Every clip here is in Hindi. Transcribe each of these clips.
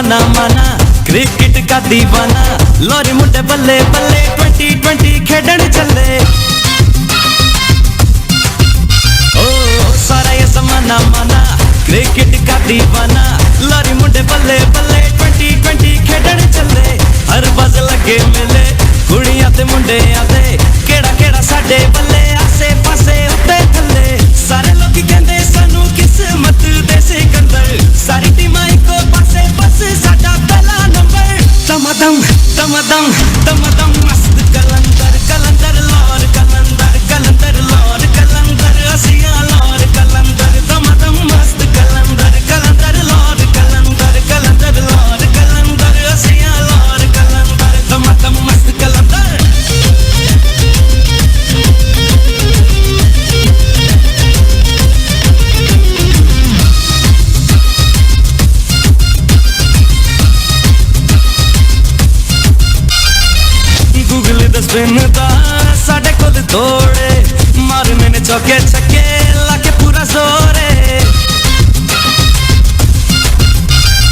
जमाना माना क्रिकेट का दीवाना लोरी मुंडे बल्ले बल्ले 2020 खेडन चले ओ सारा ये जमाना माना क्रिकेट का दीवाना लोरी मुंडे बल्ले बल्ले 2020 खेडन चले हर बज लगे मिले कुड़ियां ते मुंडे आते केड़ा केड़ा साडे बल्ले आसे पासे उत्ते थल्ले सारे लोग कहंदे सानू किस्मत दे सिकंदर सारी टीमां इको पासे बस साडा पहला नंबर दमदम दमदम दमदम मस्त कलंदर कलंदर लौर कलंदर कलंदर लौर कलंदर असिया लौर कलंदर दमदम मस्त कलंदर कलंदर लौर कलंदर कलंदर लौर कलंदर असिया लौर कलंदर दमदम मस्त कलंदर स्पिन दा साडे कोल तोड़े मारने ने चौके छक्के लाके पूरा जोरे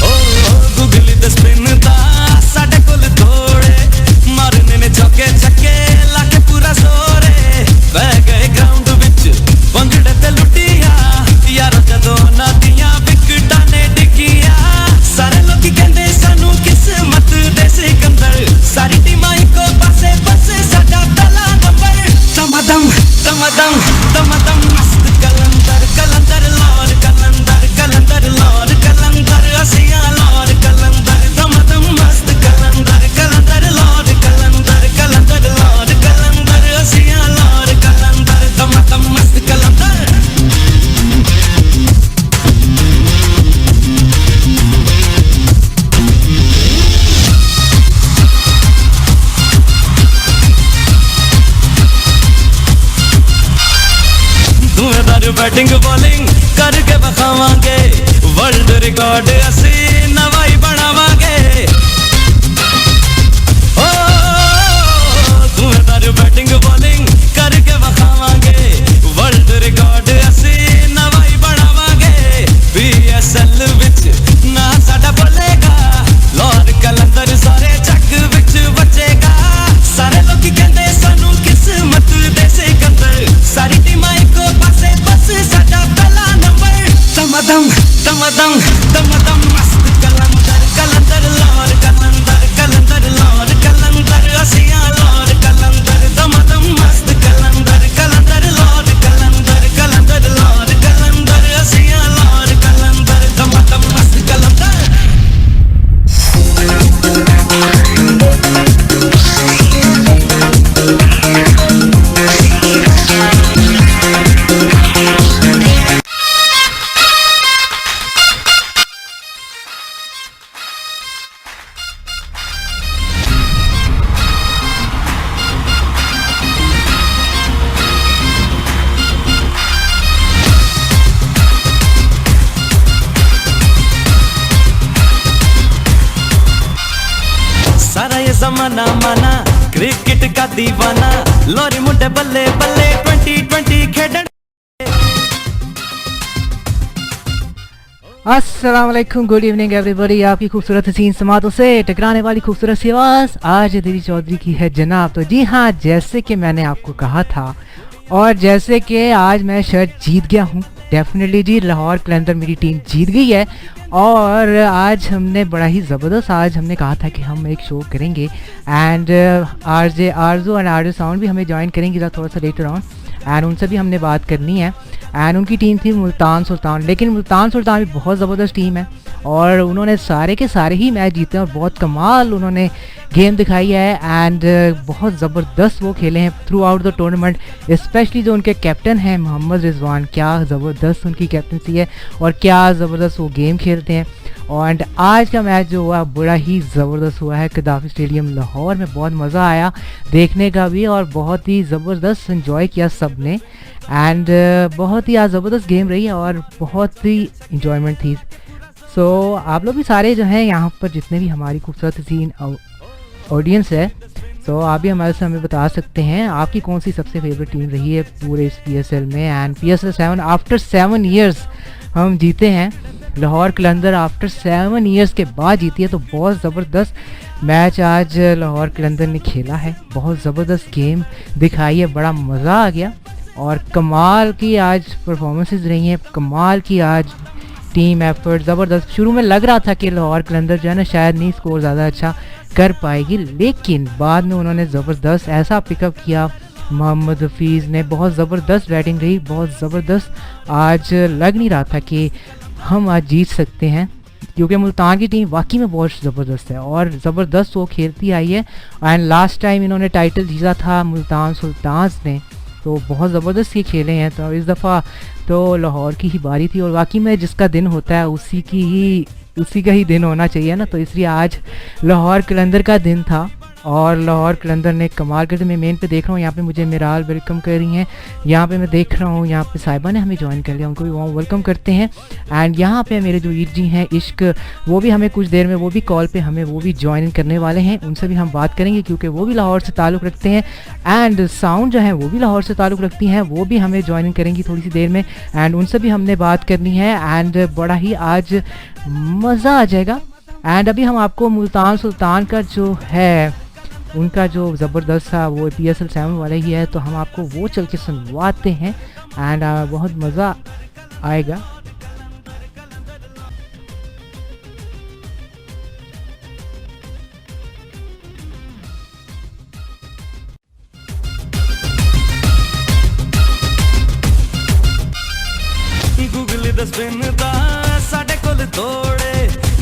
ओ गुगली दा स्पिन दा साडे कोल तोड़े मारने ने चौके छक्के लाके पूरा जोरे बह गए ग्राउंड विच पंगड़े ते लुटिया यार जदों नादियां विकटां ने डिगिया सारे लोग कहंदे सानू किस्मत दे सिकंदर सारी टीमां इको पासे बस साडा पहला नंबर दमदम दमदम दमदम मस्त कलंदर कलंदर लौर कलंदर कलंदर लौर कलंदर असिया लौर कलंदर दमदम मस्त कलंदर कलंदर लौर कलंदर कलंदर लौर कलंदर असिया लौर कलंदर दमदम मस्त कलंदर बैटिंग बॉलिंग करके बखावांगे वर्ल्ड रिकॉर्ड असी नवाई बनावांगे ओ धुआंधार बैटिंग बॉलिंग करके बखावांगे वर्ल्ड रिकॉर्ड असी नवाई बनावांगे PSL विच ना साडा बोलेगा लौर कलंदर सारे जग विच बचेगा सारे लोग कहंदे सानू किस्मत दे सिकंदर सारी टीमां इको पासे बस साडा पहला नंबर दमदम दमदम दमदम मस्त कलंदर कलंदर लौर कलंदर कलंदर लौर कलंदर असिया लौर कलंदर दमदम मस्त कलंदर कलंदर लौर कलंदर कलंदर लौर कलंदर असिया लौर कलंदर दमदम मस्त कलंदर सारा ये जमाना माना क्रिकेट का दीवाना लोरी मुंडे बल्ले बल्ले 2020 खेडन अस्सलाम वालेकुम, गुड इवनिंग एवरीबॉडी। आपकी खूबसूरत हसीन समातों से टकराने वाली खूबसूरत सी आवाज़ आज दिली चौधरी की है जनाब। तो जी हाँ, जैसे कि मैंने आपको कहा था और जैसे कि आज मैं शर्ट जीत गया हूँ, डेफिनेटली जी लाहौर कलंदर मेरी टीम जीत गई है। और आज हमने बड़ा ही ज़बरदस्त आज हमने कहा था कि हम एक शो करेंगे and RJ Aarzoo and RJ sound भी हमें ज्वाइन करेंगे थोड़ा सा लेटर ऑन एंड उनसे भी हमने बात करनी है। एंड उनकी टीम थी मुल्तान सुल्तान, लेकिन मुल्तान सुल्तान भी बहुत ज़बरदस्त टीम है और उन्होंने सारे के सारे ही मैच जीते हैं और बहुत कमाल उन्होंने गेम दिखाई है एंड बहुत ज़बरदस्त वो खेले हैं throughout the tournament. Specially जो उनके कैप्टन हैं मोहम्मद रिजवान, क्या ज़बरदस्त उनकी कैप्टनसी है और क्या ज़बरदस्त वो गेम खेलते हैं। और आज का मैच जो हुआ बड़ा ही ज़बरदस्त हुआ है कदाफी स्टेडियम लाहौर में, बहुत मज़ा आया देखने का भी और बहुत ही ज़बरदस्त इन्जॉय किया सब ने एंड बहुत ही आज ज़बरदस्त गेम रही और बहुत ही इंजॉयमेंट थी। सो आप लोग भी सारे जो हैं यहाँ पर जितने भी हमारी खूबसूरत सीन ऑडियंस है, सो आप भी हमारे से हमें बता सकते हैं आपकी कौन सी सबसे फेवरेट टीम रही है पूरे इस PSL में। एंड PSL 7 आफ्टर 7 ईयर्स हम जीते हैं लाहौर कलंदर आफ्टर 7 ईयर्स के बाद जीती है। तो बहुत ज़बरदस्त मैच आज लाहौर कलंदर ने खेला है, बहुत ज़बरदस्त गेम दिखाई है, बड़ा मज़ा आ गया और कमाल की आज परफॉर्मेंसेस रही हैं, कमाल की आज टीम एफर्ट ज़बरदस्त। शुरू में लग रहा था कि लाहौर कलंदर जो है ना शायद नहीं स्कोर ज़्यादा अच्छा कर पाएगी, लेकिन बाद में उन्होंने ज़बरदस्त ऐसा पिकअप किया। मोहम्मद हफीज़ ने बहुत ज़बरदस्त बैटिंग रही, बहुत ज़बरदस्त। आज लग नहीं रहा था कि हम आज जीत सकते हैं, क्योंकि मुल्तान की टीम वाकई में बहुत ज़बरदस्त है और ज़बरदस्त वो खेलती आई है। एंड लास्ट टाइम इन्होंने टाइटल जीता था मुल्तान सुल्तान्स ने, तो बहुत ज़बरदस्त ये खेले हैं। तो इस दफ़ा तो लाहौर की ही बारी थी और वाकई में जिसका दिन होता है उसी का ही दिन होना चाहिए ना, तो इसलिए आज लाहौर कलंदर का दिन था और लाहौर कलंदर ने कमाल करते। मैं मेन पे देख रहा हूँ, यहाँ पे मुझे मिराल वेलकम कर रही हैं, यहाँ पे मैं देख रहा हूँ यहाँ पे साहिबा ने हमें ज्वाइन कर लिया, उनको भी वहाँ वेलकम करते हैं। एंड यहाँ पे मेरे जो ईद जी हैं इश्क, वो भी हमें कुछ देर में वो भी कॉल पे हमें वो भी ज्वाइन करने वाले हैं, उनसे भी हम बात करेंगे क्योंकि वो भी लाहौर से ताल्लुक़ रखते हैं। एंड साउंड जो है वो भी लाहौर से ताल्लुक़ रखती हैं, वो भी हमें ज्वाइन करेंगी थोड़ी सी देर में एंड उनसे भी हमने बात करनी है एंड बड़ा ही आज मज़ा आ जाएगा। एंड अभी हम आपको मुल्तान सुल्तान का जो है उनका जो ज़बरदस्त था वो PSL 7 वाला ही है, तो हम आपको वो चल के सुनवाते हैं एंड बहुत मज़ा आएगा। गूगल द स्पिन दा साडे कोल तोड़े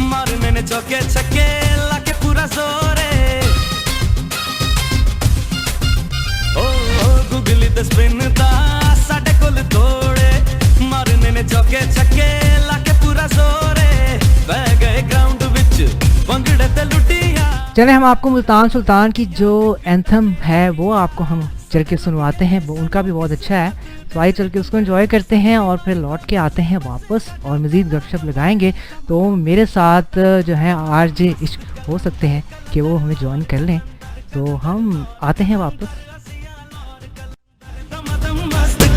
मारने ने चौके छक्के लाके पूरा जोरे। गूगल द स्पिन दा साडे कोल तोड़े मारने ने चौके छक्के लाके पूरा जोरे। बह गए ग्राउंड विच पंगड़े ते लुटियां। चले हम आपको मुल्तान सुल्तान की जो एंथम है वो आपको हम चल के सुनवाते हैं, वो उनका भी बहुत अच्छा है, तो आइए चल के उसको एंजॉय करते हैं और फिर लौट के आते हैं वापस और मज़ीद गपशप लगाएंगे। तो मेरे साथ जो है RJ इश्क हो सकते हैं कि वो हमें ज्वाइन कर लें, तो हम आते हैं वापस।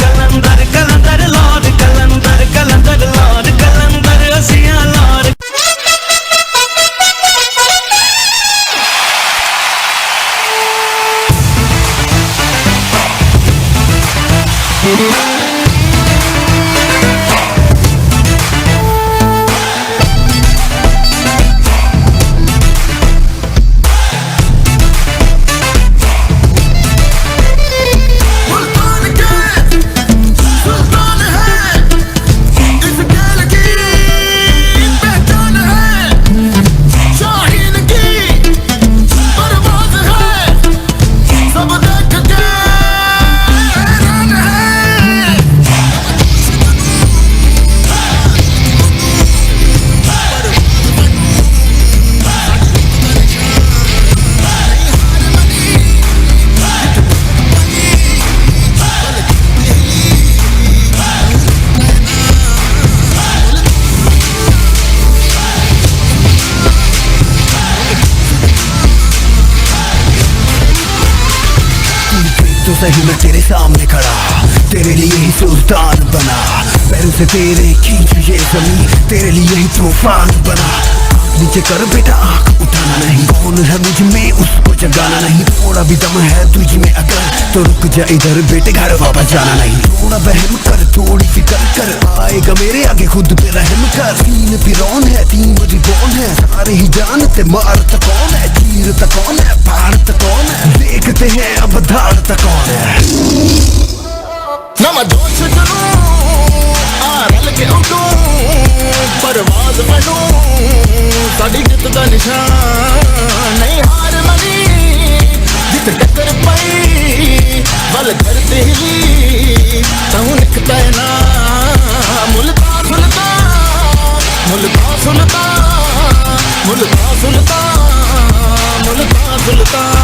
कलंदर कलंदर लॉर्ड कलंदर कलंदर लॉर्ड कलंदर असिया लॉर्ड। सही मैं तेरे सामने खड़ा, तेरे लिए ही सुल्तान बना, पैरों से तेरे खींच ये जमीन, तेरे लिए ही तूफान बना। नीचे कर बेटा आँख उठाना नहीं, कौन है मुझ में उसको जगाना नहीं, थोड़ा भी दम है तुझ में अगर तो रुक जा इधर बेटे घर वापस जाना नहीं। थोड़ा वहम कर थोड़ी फिक्र कर, आएगा मेरे आगे खुद पे रहम कर। तीन फिरौन है तीन रिबॉन है, सारे ही जानते मारता कौन है, चीरता कौन है फाड़ता कौन है, देखते हैं अब धाड़ता कौन है। नम जोश जुनूं आ रल के उठूं, परवाज़ बनूं, साडी जित दा निशान नहीं हार मनी। जित टक्कर पई बल करते ही तहु निकता है ना, मुल्तान सुल्तान मुल्तान सुल्तान मुल्तान सुल्तान मुल्तान सुल्तान।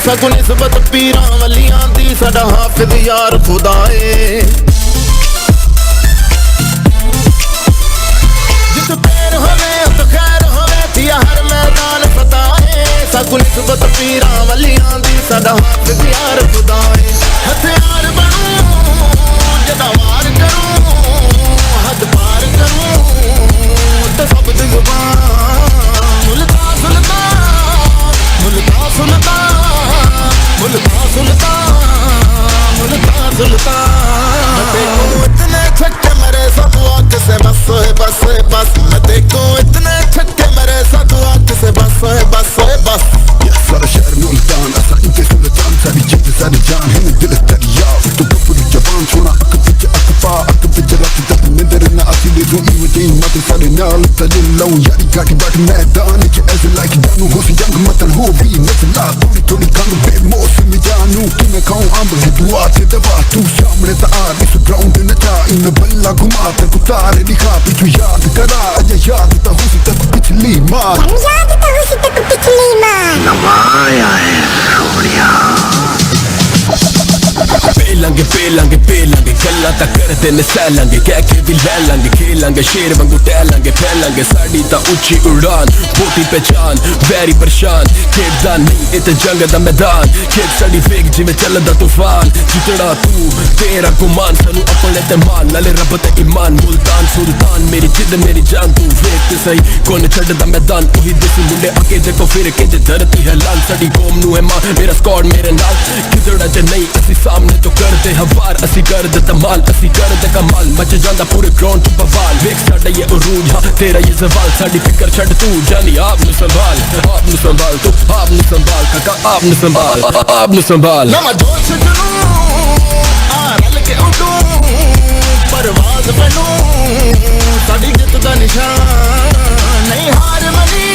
साकू निस्बत पीरां वलियां दी साडा हाफिज यार खुदा ए जित पैर होवे उत खैर होवे थिया हर मैदान फताए साकू निस्बत पीरां वलियां दी साडा हाफिज यार खुदा ए हथियार बनूं जदा वार करूं हद पार करूं ते सब दी जुबान मुल्का सुल्तान मुल्का सुल्तान मुल्का सुल्तान मुल्का सुल्तान देखो इतने छक्के मेरे साथ आंख से बस बस मैं देखो इतने छक्के मेरे साथ आंख से बस सारा शहर मुल्तान असा इनके सुल्तान सारी जिद सारी जान है दिल दरिया तू कपूरी जबान सोना अक बिच अक पा अक बिच रख दब निंदर ना असली तू इवदीन मत सारे नाल तले लौ यारी गाटी बाट मैदान च एज लाइक जानू हो सी जंग मतन हो भी नचला थोड़ी थोड़ी कंग बेमौसम जानू कि मैं खाऊं अंब है दुआ ते दवा तू सामने ता आ इस ग्राउंड नचा इन बल्ला घुमा ते कुतारे दिखा पिछू याद करा अज याद ता हो सी तक पिछली मार याद ता हो सी तक पिछली मार नवाया है सोनिया पेलांगे गल्ला ता करदे ने सैलांगे कह के भी लै लांगे खेलांगे शेर वांगू टहलांगे फैलांगे साड़ी ता उच्ची उड़ान बोटी पहचान वैरी परेशान खेडदा नहीं इत जंग दा मैदान खेड साड़ी वेग जिवें चलदा तूफान जितड़ा तू तेरा गुमान सानू अपने ते मान नाले रब ते ईमान मुल्तान सुल्तान मेरी जिद मेरी जान तू वेख ते सही कौन छड्डदा मैदान ओही दिस मुंडे आके देखो फिर किंज धरती है लाल साड़ी कौम नू है मां मेरा स्क्वाड मेरे नाल किधड़ा ज नहीं असी सामने तो करदे हवार असी करदे तमाल असी करदे कमाल मच जांदा पूरे ग्राउंड तो बवाल वेख साडा ये उरूज हां तेरा ये जवाल साडी फिकर छड़ तू जानी आप नु संभाल तू आप नु संभाल काका आप नु संभाल ना मैं जोश जुनूं आ रल के उडूं परवाज़ बनूं साडी जित दा निशान नहीं हार मनी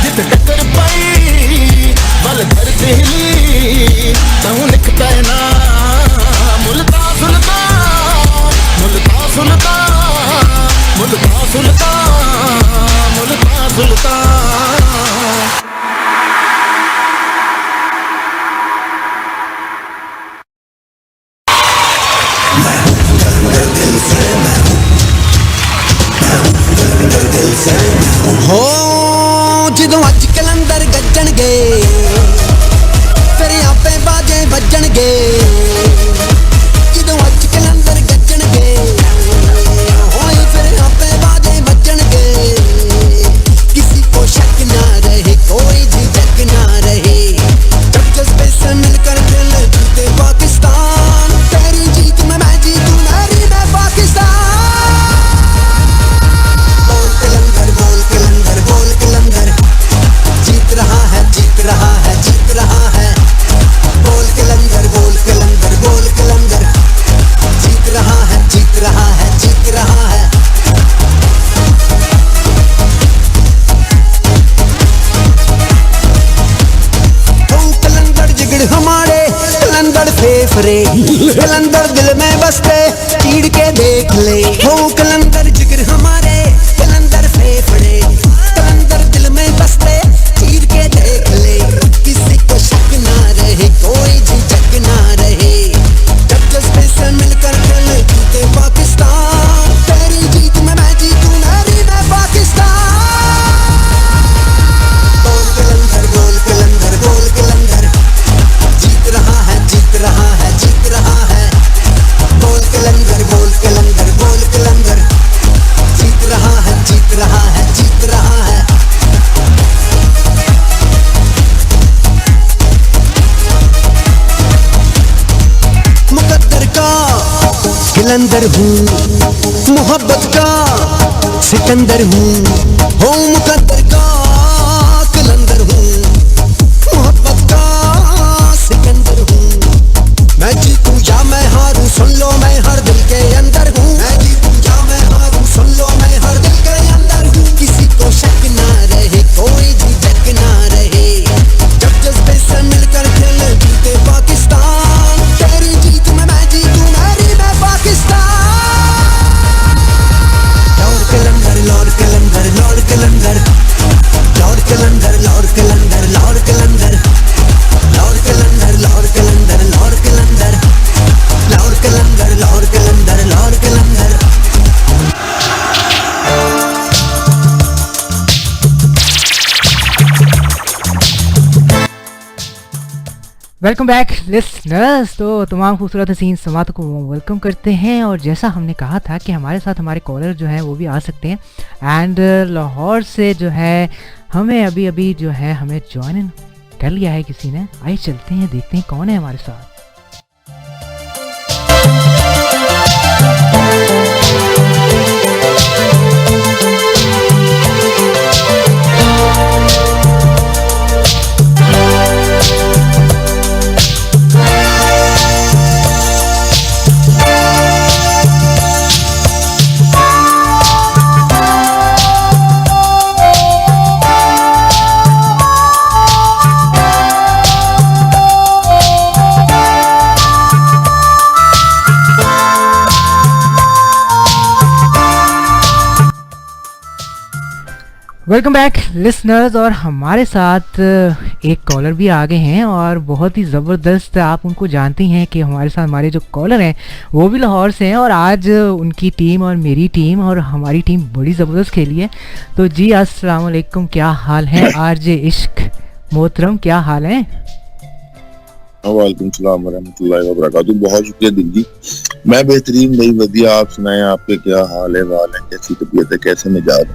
जित टक्कर पाई बल धर दिली तू लिखता है ना मुल्का सुल्तान मुल्का सुल्तान मुल्का सुल्तान मुल्का सुल्तान हो ਜਦੋਂ ਅੱਜ ਕਲੰਦਰ ਗੱਜਣਗੇ ਫਿਰ ਆਪੇ ਬਾਜੇ ਵੱਜਣਗੇ ਜਦੋਂ ਅੱਜ ਕਲੰਦਰ ਗੱਜਣਗੇ ਹੋਏ ਫਿਰ ਆਪੇ ਬਾਜੇ ਵੱਜਣਗੇ किसी को शक ना रहे कोई झिझक ना रहे जब जज्बे से मिलकर खेल जीते पाकिस्तान तेरी जीत में मैं जीतूं मेरी मैं पाकिस्तान बोल कलंदर बोल कलंदर जीत रहा है जीत रहा है जीत रहा है बोल कलंदर बोल कलंदर बोल कलंदर जीत रहा है जीत रहा है जीत रहा है हमारे कलंदर फेफड़े कलंदर दिल में बसते चीड़ के देख ले हो कलंदर जिगर हमारे कलंदर फेफड़े कलंदर दिल में बसते चीड़ के देख ले किसी को शक ना रहे कोई झिझक ना रहे जब जज्बे से मिलकर खेल जीते पाकिस्तान तेरी जीत में मैं जीतूं मेरी मैं पाकिस्तान बोल कलंदर बोल कलंदर बोल कलंदर जीत रहा है जीत रहा है जीत रहा है बोल कलंदर बोल कलंदर बोल कलंदर जीत रहा है जीत रहा है जीत रहा है मुकद्दर का कलंदर हूँ मोहब्बत का सिकंदर हूँ हो मुकद्दर का कलंदर हूँ मोहब्बत का सिकंदर हूँ मैं जीतूं या मैं हारूं सुन लो मैं हर दिल के अंदर हूँ मैं जीतूं या मैं हारूं सुन लो मैं हर दिल के अंदर हूँ किसी को शक ना रहे कोई झिझक ना रहे जब जज्बे से मिलकर खेल जीते पाकिस्तान तेरी जीत में मैं जीतूं मेरी मैं पाकिस्तान लॉर्ड कलंदर वेलकम बैक लिसनर्स। तो तमाम खूबसूरत हसीन समात को वेलकम करते हैं। और जैसा हमने कहा था कि हमारे साथ हमारे कॉलर जो हैं वो भी आ सकते हैं। एंड लाहौर से जो है हमें अभी अभी जो है हमें ज्वाइन कर लिया है किसी ने। आइए चलते हैं, देखते हैं कौन है हमारे साथ। Welcome back listeners. और हमारे साथ एक कॉलर भी आ गए हैं और बहुत ही ज़बरदस्त, आप उनको जानती हैं कि हमारे साथ हमारे जो कॉलर हैं वो भी लाहौर से हैं। और आज उनकी टीम और मेरी टीम और हमारी टीम बड़ी ज़बरदस्त खेली है। तो जी अस्सलाम वालेकुम, क्या हाल है? आरजे इश्क मोहतरम, क्या हाल है? वालेकुम सलाम वरहमतुल्लाहि वबरकातुहू। बहुत शुक्रिया दिल जी, मैं बेहतरीन नहीं बढ़िया। आप सुनाएं, आपके क्या हाल है, वाल है, कैसी तबीयत है, कैसे मिजाज?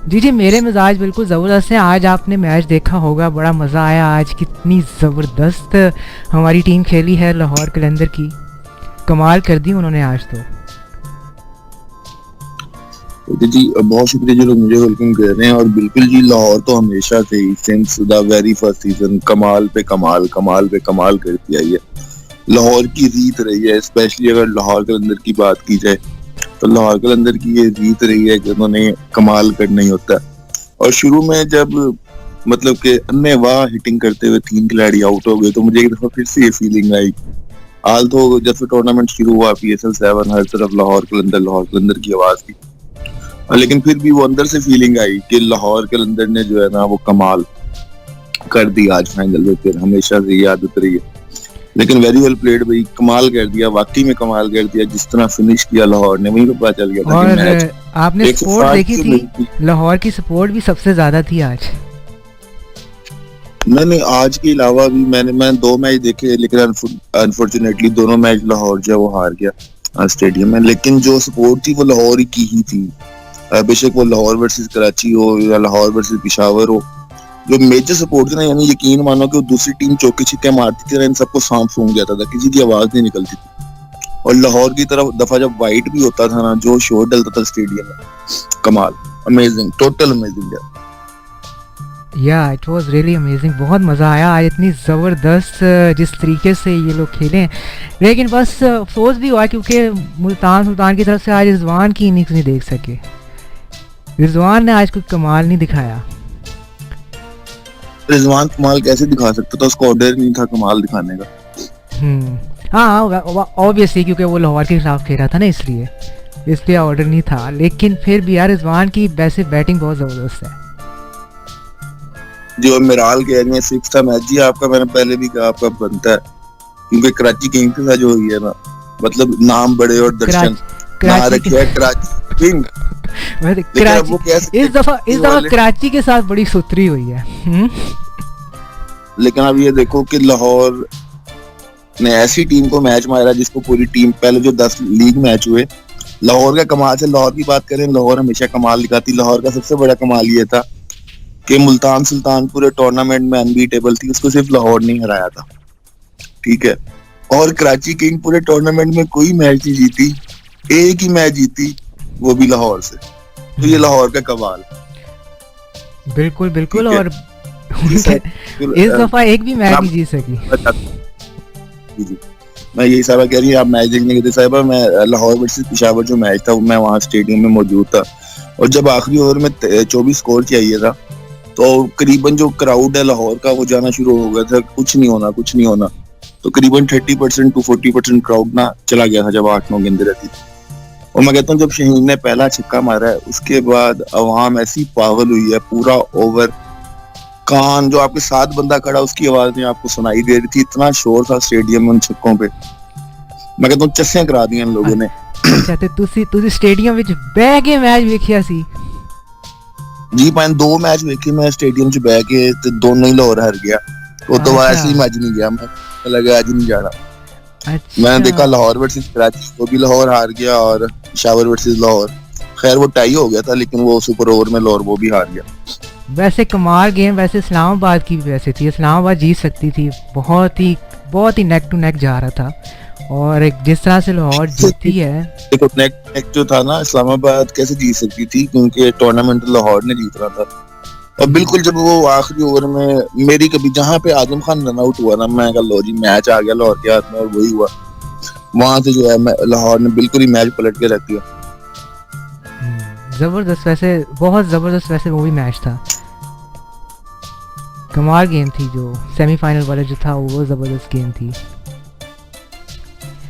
जी मेरे मिजाज बिल्कुल ज़बरदस्त हैं। आज आपने मैच देखा होगा, बड़ा मज़ा आया आज। कितनी ज़बरदस्त हमारी टीम खेली है लाहौर कलंदर की, कमाल कर दी उन्होंने आज तो। जी बहुत शुक्रिया जो लोग मुझे वेलकम कर रहे हैं। और बिल्कुल जी, लाहौर तो हमेशा से ही since the very first season कमाल पे कमाल करती आई है। लाहौर की रीत रही है, स्पेशली अगर लाहौर कलंदर की बात की जाए तो लाहौर कलंदर की ये रीत रही है कि उन्होंने कमाल करना ही होता है। और शुरू में जब मतलब कि अन्नेवाह हिटिंग करते हुए 3 खिलाड़ी आउट हो गए तो मुझे एक दफा फिर से ये फीलिंग आई। हाल तो जब से टूर्नामेंट शुरू हुआ PSL 7 हर तरफ लाहौर कलंदर की आवाज थी, लेकिन फिर भी वो अंदर से फीलिंग आई कि लाहौर कलंदर ने जो है ना वो कमाल कर दी आज फाइनल में। फिर हमेशा से ये आदत रही है, लेकिन वेरी वेल प्लेड भाई, कमाल कर दिया, वाकई में कमाल कर दिया। जिस तरह फिनिश किया लाहौर ने, वहीं पे पता चल गया था कि मैच। आपने सपोर्ट देखी थी, लाहौर की सपोर्ट भी सबसे ज्यादा थी आज। मैंने आज के अलावा भी मैं 2 मैच देखे, लेकिन अनफॉर्चुनेटली दोनों मैच लाहौर जो है वो हार गया स्टेडियम में। लेकिन जो सपोर्ट थी वो लाहौर की ही थी, बेशक वो लाहौर वर्सेस कराची हो या लाहौर वर्सेस पेशावर हो। जो मेजर सपोर्ट थी ना, यानी यकीन मानो कि दूसरी टीम चौके छिक्के मारती थी ना, इन सबको सांप सूंघ जाता था, किसी की आवाज नहीं निकलती थी। और लाहौर की तरफ दफा जब वाइट भी होता था ना, जो शोर डलता था स्टेडियम में, कमाल, अमेजिंग, टोटल अमेजिंग है। या इट वाज रियली अमेजिंग, बहुत मज़ा आया आज, इतनी ज़बरदस्त जिस तरीके से ये लोग खेले। लेकिन बस अफसोस भी हुआ क्योंकि मुल्तान सुल्तान की तरफ से आज रिजवान की इनिंग्स नहीं देख सके। रिजवान ने आज कोई कमाल नहीं दिखाया। रिजवान कमाल कैसे दिखा सकता था, उसको ऑर्डर नहीं था कमाल दिखाने का। हाँ ऑब्वियसली, क्योंकि वो लाहौर के खिलाफ खेल रहा था ना, इसलिए ऑर्डर नहीं था। लेकिन फिर भी यार रिजवान की वैसे बैटिंग बहुत ज़बरदस्त है। जो मिराल कह रही है 6th मैच जी आपका, मैंने पहले भी कहा आपका बनता है, क्योंकि कराची किंग के साथ जो हुई है ना, मतलब नाम बड़े और दर्शन ना रखे कराची किंग। इस दफा कराची के साथ बड़ी सुथरी हुई है। लेकिन अब ये देखो कि लाहौर ने ऐसी टीम को मैच मारा जिसको पूरी टीम, पहले जो 10 लीग मैच हुए लाहौर का कमाल से, लाहौर की बात करें, लाहौर हमेशा कमाल दिखाती। लाहौर का सबसे बड़ा कमाल ये था कि मुल्तान सुल्तान पूरे टूर्नामेंट में अनबीटेबल थी, उसको सिर्फ लाहौर नहीं हराया था, ठीक है। और कराची किंग पूरे टूर्नामेंट में कोई मैच नहीं जीती, एक ही मैच जीती, वो भी लाहौर से। तो ये लाहौर का कमाल, बिल्कुल बिल्कुल। और इस दफा एक भी मैच नहीं जीत सकी। जी मैं यही साहबा कह रही हूँ, आप मैच देखने गए थे साहबा, मैं लाहौर वर्सेस पेशावर जो मैच था मैं वहाँ स्टेडियम में मौजूद था। और जब आखिरी ओवर में 24 स्कोर चाहिए था तो करीबन जो क्राउड है लाहौर का वो जाना शुरू हो गया था, कुछ नहीं होना। तो करीबन 30% to 40% क्राउड ना चला गया था जब 8-9 गेंदें रहती थी। और मैं कहता हूँ जब शहीन ने पहला छक्का मारा है उसके बाद अवाम ऐसी पागल हुई है, पूरा ओवर कान जो आपके साथ बंदा खड़ा उसकी आवाज नहीं आपको सुनाई दे रही थी, इतना शोर था स्टेडियम में उन छक्कों पे। मैं कहता हूँ चस्सियां करा दी इन लोगों ने। अच्छा ते तुसी स्टेडियम विच बैठ के मैच देखिया सी? जी मैं 2 मैच देखे, मैं स्टेडियम च बैठ के ते दोनों ही लाहौर हार गया। वो तो अच्छा। ऐसे ही मैच नहीं गया, मैं लगा आज नहीं जा रहा। अच्छा मैंने देखा लाहौर वर्सेस कराची, वो भी लाहौर हार गया, और पेशावर वर्सेस लाहौर, खैर वो टाई हो गया था, लेकिन वो सुपर ओवर में लाहौर वो भी हार गया। वैसे कमाल गेम वैसे इस्लामाबाद की भी वैसे थी, इस्लामाबाद जीत सकती थी, बहुत ही नेक टू नेक जा रहा था, और एक जिस तरह से लाहौर जीती है। देखो नेक जो था ना, इस्लामाबाद कैसे जीत सकती थी, क्योंकि टूर्नामेंट लाहौर ने जीत रहा था। और बिल्कुल जब वो आखिरी ओवर में मेरी कभी जहाँ पे आजम खान रन आउट हुआ ना, मैं कहा लो जी मैच आ गया लाहौर के हाथ में, और वही हुआ। वहां से जो है लाहौर ने बिल्कुल ही मैच पलट के रख दिया। जबरदस्त, वैसे बहुत जबरदस्त वैसे वो भी मैच था, कमाल गेम थी। जो सेमीफाइनल वाला जो था वो जबरदस्त गेम थी।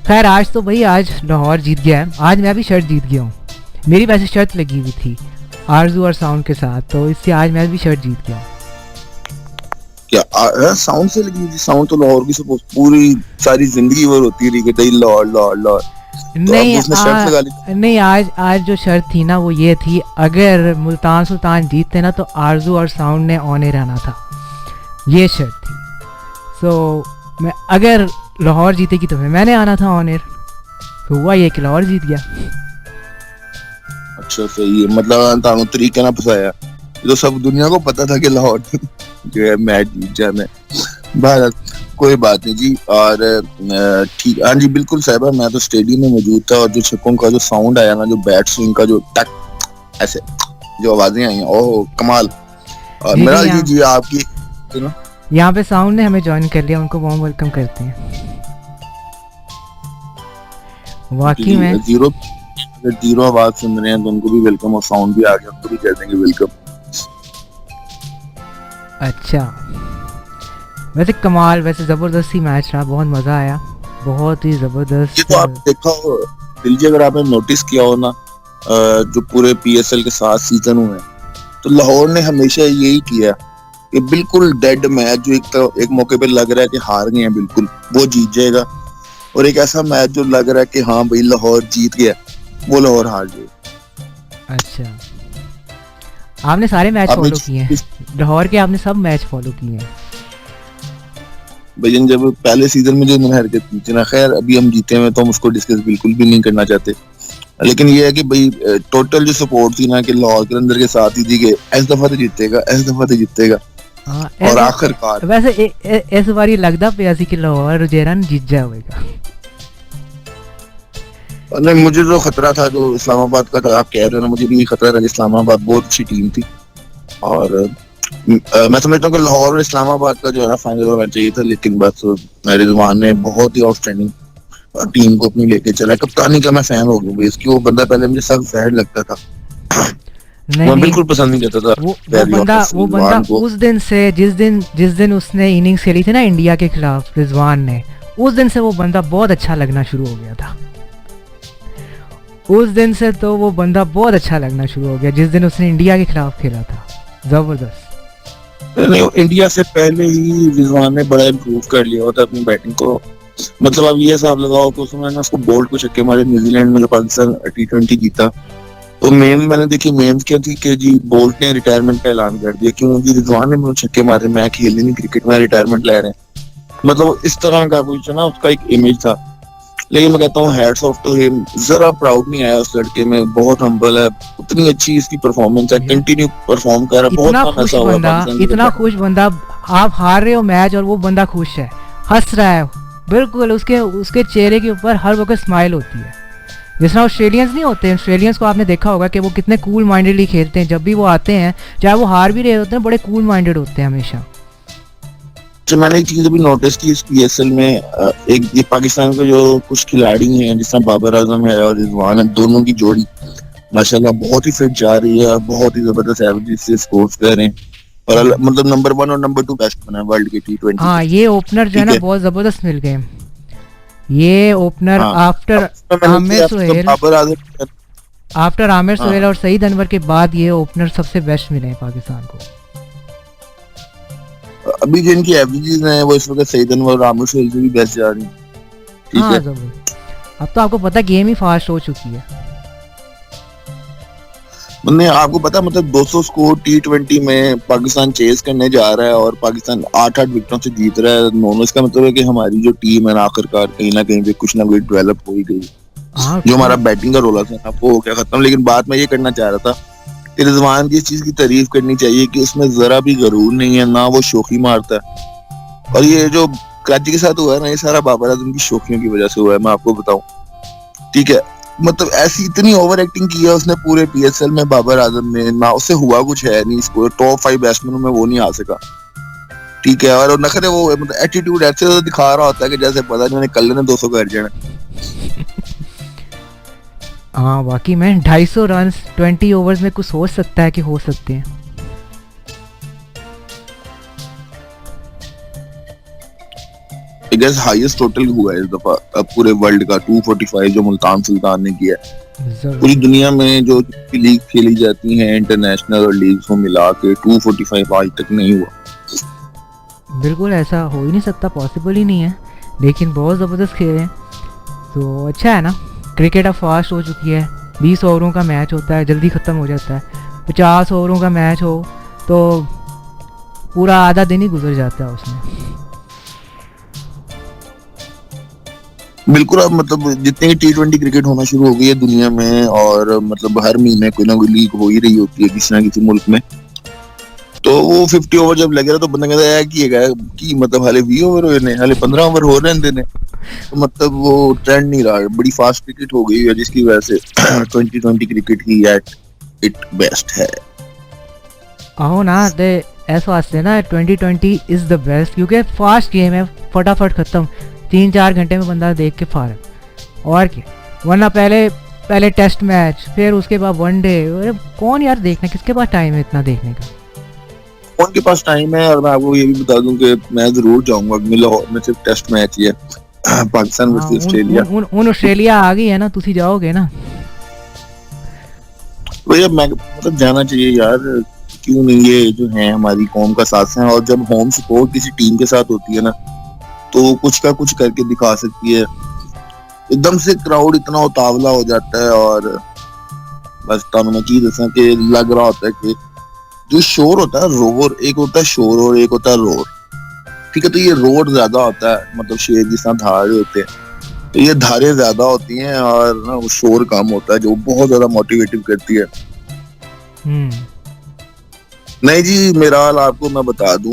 खैर आज तो भाई आज लाहौर जीत गया है, आज मैं भी शर्ट जीत गया हूँ। मेरी वैसे शर्त लगी हुई थी आरजू और साउंड के साथ, तो इससे आज मैं भी शर्ट जीत गया हूँ। क्या साउंड से लगी थी? साउंड तो लाहौर की सपोज पूरी सारी जिंदगी भर होती रही कि लाहौर लाहौर लाहौर, तो नहीं अब उसने शर्त लगा ली। नहीं, आज जो शर्त थी ना वो ये थी, अगर मुल्तान सुल्तान जीतते ना तो आरजू और साउंड ने ऑन एयर रहना था, ये शर्त थी। सो मैं अगर लाहौर जीतेगी तो फिर मैंने आना था ऑन एयर, तो हुआ ये कि लाहौर जीत गया। अच्छा सही है, मतलब तानू तरीके ना फंसाया, ये तो सब दुनिया को पता था कि लाहौर जो है मैच जीत जाना है। भारत कोई बात नहीं जी। और ठीक, हाँ जी बिल्कुल साहब, मैं तो स्टेडियम में मौजूद था, और जो छक्कों का जो साउंड आया ना, जो बैट स्विंग का जो टक ऐसे जो आवाजें आई, ओह कमाल। और जी, मेरा जी, जी आपकी सुनो, यहाँ पे साउंड ने हमें ज्वाइन कर लिया, उनको वार्म वेलकम करते हैं। वाकई में जीरो, अगर जीरो आवाज सुन रहे हैं तो उनको भी वेलकम, और साउंड भी आ गया उनको भी कह देंगे वेलकम। अच्छा, वैसे कमाल, वैसे जबरदस्त ही मैच रहा, बहुत मजा आया, बहुत ही ये जबरदस्त। तो आप देखा हो दिलजी, अगर आपने नोटिस किया हो ना, जो पूरे पीएसएल के 7 सीजन हुए, तो लाहौर ने हमेशा यही किया कि बिल्कुल डेड मैच जो एक मौके पे लग रहा है कि हार गए हैं, बिल्कुल वो जीत जाएगा, और एक ऐसा मैच जो लग रहा है कि हाँ भाई लाहौर जीत गया, वो लाहौर हार जाएगा। अच्छा, आपने सारे मैच आपने फॉलो किए हैं लाहौर के, आपने सब मैच फॉलो किए हैं। भजन जब पहले सीजन में जो इन्होंने हरकत की थी ना, खैर अभी हम जीते हुए तो हम उसको डिस्कस बिल्कुल भी नहीं करना चाहते, लेकिन ये है कि भाई टोटल जो सपोर्ट थी ना कि लाहौर के अंदर के साथ ही थी कि इस दफा तो जीतेगा, इस दफा तो जीतेगा, हाँ, और आखिरकार वैसे इस बार ये लगता पिया सी कि लाहौर जेरन जीत जाएगा। नहीं, मुझे तो खतरा था जो इस्लामाबाद का था, आप कह रहे हो ना, मुझे भी खतरा था। इस्लामाबाद बहुत अच्छी टीम थी, और मैं समझता हूँ कि लाहौर और इस्लामाबाद का जो है ना फाइनल होना चाहिए था, लेकिन बस रिजवान ने बहुत ही आउटस्टैंडिंग टीम को अपनी लेके चला। कप्तानी का मैं फैन हो गया इसकी, वो बंदा पहले मुझे सब फैन लगता था, मैं बिल्कुल पसंद नहीं करता था। वो बंदा उस दिन से जिस दिन उसने इनिंग्स खेली थी ना इंडिया के खिलाफ रिजवान ने, उस दिन से वो बंदा बहुत अच्छा लगना शुरू हो गया था। उस दिन से तो वो बंदा बहुत अच्छा लगना शुरू हो गया जिस दिन उसने इंडिया के खिलाफ खेला था, जबरदस्त। नहीं, इंडिया से पहले ही रिजवान ने बड़ा इम्प्रूव कर लिया होता अपनी बैटिंग को। मतलब अब ये हिसाब लगाओ कि उसमें ना उसको बोल्ट को छक्के मारे, न्यूजीलैंड में जो पाकिस्तान T20 जीता, तो मेन मैंने देखी मेन क्या थी कि जी बोल्ट ने रिटायरमेंट का ऐलान कर दिया, क्योंकि रिजवान ने मुझे छक्के मारे, मैं खेल नहीं क्रिकेट में, रिटायरमेंट ले रहे हैं। मतलब इस तरह का कुछ ना उसका एक इमेज था। लेकिन मैं कहता हूँ हैट्स ऑफ टू हिम, जरा प्राउड नहीं आया उस लड़के में, बहुत हम्बल है, उतनी अच्छी इसकी परफॉर्मेंस है, कंटिन्यू परफॉर्म कर रहा है, बहुत इतना खुश बंदा, आप हार रहे हो मैच और वो बंदा खुश है, हंस रहा है, बिल्कुल उसके चेहरे के ऊपर हर वक्त स्माइल होती है। जिस तरह ऑस्ट्रेलियंस नहीं होते, ऑस्ट्रेलियंस को आपने देखा होगा कि वो कितने कूल माइंडेडली खेलते हैं, जब भी वो आते हैं चाहे वो हार भी रहे होते हैं, बड़े कूल माइंडेड होते हैं हमेशा। जो मैंने एक चीज अभी नोटिस की इस PSL में, एक ये पाकिस्तान के जो कुछ खिलाड़ी हैं जिस तरह बाबर आजम है और रिजवान है, दोनों की जोड़ी माशाल्लाह बहुत ही फिट जा रही है, बहुत ही जबरदस्त एवरेज से स्कोर्स कर रहे हैं, और मतलब नंबर 1 और नंबर 2 बेस्ट बना है वर्ल्ड के T20। हाँ, ये ओपनर जो है ना बहुत जबरदस्त मिल गए, ये ओपनर आफ्टर आमिर सुहेल और सईद अनवर के बाद ये ओपनर सबसे बेस्ट मिले हैं पाकिस्तान को। अभी जो इनकी एवरेजेस हैं वो इस वक्त सईद अनवर और आमिर सुहेल से भी बेस्ट जा रही हैं। ठीक है, अब तो आपको पता गेम ही फास्ट हो चुकी है। मैंने आपको पता मतलब 200 स्कोर T20 में पाकिस्तान चेस करने जा रहा है और पाकिस्तान 8-8 विकेटों से जीत रहा है। नॉन इसका मतलब है कि हमारी जो टीम है ना आखिरकार कहीं ना कहीं पे कुछ ना कुछ डेवलप हो ही गई। जो हमारा बैटिंग का रोल था ना वो हो गया खत्म। लेकिन बात मैं ये करना चाह रहा था कि रिजवान की इस चीज की तारीफ करनी चाहिए कि उसमें जरा भी गरूर नहीं है, ना वो शोखी मारता है। और ये जो कराची के साथ हुआ है ना ये सारा बाबर आजम की शोखियों की वजह से हुआ है, मैं आपको बताऊं। ठीक है, मतलब ऐसी इतनी ओवर एक्टिंग की है उसने पूरे PSL में बाबर आजम ने, ना उससे हुआ कुछ है नहीं, इसको टॉप 5 बैट्समैनों में वो नहीं आ सका। ठीक है, और नखरे वो मतलब एटीट्यूड ऐसे तो दिखा रहा होता है कि जैसे पता नहीं मैंने कल ने 200 कर जाना। हाँ बाकी मैं 250 रन 20 ओवर्स में कुछ सोच सकता है कि हो सकते हैं। आई गेस हाईएस्ट टोटल हुआ है इस दफा पूरे वर्ल्ड का 245 जो मुल्तान सुल्तान ने किया है। पूरी दुनिया में जो लीग खेली जाती हैं इंटरनेशनल और लीग्स को मिला के 245 आज तक नहीं हुआ। बिल्कुल ऐसा हो ही नहीं सकता, पॉसिबल ही नहीं है। लेकिन बहुत ज़बरदस्त खेल हैं तो अच्छा है ना। क्रिकेट अब फास्ट हो चुकी है, 20 ओवरों का मैच होता है, जल्दी ख़त्म हो जाता है। 50 ओवरों का मैच हो तो पूरा आधा दिन ही गुजर जाता है उसमें। बिल्कुल, अब मतलब जितनी T20 क्रिकेट होना शुरू हो गई है दुनिया में और मतलब हर महीने कोई ना कोई लीग हो ही रही होती है किसी ना किसी मुल्क में, तो वो 50 ओवर जब लगे तो बंदा कहता है कि मतलब हाले 20 ओवर हुए ने, हाले 15 ओवर हो रहे हैं, तो मतलब वो ट्रेंड नहीं रहा। बड़ी फास्ट क्रिकेट हो गई है जिसकी वजह से 2020 क्रिकेट की एट इट बेस्ट है। आओ ना दे ऐसा वास्ते ना 2020 इज द बेस्ट क्योंकि फास्ट गेम है, फटाफट ख़त्म, 3-4 घंटे में बंदा देख के फारग। और क्या, वरना पहले टेस्ट मैच, फिर उसके बाद वनडे, अरे कौन यार देखना, किसके पास टाइम है इतना देखने का। कौन के पास टाइम है। और मैं आपको ये भी बता दूं कि मैं जरूर जाऊंगा, लाहौर में सिर्फ टेस्ट मैच ही है पाकिस्तान वर्सेस ऑस्ट्रेलिया। उन ऑस्ट्रेलिया आ गई है ना, तुसी जाओगे ना भैया। मैं मतलब जाना चाहिए यार, क्यों नहीं। ये जो है हमारी कौम का साथ है और जब होम सपोर्ट किसी टीम के साथ होती है ना तो कुछ का कुछ करके दिखा सकती है। एकदम से क्राउड इतना उतावला हो जाता है और बस तानू मैं चीज दसा कि लग रहा होता है कि जो शोर होता है रोर, एक होता है शोर और एक होता है रोर। ठीक है, तो ये रोर ज्यादा होता है, मतलब शेर जिस तरह धारे होते हैं तो ये धारे ज्यादा होती हैं और ना वो शोर कम होता है जो बहुत ज्यादा मोटिवेटिव करती है। नहीं जी, मेरा हाल आपको मैं बता दूं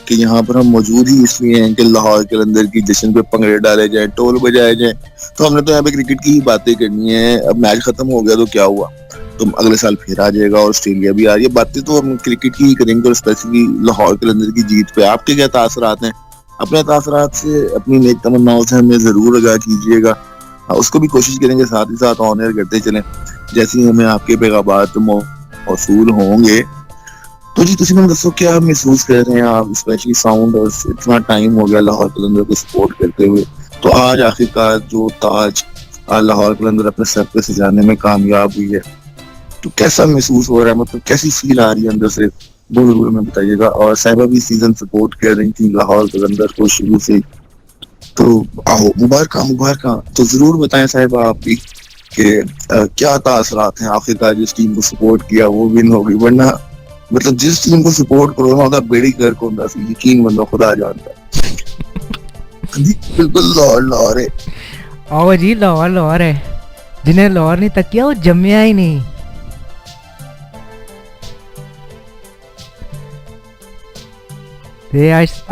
कि यहाँ पर हम मौजूद ही इसलिए हैं कि लाहौर के अंदर की जश्न पे पंगड़े डाले जाएं, टोल बजाए जाएं। तो हमने तो यहाँ पे क्रिकेट की ही बातें करनी है। अब मैच खत्म हो गया तो क्या हुआ, तो अगले साल फिर आ जाएगा और ऑस्ट्रेलिया भी आ रही है। बातें तो हम क्रिकेट की ही करेंगे और स्पेसिफिकली लाहौर के अंदर की जीत पे आपके क्या तासरात हैं। अपने तासरात से, अपनी नेक तमन्नाओं से हमें जरूर आगाह कीजिएगा, उसको भी कोशिश करेंगे साथ ही साथ ऑन एयर करते चलें जैसे ही हमें आपके पैगाबात मौसूल होंगे। तो जी तुम दसो क्या महसूस कर रहे हैं आप, स्पेशली साउंड, और इतना टाइम हो गया लाहौर कलंदर को सपोर्ट करते हुए, तो आज आखिरकार जो ताज लाहौर कलंदर अपने सर पे सजाने में कामयाब हुई है, तो कैसा महसूस हो रहा है, मतलब कैसी फील आ रही है अंदर से, वो जरूर हमें बताइएगा। और साहिबा भी सीजन सपोर्ट कर रही थी लाहौर कलंदर को शुरू से, तो आओ मुबारक। तो जरूर बताएं साहिबा आप भी कि क्या तासरात हैं, आखिरकार जिस टीम को सपोर्ट किया वो विन हो गई, वरना मतलब जिस टीम को सपोर्ट करो ना बेड़ी कर को होता सी, यकीन बंदा खुदा जानता। बिल्कुल लाहौर है। आओ जी, लाहौर है, जिन्हें लाहौर नहीं तक किया वो जम्मिया ही नहीं।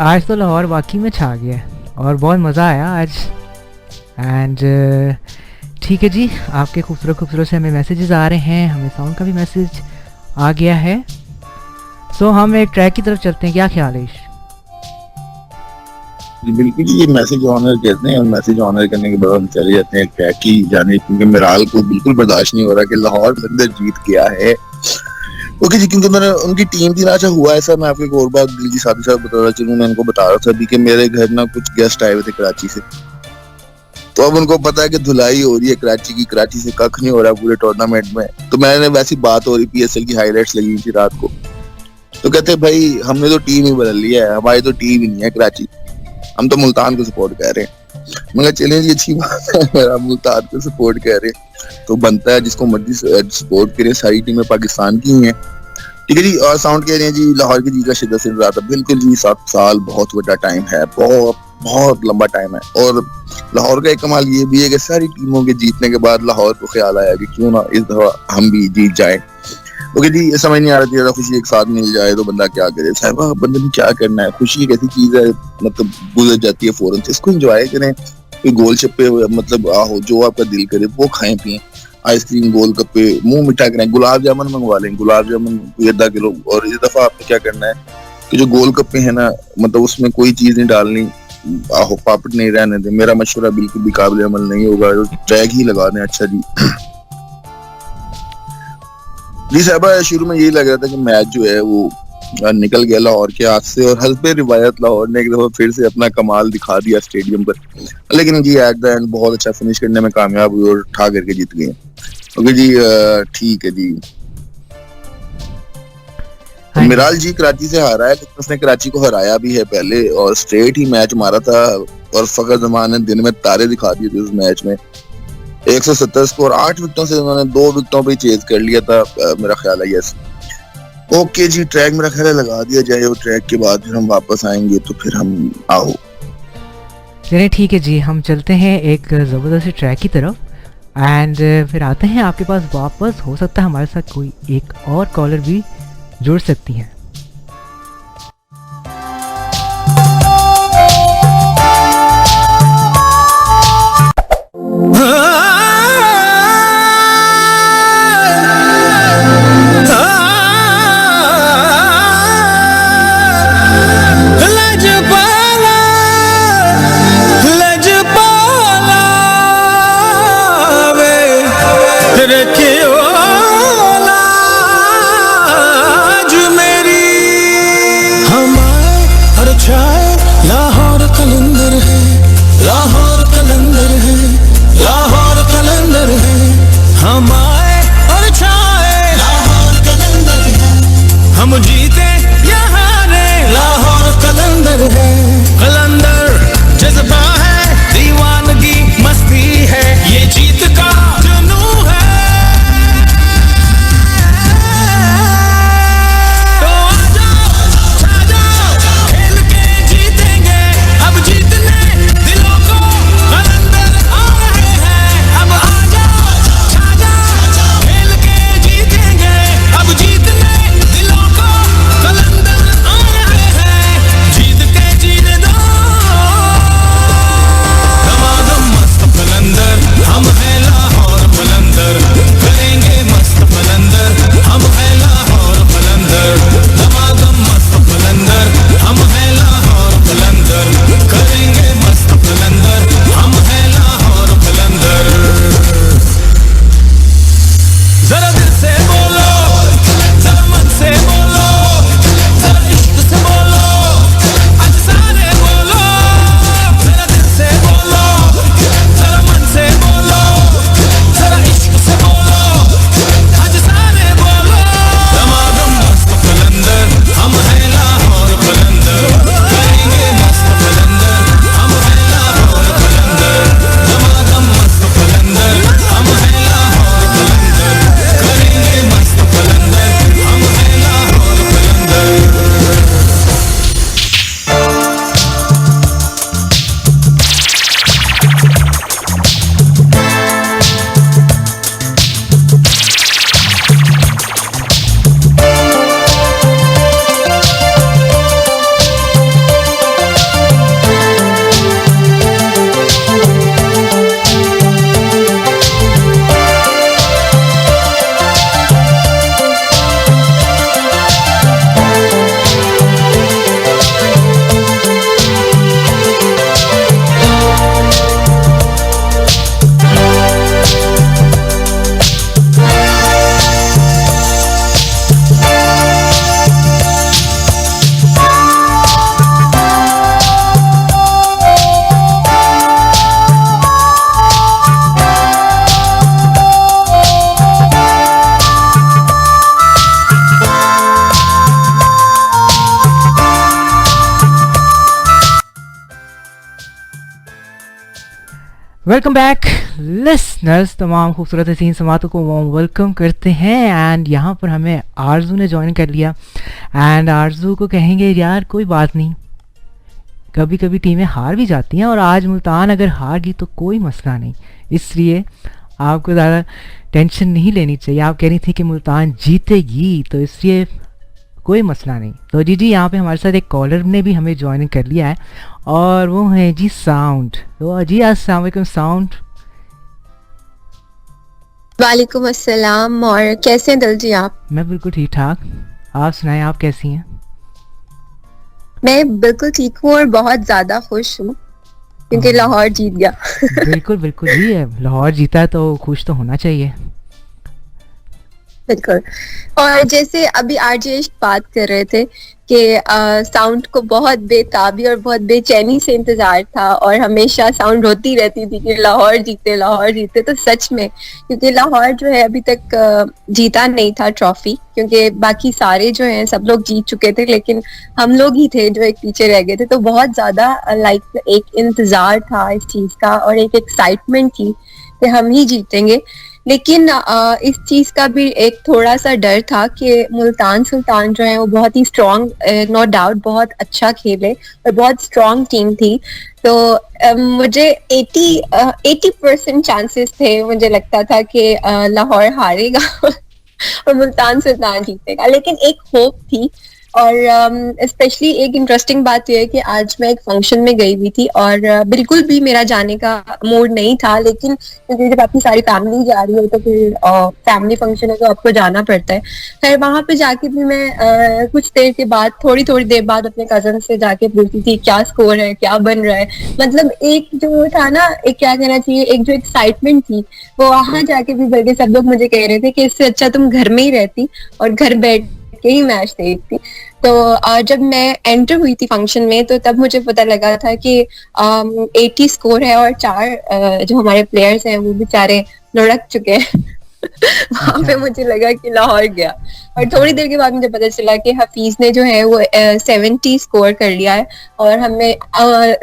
आज तो लाहौर वाकई में छा गया और बहुत मज़ा आया आज। एंड ठीक है जी, आपके खूबसूरत से हमें मैसेजेस आ रहे हैं, हमें साउंड का भी मैसेज आ गया है। सो हम एक ट्रैक की तरफ चलते हैं, क्या ख्याल है? बिल्कुल जी, ये मैसेज ऑनर कहते हैं और मैसेज ऑनर करने के बाद हम चले जाते हैं ट्रैक की जाने, क्योंकि मेराल को बिल्कुल बर्दाश्त नहीं हो रहा कि लाहौर के अंदर जीत गया है। ओके जी, क्योंकि मैंने उनकी टीम थी ना, अच्छा हुआ ऐसा, मैं आपको एक और बात दिल की साथ ही साथ बता रहा चलूँ, मैं उनको बता रहा था अभी कि मेरे घर ना कुछ गेस्ट आए हुए थे कराची से, तो अब उनको पता है कि धुलाई हो रही है कराची की, कराची से कख नहीं हो रहा पूरे टूर्नामेंट में। तो मैंने वैसी बात हो रही, PSL की हाईलाइट्स लगी थी रात को, तो कहते भाई हमने तो टीम ही बदल लिया है, हमारी तो टीम ही नहीं है कराची, हम तो मुल्तान को सपोर्ट कर रहे हैं। मगर चलें जी, अच्छी बात है, मेरा मुल्तान को सपोर्ट कर रहे हैं तो बनता है, जिसको मर्जी सपोर्ट करें, सारी टीमें पाकिस्तान की ही हैं। ठीक है जी। और साउंड कह रहे हैं जी लाहौर की जीत का शिद्दत से रहा था। बिल्कुल जी, 7 साल बहुत बड़ा टाइम है, बहुत बहुत लंबा टाइम है। और लाहौर का एक कमाल ये भी है कि सारी टीमों के जीतने के बाद लाहौर को ख्याल आया कि क्यों ना इस दफा हम भी जीत जाए। ओके जी, ये समझ नहीं आ रही थी, खुशी एक साथ मिल जाए तो बंदा क्या करे साहब, बंदे ने क्या करना है। खुशी एक ऐसी चीज है, मतलब गुजर जाती है फौरन से, इसको एंजॉय करें। कोई गोल चप्पे मतलब आहो, जो आपका दिल करे वो खाएं पिए, आइसक्रीम, गोल गप्पे, मुंह मिठा करें, गुलाब जामुन मंगवा लें, गुलाब जामुन 1 किलो। और इस दफा आपने क्या करना है कि जो गोल गप्पे है ना, मतलब उसमें कोई चीज नहीं डालनी, आहो पापड़ नहीं रहने दे। मेरा मशवरा बिल्कुल भी काबिल अमल नहीं होगा, टैग ही लगा दें। अच्छा जी जी साहबा, शुरू में यही लग रहा था कि मैच जो है वो निकल गया लाहौर के हाथ से, और हस्बे रिवायत लाहौर ने एक दफा फिर से अपना कमाल दिखा दिया स्टेडियम पर। लेकिन जी एट द एंड बहुत अच्छा फिनिश करने में कामयाब हुए और ठा करके जीत गए। ओके जी, ठीक है जी। मिराल जी कराची से हारा है, लेकिन उसने कराची को हराया भी है पहले, और स्ट्रेट ही मैच मारा था। और फखर जमान ने दिन में तारे दिखा दिए थे उस मैच में। 170 स्कोर, 8 विकेटों से उन्होंने 2 विकेटों पे चेज कर लिया था, मेरा ख्याल है। यस, ओके जी, ट्रैक मेरा ख्याल है लगा दिया जाए, और ट्रैक के बाद फिर हम वापस आएंगे, तो फिर हम आओ। चलिए ठीक है जी, हम चलते हैं एक ज़बरदस्त ट्रैक की तरफ एंड फिर आते हैं आपके पास वापस। हो सकता है हमारे साथ कोई एक और कॉलर भी जुड़ सकती हैं। रखे लाज मेरी वेलकम बैक लिसनर्स, तमाम खूबसूरत हसीन समातों को वार्म वेलकम करते हैं। एंड यहाँ पर हमें आरजू ने ज्वाइन कर लिया। एंड आरजू को कहेंगे यार कोई बात नहीं, कभी कभी टीमें हार भी जाती हैं और आज मुल्तान अगर हार गई तो कोई मसला नहीं, इसलिए आपको ज़्यादा टेंशन नहीं लेनी चाहिए। आप कह रही थी कि मुल्तान जीतेगी तो इसलिए कोई मसला नहीं। तो जी यहाँ पे हमारे साथ एक कॉलर ने भी हमें ज्वाइन कर लिया है और वो है जी साउंड। तो जी अस्सलाम वालेकुम साउंड। वालेकुम अस्सलाम। और कैसे हैं दिल जी आप? मैं बिल्कुल ठीक ठाक, आप सुनाएं आप कैसी हैं? मैं बिल्कुल ठीक हूँ और बहुत ज्यादा खुश हूँ क्योंकि लाहौर जीत गया। बिल्कुल बिल्कुल जी, लाहौर जीता है तो खुश तो होना चाहिए। बिल्कुल। और जैसे अभी आरजे बात कर रहे थे कि साउंड को बहुत बेताबी और बहुत बेचैनी से इंतजार था और हमेशा साउंड रोती रहती थी कि लाहौर जीते। तो सच में क्योंकि लाहौर जो है अभी तक जीता नहीं था ट्रॉफी, क्योंकि बाकी सारे जो हैं सब लोग जीत चुके थे लेकिन हम लोग ही थे जो एक पीछे रह गए थे। तो बहुत ज्यादा लाइक एक इंतजार था इस चीज का और एक एक्साइटमेंट थी कि हम ही जीतेंगे। लेकिन इस चीज का भी एक थोड़ा सा डर था कि मुल्तान सुल्तान जो है वो बहुत ही स्ट्रॉन्ग, नो डाउट बहुत अच्छा खेले और बहुत स्ट्रॉन्ग टीम थी। तो मुझे 80% चांसेस थे, मुझे लगता था कि लाहौर हारेगा और मुल्तान सुल्तान जीतेगा, लेकिन एक होप थी। और स्पेशली एक इंटरेस्टिंग बात यह है कि आज मैं एक फंक्शन में गई हुई थी और बिल्कुल भी मेरा जाने का मूड नहीं था, लेकिन क्योंकि जब आपकी सारी फैमिली जा रही हो तो फिर फैमिली फंक्शन है तो आपको जाना पड़ता है। फिर वहां पे जाके भी मैं कुछ देर के बाद, थोड़ी देर बाद अपने कजन से जाके पूछती थी क्या स्कोर है, क्या बन रहा है। मतलब एक जो था ना, एक क्या कहना चाहिए, एक जो एक्साइटमेंट थी वो वहां जाके भी, बल्कि सब लोग मुझे कह रहे थे कि इससे अच्छा तुम घर में ही रहती और घर बैठ के ही मैच देखती। तो जब मैं एंटर हुई थी फंक्शन में तो तब मुझे पता लगा था कि 80 स्कोर है और 4 जो हमारे प्लेयर्स हैं वो बेचारे लुढ़क चुके हैं। वहां पे मुझे लगा कि लाहौर गया। और थोड़ी देर के बाद मुझे पता चला कि हफीज ने जो है वो 70 स्कोर कर लिया है और हमें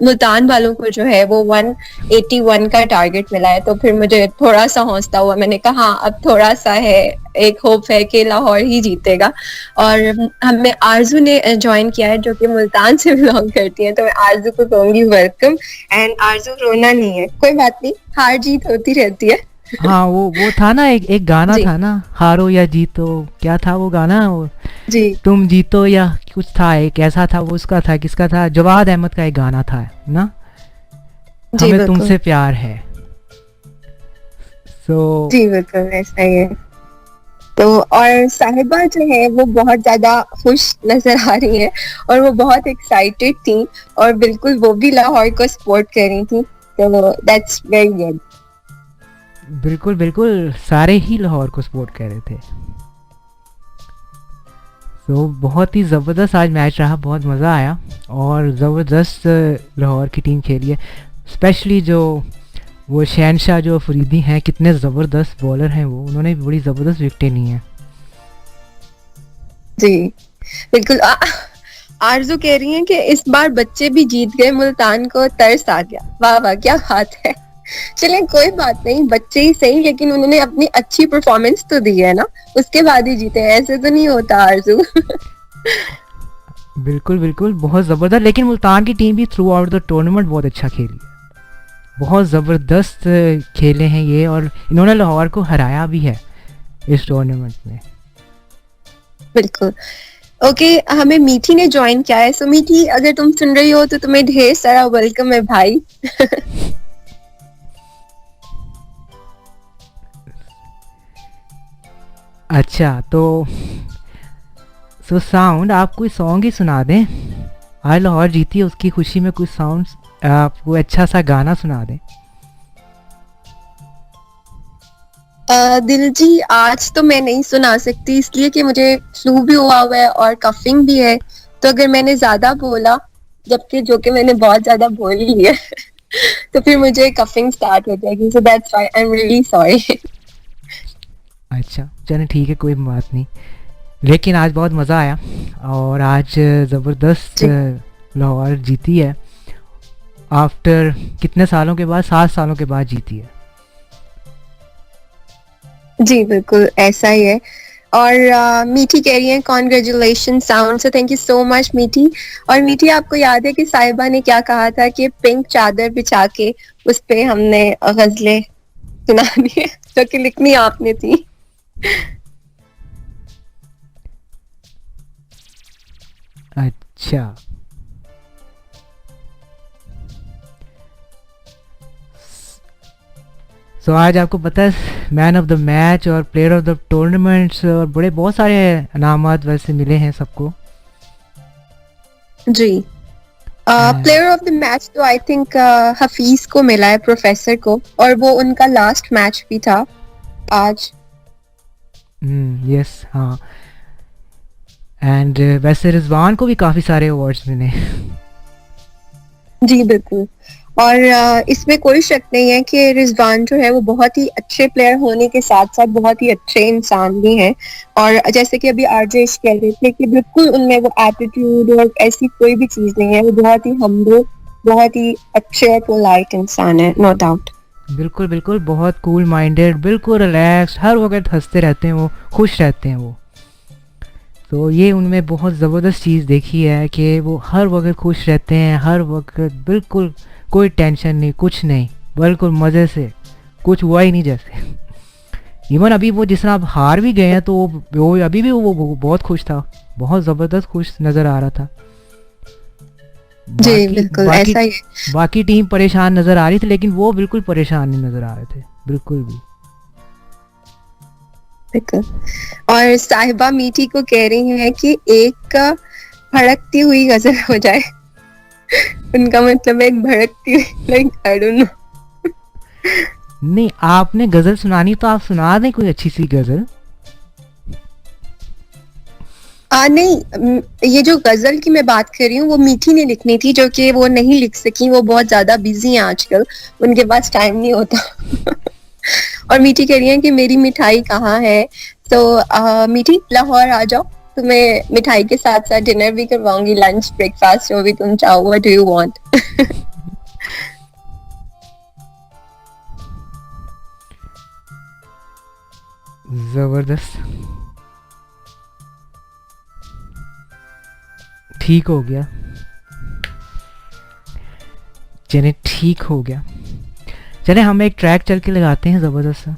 मुल्तान वालों को जो है वो 181 का टारगेट मिला है। तो फिर मुझे थोड़ा सा हौसला हुआ, मैंने कहा हाँ अब थोड़ा सा है, एक होप है कि लाहौर ही जीतेगा। और हमें आरजू ने ज्वाइन किया है जो कि मुल्तान से बिलोंग करती है, तो मैं आरजू को कहूंगी वेलकम। एंड आरजू रोना नहीं है, कोई बात नहीं, हार जीत होती रहती है। हाँ वो था ना एक गाना था ना, हारो या जीतो, क्या था वो गाना, वो जी तुम जीतो या कुछ था, एक ऐसा था, वो उसका था, किसका था, जवाद अहमद का एक गाना था ना, हमें तुमसे प्यार है। जी बिल्कुल ऐसा ही है। तो और साहिबा जो है वो बहुत ज्यादा खुश नजर आ रही है और वो बहुत एक्साइटेड थी और बिल्कुल वो भी लाहौर को सपोर्ट कर रही थी, तो दैट्स वेरी गुड। बिल्कुल बिल्कुल, सारे ही लाहौर को सपोर्ट कर रहे थे। तो बहुत ही ज़बरदस्त आज मैच रहा, बहुत मज़ा आया और ज़बरदस्त लाहौर की टीम खेली है। स्पेशली जो वो शहनशाह जो अफरीदी हैं, कितने ज़बरदस्त बॉलर हैं वो, उन्होंने भी बड़ी ज़बरदस्त विकेटें ली हैं। जी बिल्कुल। आरजू कह रही हैं कि इस बार बच्चे भी जीत गए, मुल्तान को तरस आ गया। वाह वाह क्या बात है। चलें कोई बात नहीं, बच्चे ही सही, लेकिन उन्होंने अपनी अच्छी परफॉर्मेंस तो दी है ना, उसके बाद ही जीते हैं, ऐसे तो नहीं होता आरजू। बिल्कुल बिल्कुल, बहुत ज़बरदस्त। लेकिन मुल्तान की टीम भी थ्रू आउट द टूर्नामेंट बहुत अच्छा खेली है, बहुत ज़बरदस्त खेले हैं ये और इन्होंने लाहौर को हराया भी है इस टूर्नामेंट में। बिल्कुल। ओके, हमें मीठी ने ज्वाइन किया है। सो मीठी, अगर तुम सुन रही हो तो तुम्हें ढेर सारा वेलकम है भाई। अच्छा तो साउंड आप कोई सॉन्ग ही सुना दें, आज लाहौर जीती है उसकी खुशी में कुछ साउंड, आपको अच्छा सा गाना सुना दें। दिल जी आज तो मैं नहीं सुना सकती, इसलिए कि मुझे फ्लू भी हुआ है और कफिंग भी है, तो अगर मैंने ज्यादा बोला, जबकि जो कि मैंने बहुत ज्यादा बोल ली है तो फिर मुझे कफिंग स्टार्ट हो जाएगी। So that's why I am really sorry. अच्छा चलें ठीक है, कोई बात नहीं, लेकिन आज बहुत मज़ा आया और आज ज़बरदस्त लाहौर जीती है आफ्टर कितने सालों के बाद, 7 सालों के बाद जीती है। जी बिल्कुल ऐसा ही है। और मीठी कह रही है congratulation sound, so thank you so much मीठी। और मीठी, आपको याद है कि साहिबा ने क्या कहा था कि पिंक चादर बिछा के उस पे हमने गजलें सुनानी है, जो कि लिखनी आपने थी। अच्छा, तो आज आपको पता है मैन ऑफ द मैच और प्लेयर ऑफ द टूर्नामेंट्स और बड़े बहुत सारे इनामात वैसे मिले हैं सबको। जी प्लेयर ऑफ द मैच तो आई थिंक हफीज को मिला है, प्रोफेसर को, और वो उनका लास्ट मैच भी था आज। यस हाँ, एंड वैसे रिजवान को भी काफ़ी सारे अवार्ड्स मिले। जी बिल्कुल। और इसमें कोई शक नहीं है कि रिजवान जो है वो बहुत ही अच्छे प्लेयर होने के साथ साथ बहुत ही अच्छे इंसान भी हैं। और जैसे कि अभी आरजेश कह रहे थे कि बिल्कुल उनमें वो एटीट्यूड और ऐसी कोई भी चीज नहीं है, वो बहुत ही हम्बल, बहुत ही अच्छे और पोलाइट इंसान है, नो डाउट। बिल्कुल बिल्कुल, बहुत कूल माइंडेड, बिल्कुल रिलैक्स, हर वक्त हंसते रहते हैं वो, खुश रहते हैं वो। तो ये उनमें बहुत ज़बरदस्त चीज़ देखी है कि वो हर वक्त खुश रहते हैं, हर वक्त बिल्कुल कोई टेंशन नहीं, कुछ नहीं, बिल्कुल मज़े से, कुछ हुआ ही नहीं जैसे। इवन अभी वो जिस तरह आप हार भी गए हैं तो वो अभी भी वो बहुत खुश था, बहुत ज़बरदस्त खुश नज़र आ रहा था। जी बिल्कुल ऐसा ही है। बाकी टीम परेशान नज़र आ रही थी लेकिन वो बिल्कुल परेशान नहीं नज़र आ रहे थे, बिल्कुल भी। बिल्कुल। और साहिबा मीठी को कह रही हैं कि एक भड़कती हुई गजल हो जाए। उनका मतलब एक भड़कती हुई, लाइक आई डोंट नो। नहीं, आपने गजल सुनानी तो आप सुना दें कोई अच्छी सी गजल। नहीं, ये जो गजल की मैं बात कर रही हूँ वो मीठी ने लिखनी थी, जो कि वो नहीं लिख सकी, वो बहुत ज्यादा बिजी हैं आजकल, उनके पास टाइम नहीं होता। और मीठी कह रही है कि मेरी मिठाई कहाँ है। तो मीठी लाहौर आ जाओ, तुम्हें मिठाई के साथ साथ डिनर भी करवाऊंगी, लंच ब्रेकफास्ट जो भी तुम चाहो। What do you want? जबरदस्त, ठीक हो गया, चले ठीक हो गया। चले हम एक ट्रैक चल के लगाते हैं जबरदस्त सा।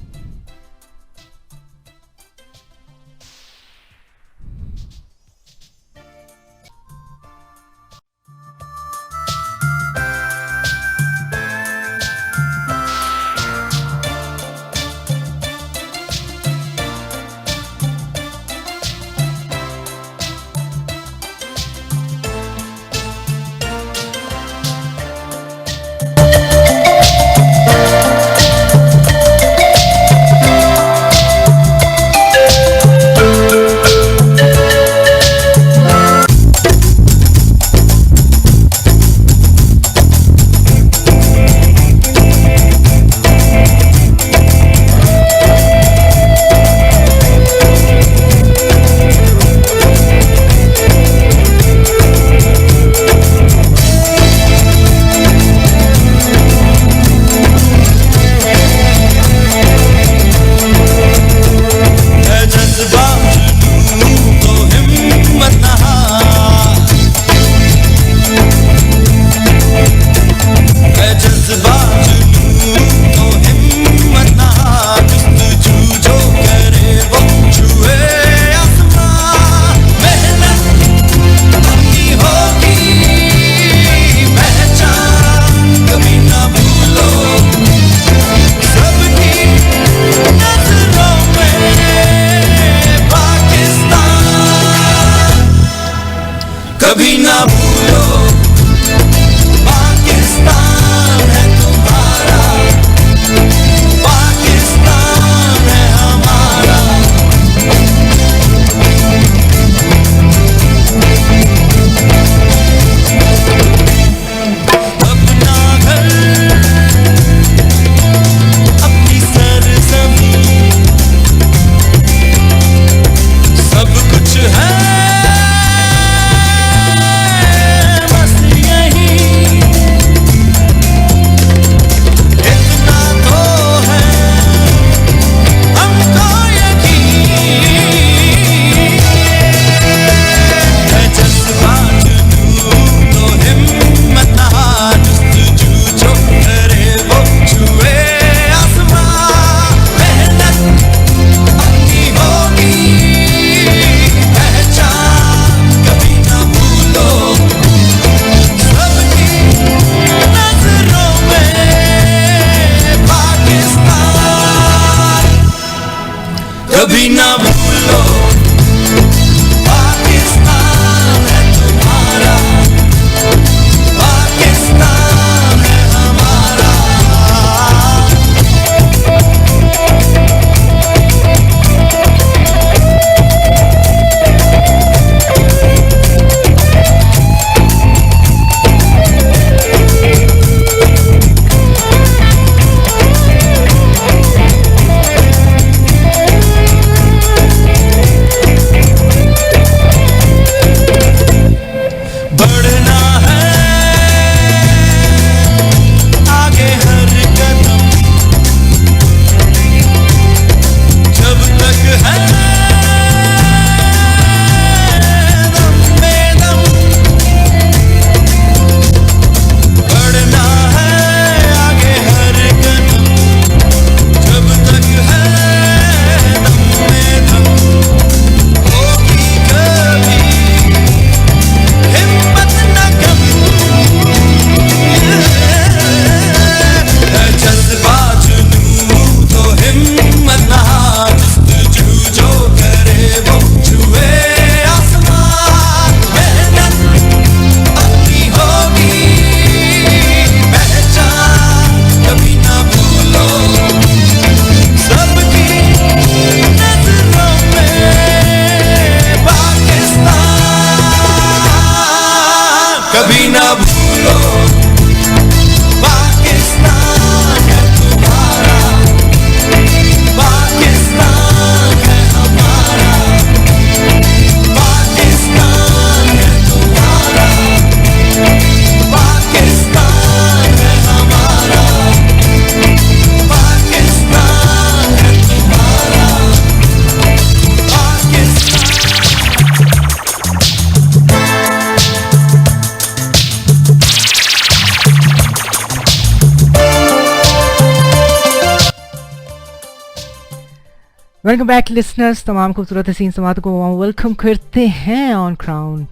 वेलकम बैक लिसनर्स, तमाम खूबसूरत हसीन समातों को वेलकम करते हैं ऑन क्राउन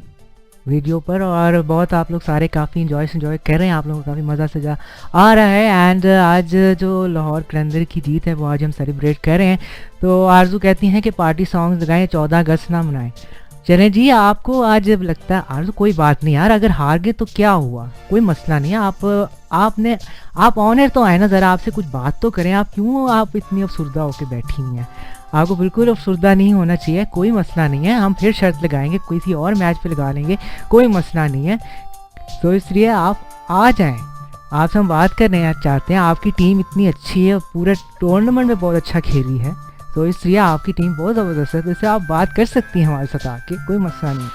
वीडियो पर। और बहुत आप लोग सारे काफ़ी इंजॉय कर रहे हैं, आप लोगों को काफ़ी मज़ा सजा आ रहा है। एंड आज जो लाहौर कलंदर की जीत है वो आज हम सेलिब्रेट कर रहे हैं। तो आरजू कहती हैं कि पार्टी सॉन्ग्स लगाएं, 14 अगस्त ना मनाएं। चलें जी, आपको आज जब लगता है आरजू कोई बात नहीं यार, अगर हार गए तो क्या हुआ, कोई मसला नहीं है। आप ऑनर तो आए ना, ज़रा आपसे कुछ बात तो करें। आप इतनी अफसुर्दा होकर बैठी हुई हैं, आपको बिल्कुल अफसुर्दा नहीं होना चाहिए। कोई मसला नहीं है, हम फिर शर्त लगाएंगे, किसी और मैच पे लगा लेंगे, कोई मसला नहीं है। तो इसलिए आप आ जाएं, आपसे हम बात करने चाहते हैं। आपकी टीम इतनी अच्छी है, पूरे टूर्नामेंट में बहुत अच्छा खेली है, तो इसलिए आपकी टीम बहुत ज़बरदस्त है, तो इससे आप बात कर सकती हैं हमारे साथ आके, कोई मसला नहीं।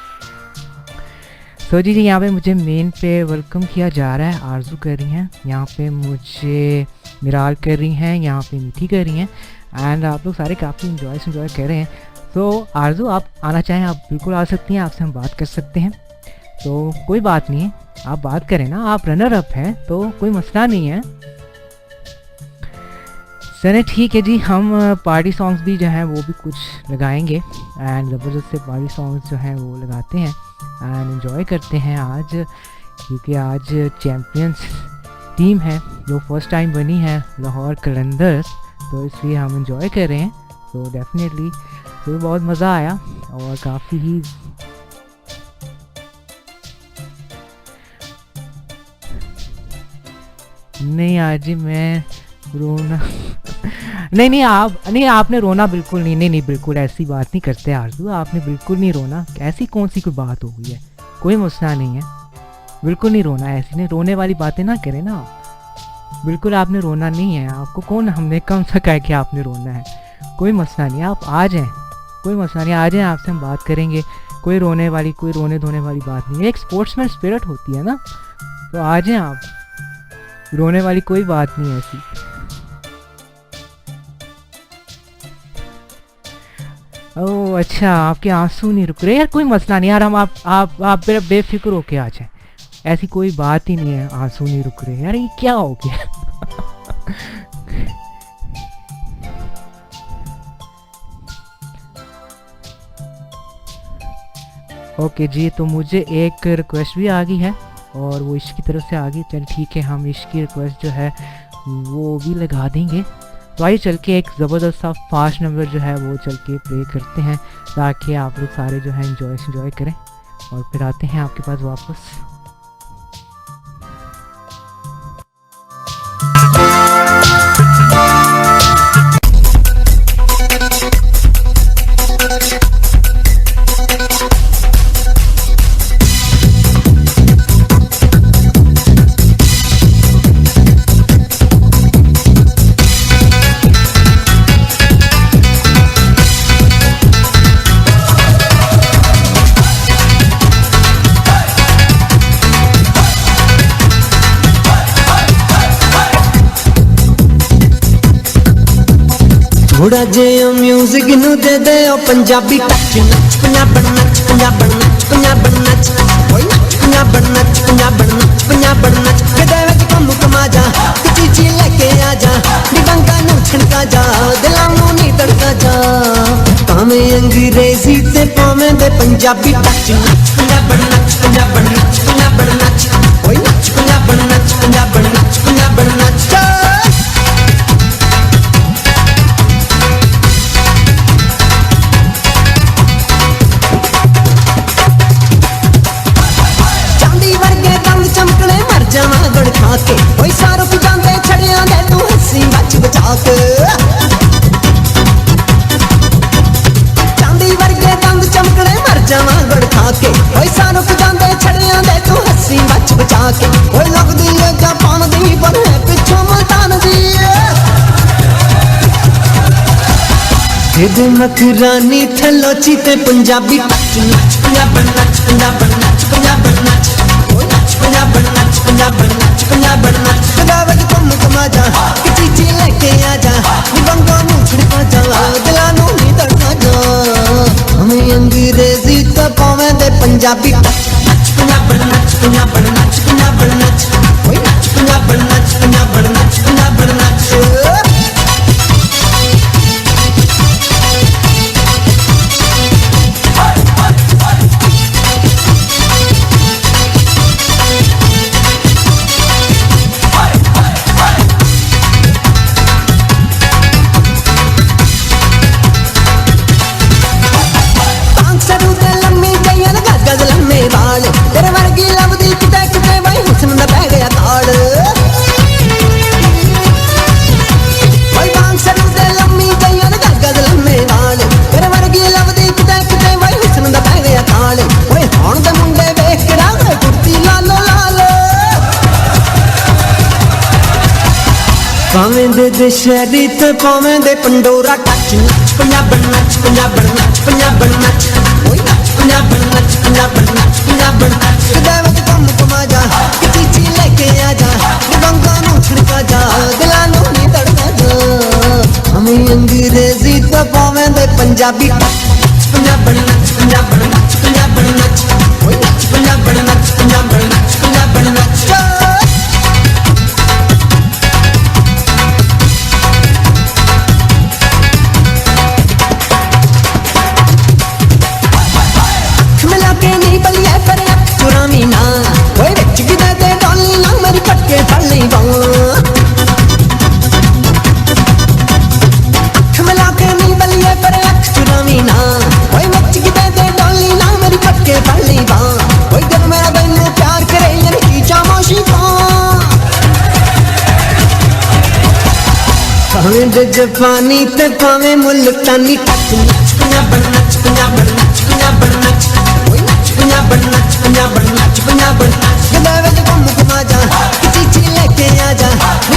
तो जी यहाँ पे मुझे मेन पे वेलकम किया जा रहा है, आरजू कर रही हैं, यहाँ पे मुझे मिराल कर रही हैं, यहाँ पे मीठी कर रही हैं। एंड आप लोग सारे काफ़ी इंजॉय कर रहे हैं। तो आरजू आप आना चाहें आप बिल्कुल आ सकती हैं, आपसे हम बात कर सकते हैं, तो कोई बात नहीं है, आप बात करें ना, आप रनर अप हैं तो कोई मसला नहीं है। चलिए ठीक है जी, हम पार्टी सॉन्ग्स भी जो हैं वो भी कुछ लगाएंगे एंड ज़बरदस्त से पार्टी सॉन्ग्स जो हैं वो लगाते हैं एंड एंजॉय करते हैं आज, क्योंकि आज चैम्पियंस टीम है जो फर्स्ट टाइम बनी है लाहौर कलंदर्स, तो इसलिए हम एंजॉय कर रहे हैं। तो डेफिनेटली तो बहुत मज़ा आया और काफ़ी ही नहीं आज मैं रोना नहीं आपने रोना बिल्कुल नहीं बिल्कुल ऐसी बात नहीं करते आरजू, आपने बिल्कुल नहीं रोना। ऐसी कौन सी कोई बात हो गई है, कोई मसला नहीं है, बिल्कुल नहीं रोना, ऐसी नहीं रोने वाली बातें ना करें ना, बिल्कुल आपने रोना नहीं है। आपको कौन हमने कम सा कहा कि आपने रोना है, कोई मसला नहीं, आप आ जाएं, कोई मसला नहीं, आ जाएं, आपसे हम बात करेंगे। कोई रोने धोने वाली बात नहीं है, एक स्पोर्ट्समैन स्पिरिट होती है ना, तो आ जाएं आप, रोने वाली कोई बात नहीं है ऐसी। ओह अच्छा, आपके आंसू नहीं रुक रहे यार, कोई मसला नहीं यार, हम आप बेफिक्र होके आ जाएं, ऐसी कोई बात ही नहीं है, आंसू नहीं रुक रहे यार, ये क्या हो गया। ओके जी, तो मुझे एक रिक्वेस्ट भी आ गई है और वो इश्क की तरफ से आ गई। चल ठीक है, हम इश्क की रिक्वेस्ट जो है वो भी लगा देंगे। तो आइए चल के एक ज़बरदस्त सा फास्ट नंबर जो है वो चल के प्ले करते हैं, ताकि आप लोग सारे जो है इंजॉय करें, और फिर आते हैं आपके पास वापस। थोड़ा जे म्यूजिक नु दे दे ओ पंजाबी टच, नच पंजाबन नच पंजाबन नच पंजाबन नच, ओए नच पंजाबन नच पंजाबन नच पंजाबन नच, कदे विच कम कमा जा, चीची लेके आ जा, दिबंगा नु छणका जा, दिलां नु नी तड़का जा, भावें अंग्रेजी ते भावें दे पंजाबी टच, नच पंजाबन नच पंजाबन नच पंजाबन नच, ओए नच पंजाबन नच पंजाबन नच पंजाबन नच। गड़ खा के कोई सारो पिजांदे छड़ियां दे तू हंसी बच बचा के, चांदी वर्गे दंद चमकने मर जावा गड़ खा के, कोई सारो पिजांदे छड़ियां दे तू हंसी बच बचा के, कोई लगदी है जापान दी पर है पिछों मुल्तान दी, दे मकरानी ठलोची ते पंजाबी टच, नच पंजाबन नच पंजाबन नच पंजाबन नच, पंजाबन नच पंजाबन नच पंजाबन नच, कदावत कम कमा जा, चीची लेके आ जा, दिबंगा नु छड़का जा, दिलां नु नी तड़का जा, हमें अंग्रेजी तो पावे दे पंजाबी टच, नच पंजाबन नच पंजाबन नच पंजाबन नच, ओए नच पंजाबन नच पंजाबन नच पंजाबन नच। ਭਾਵੇਂ ਦੇ ਸ਼ਹਿਰੀ ਤੇ ਭਾਵੇਂ ਦੇ ਪੰਡੋਰਾ ਟੱਚ ਨੱਚ ਪੰਜਾਬਣ ਨੱਚ ਪੰਜਾਬਣ ਨੱਚ ਪੰਜਾਬਣ ਨੱਚ ਓਏ ਨੱਚ ਪੰਜਾਬਣ ਨੱਚ ਪੰਜਾਬਣ ਨੱਚ ਪੰਜਾਬਣ ਨੱਚ ਕਿਤੇ ਵਿੱਚ ਕੰਮ ਕਮਾ ਜਾ ਕਿ ਚੀਚੀ ਲੈ ਕੇ ਆ ਜਾ ਰੰਗਾਂ ਨੂੰ ਛਿੜਕਾ ਜਾ ਦਿਲਾਂ ਨੂੰ ਨਹੀਂ ਤੜਕਾ ਜਾ ਭਾਵੇਂ ਅੰਗਰੇਜ਼ੀ ਤੇ ਭਾਵੇਂ ਦੇ ਪੰਜਾਬੀ ਟੱਚ ਪੰਜਾਬਣ ਨੱਚ ਪੰਜਾਬਣ ਨੱਚ ਪੰਜਾਬਣ ਨੱਚ ਓਏ ਨੱਚ ਪੰਜਾਬਣ ਨੱਚ ਪੰਜਾਬਣ ਨੱਚ ਪੰਜਾਬਣ ਨੱਚ जापानी ते भावे मुल्तानी टच नच पंजाबन नच पंजाबन नच पंजाबन नच ओए नच पंजाबन नच पंजाबन नच पंजाबन नच गले विच घुम घुमा जा चीची लेके आ जा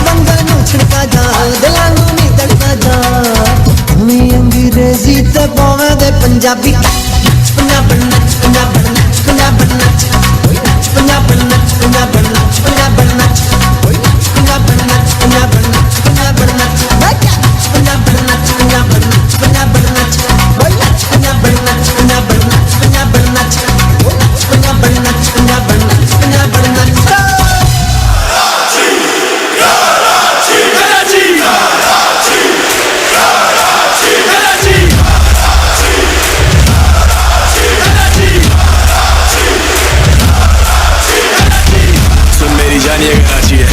बंगा नू छिड़का जा दिलां नू नी तड़का जा भावे अंग्रेजी ते भावे दे पंजाबी टच पंजाबन नच पंजाबन नच पंजाबन नच ओए नच पंजाबन नच पंजाबन नच पंजाबन नच ओए नच पंजाबन नच पंजाबन नच पंजाबन नच पंजाबन नच पंजाबन नच पंजाबन नच ओए नच पंजाबन नच पंजाबन नच पंजाबन नच ओए नच पंजाबन नच पंजाबन नच पंजाबन नच कराची कराची कराची कराची कराची सुन मेरी जान ये कराची है,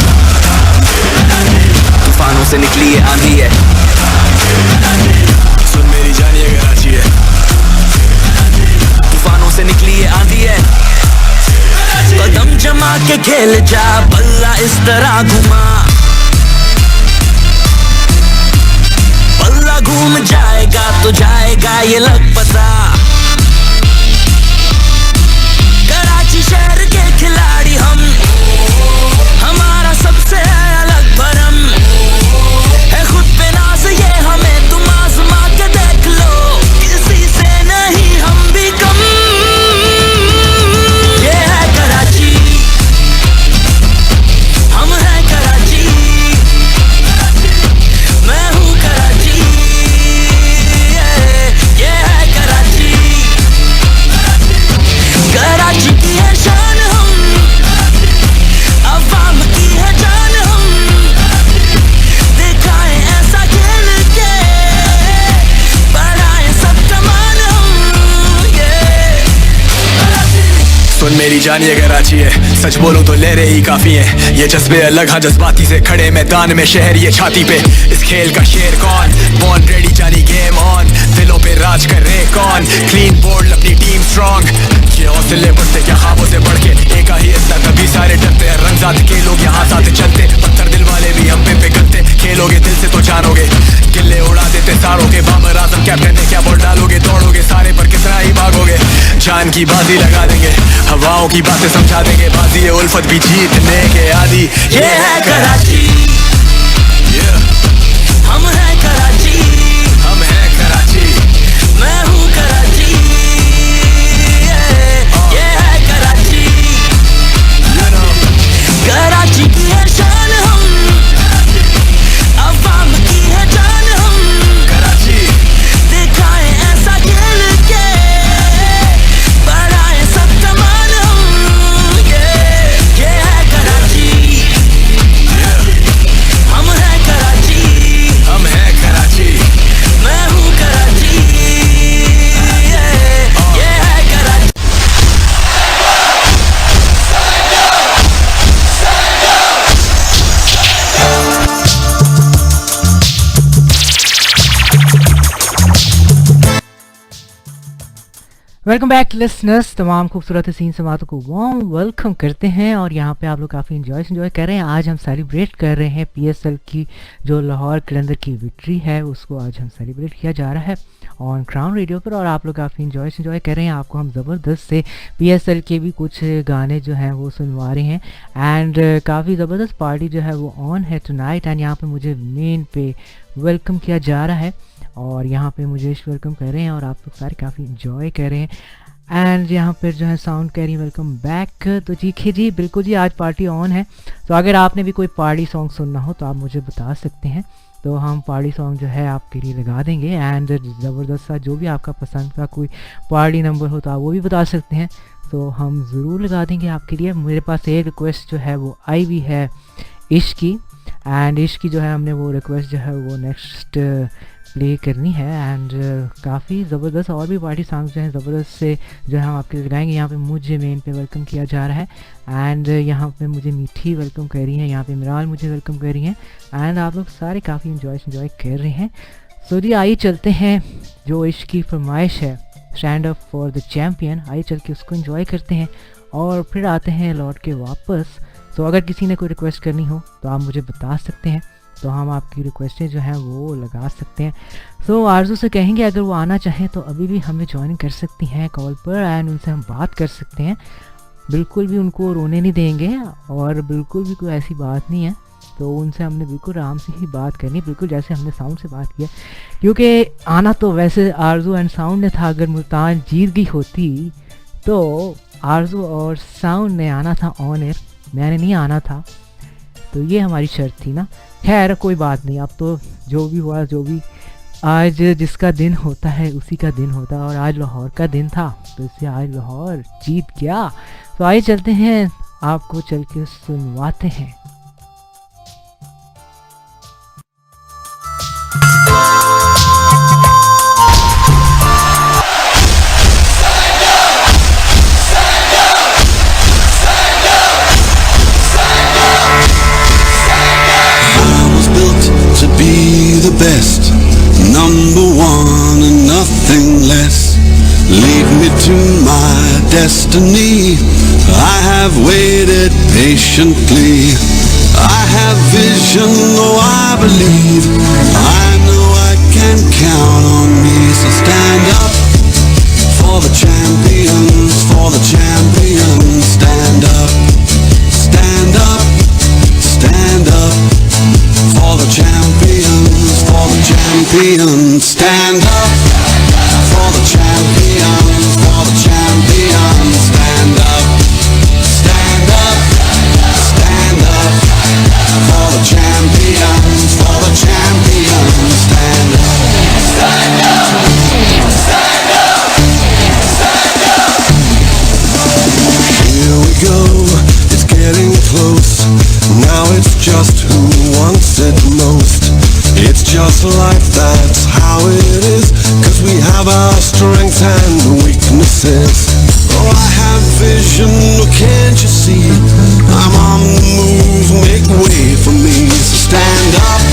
तूफानों से निकली ये आंधी है। सुन मेरी जान ये कराची है, तूफानों से निकली ये आंधी है। कदम जमा के खेल जा बल्ला इस तरह घुमा, बल्ला घूम जाएगा तो जाएगा ये लग पता। कराची शहर के खिलाड़ी हम, हमारा सबसे अलग भरम है, खुद पे नाज ये हमें तुम आजमा के देख लो, किसी से नहीं हम भी कम। ये है कराची, हम हैं कराची, मैं हूँ कराची, ये है कराची, कराची की है शान हम, अवाम की है जान हम, दिखाएं ऐसा खेल के बढ़ाएं सब कमान हम। सुन मेरी जान ये कराची है, सच बोलूं तो लहरें ही काफी हैं, ये जज्बे अलग हाँ जज्बाती से खड़े मैदान में शहर ये छाती पे। इस खेल का शेर कौन, बॉर्न रेडी जानी गेम ऑन, दिलों पे राज कर रहे कौन, क्लीन बोर्ड अपनी टीम स्ट्रॉन्ग, ये हौसले बढ़ते क्या ख्वाबों से बढ़ के, एक ही हिस्सा तभी सारे डरते हैं, रंगजात के लोग यहाँ साथ चलते, पत्थर दिल वाले भी हम पे पिघलते, खेलोगे दिल से तो जानोगे, गिल्ले उड़ा देते सारों के, बाबर आजम कैप्टन ने क्या बोल डालोगे, दौड़ोगे सारे पर कितना ही भागोगे, जान की बाजी लगा देंगे, हवाओं की बातें समझा देंगे, बाजी है उल्फत भी जीतने के आदि। ये है कराची, हम हैं कराची, हम हैं कराची, मैं हूँ कराची, ये है कराची, कराची की है शान हम, अवाम की है जान हम, कराची दिखाएं ऐसा खेल के बढ़ाएं सब कमान हम। ये है कराची, हम हैं कराची, हम हैं कराची, मैं हूँ कराची, ये है कराची। वेलकम बैक लिसनर्स, तमाम खूबसूरत हसीन समातों को वार्म वेलकम करते हैं। और यहाँ पे आप लोग काफ़ी इंजॉय कर रहे हैं। आज हम सेलिब्रेट कर रहे हैं PSL की जो लाहौर कलंदर की विक्ट्री है, उसको आज हम सेलिब्रेट किया जा रहा है। ऑन क्राउन रेडियो पर। और आप लोग काफ़ी इंजॉय कर रहे हैं। आपको हम ज़बरदस्त से PSL के भी कुछ गाने जो हैं वो सुनवा रहे हैं। एंड काफ़ी ज़बरदस्त पार्टी जो है वो ऑन है टुनाइट। एंड यहाँ पे मुझे मेन पे वेलकम किया जा रहा है और यहाँ पे मुझे वेलकम कर रहे हैं और आप लोग सारे काफ़ी इंजॉय कर रहे हैं। एंड यहाँ पर जो है साउंड कैरी वेलकम बैक। तो ठीक है जी, बिल्कुल जी, आज पार्टी ऑन है। तो अगर आपने भी कोई पार्टी सॉन्ग सुनना हो तो आप मुझे बता सकते हैं, तो हम पार्टी सॉन्ग जो है आपके लिए लगा देंगे। एंड ज़बरदस्त सा जो भी आपका पसंद का कोई पार्टी नंबर हो तो आप वो भी बता सकते हैं, तो हम ज़रूर लगा देंगे आपके लिए। मेरे पास एक रिक्वेस्ट जो है वो आई हुई है इश्क की। एंड इश्क की जो है हमने वो रिक्वेस्ट जो है वो नेक्स्ट प्ले करनी है। एंड काफ़ी ज़बरदस्त और भी पार्टी सॉन्ग जो हैं ज़बरदस्त से जो है हम आपके लिए लगाएंगे। यहाँ पे मुझे मेन पे वेलकम किया जा रहा है। एंड यहाँ पे मुझे मीठी वेलकम कर रही हैं, यहाँ पे मिराल मुझे वेलकम कर रही हैं। एंड आप लोग सारे काफ़ी इंजॉय कर रहे हैं। सो जी आइए चलते हैं, जो इश्क की फरमाइश है stand up for the champion, आइए चल के उसको इंजॉय करते हैं और फिर आते हैं लौट के वापस। सो अगर किसी ने कोई रिक्वेस्ट करनी हो तो आप मुझे बता सकते हैं, तो हम आपकी रिक्वेस्टें जो हैं वो लगा सकते हैं। सो आरजू से कहेंगे अगर वो आना चाहें तो अभी भी हमें ज्वाइन कर सकती हैं कॉल पर। एंड उनसे हम बात कर सकते हैं, बिल्कुल भी उनको रोने नहीं देंगे और बिल्कुल भी कोई ऐसी बात नहीं है। तो उनसे हमने बिल्कुल आराम से ही बात करनी, बिल्कुल जैसे हमने साउंड से बात किया। क्योंकि आना तो वैसे आरजू एंड साउंड ने था, अगर मुल्तान जीत गई होती तो आरजू और साउंड ने आना था ऑन एयर, मैंने नहीं आना था। तो ये हमारी शर्त थी ना। खैर कोई बात नहीं, अब तो जो भी हुआ, जो भी आज जिसका दिन होता है उसी का दिन होता है। और आज लाहौर का दिन था तो इससे आज लाहौर जीत गया। तो आइए चलते हैं, आपको चल के सुनवाते हैं। Be the best, number one and nothing less. Lead me to my destiny. I have waited patiently. I have vision, oh I believe. I know I can count on me. So stand up for the champions, for the champions. Stand up, stand up, stand up. For the champions, for the champions, stand up. For the champions, for the champions, stand up. Stand up, stand up. For the champions, for the champions, stand up. Stand up, stand up, stand up. Here we go, it's getting close. Now it's just who wants it most. It's just life, that's how it is. Cause we have our strengths and weaknesses. Oh, I have vision, oh can't you see? I'm on the move, make way for me. So stand up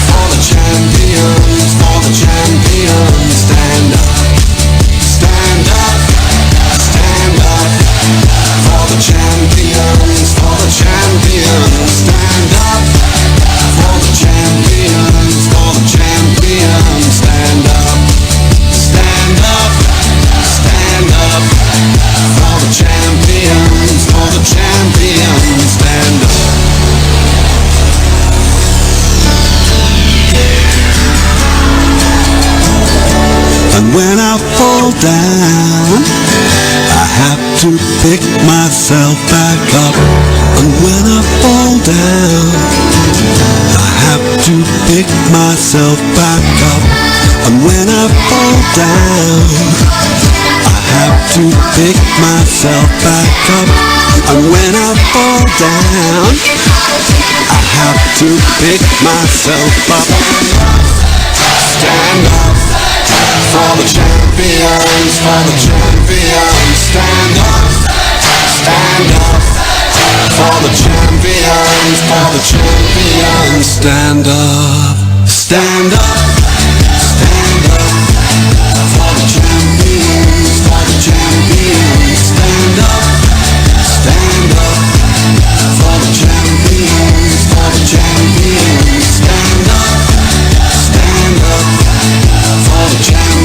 for the champions, for the champions. Stand up, stand up, stand up. For the champions, for the champions. Stand up for the champions, for the champions. Stand up, stand up, stand up. For the champions, for the champions. Stand up. And when I fall down, I have to pick myself back up. And when I fall down, I have to pick myself back up. And when I fall down, I have to pick myself back up. And when I fall down, I have to pick myself up. Stand up for the champions, for the champions. Stand up, stand up. For the champions, for the champions. Stand up, stand up, stand up. For the champions, for the champions. Stand up, stand up. For the champions, for the champions. Stand up, stand up. For the champions.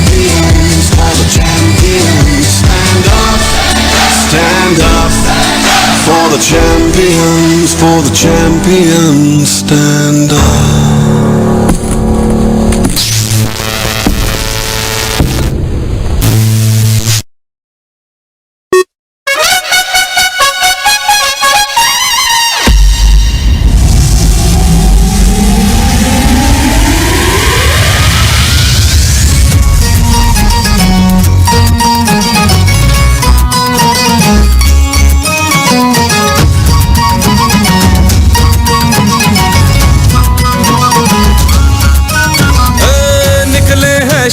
champions, for the champions stand up.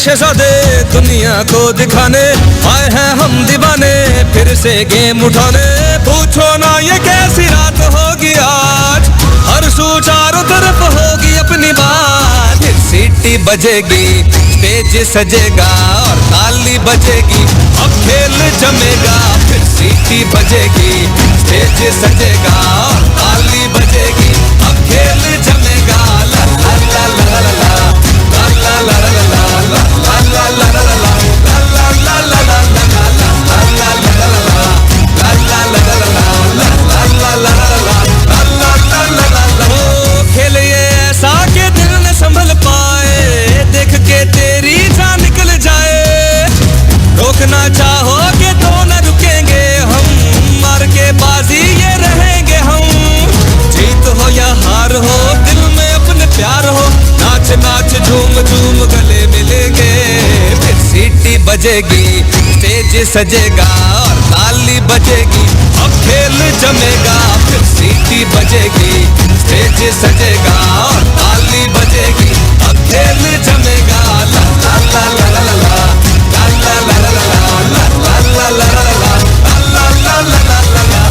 शहजादे दुनिया को दिखाने आए हैं हम दीवाने, फिर से गेम उठाने। पूछो ना ये कैसी रात होगी आज, हर सू चारों तरफ होगी अपनी बात। फिर सीटी बजेगी, स्टेज सजेगा और ताली बजेगी, अब खेल जमेगा। फिर सीटी बजेगी, स्टेज सजेगा और ताली बजेगी, अब खेल जमेगा। ला ला ला ला ला ला ला ला ला ला खेल ये ऐसा के दिल न संभल पाए, देख के तेरी जान निकल जाए। रोकना चाहोगे तो न रुकेंगे हम, मार के बाजी ये रहेंगे हम। जीत हो या हार हो, दिल में अपने प्यार हो, नाच नाच झूम झूम गले मिलेंगे। फिर सीटी बजेगी, स्टेज सजेगा और ताली बजेगी, अब खेल जमेगा। फिर सीटी बजेगी, स्टेज सजेगा और ताली बजेगी, अब खेल जमेगा। ला ला ला ला ला ला ला ला ला ला ला ला ला ला ला ला ला ला ला।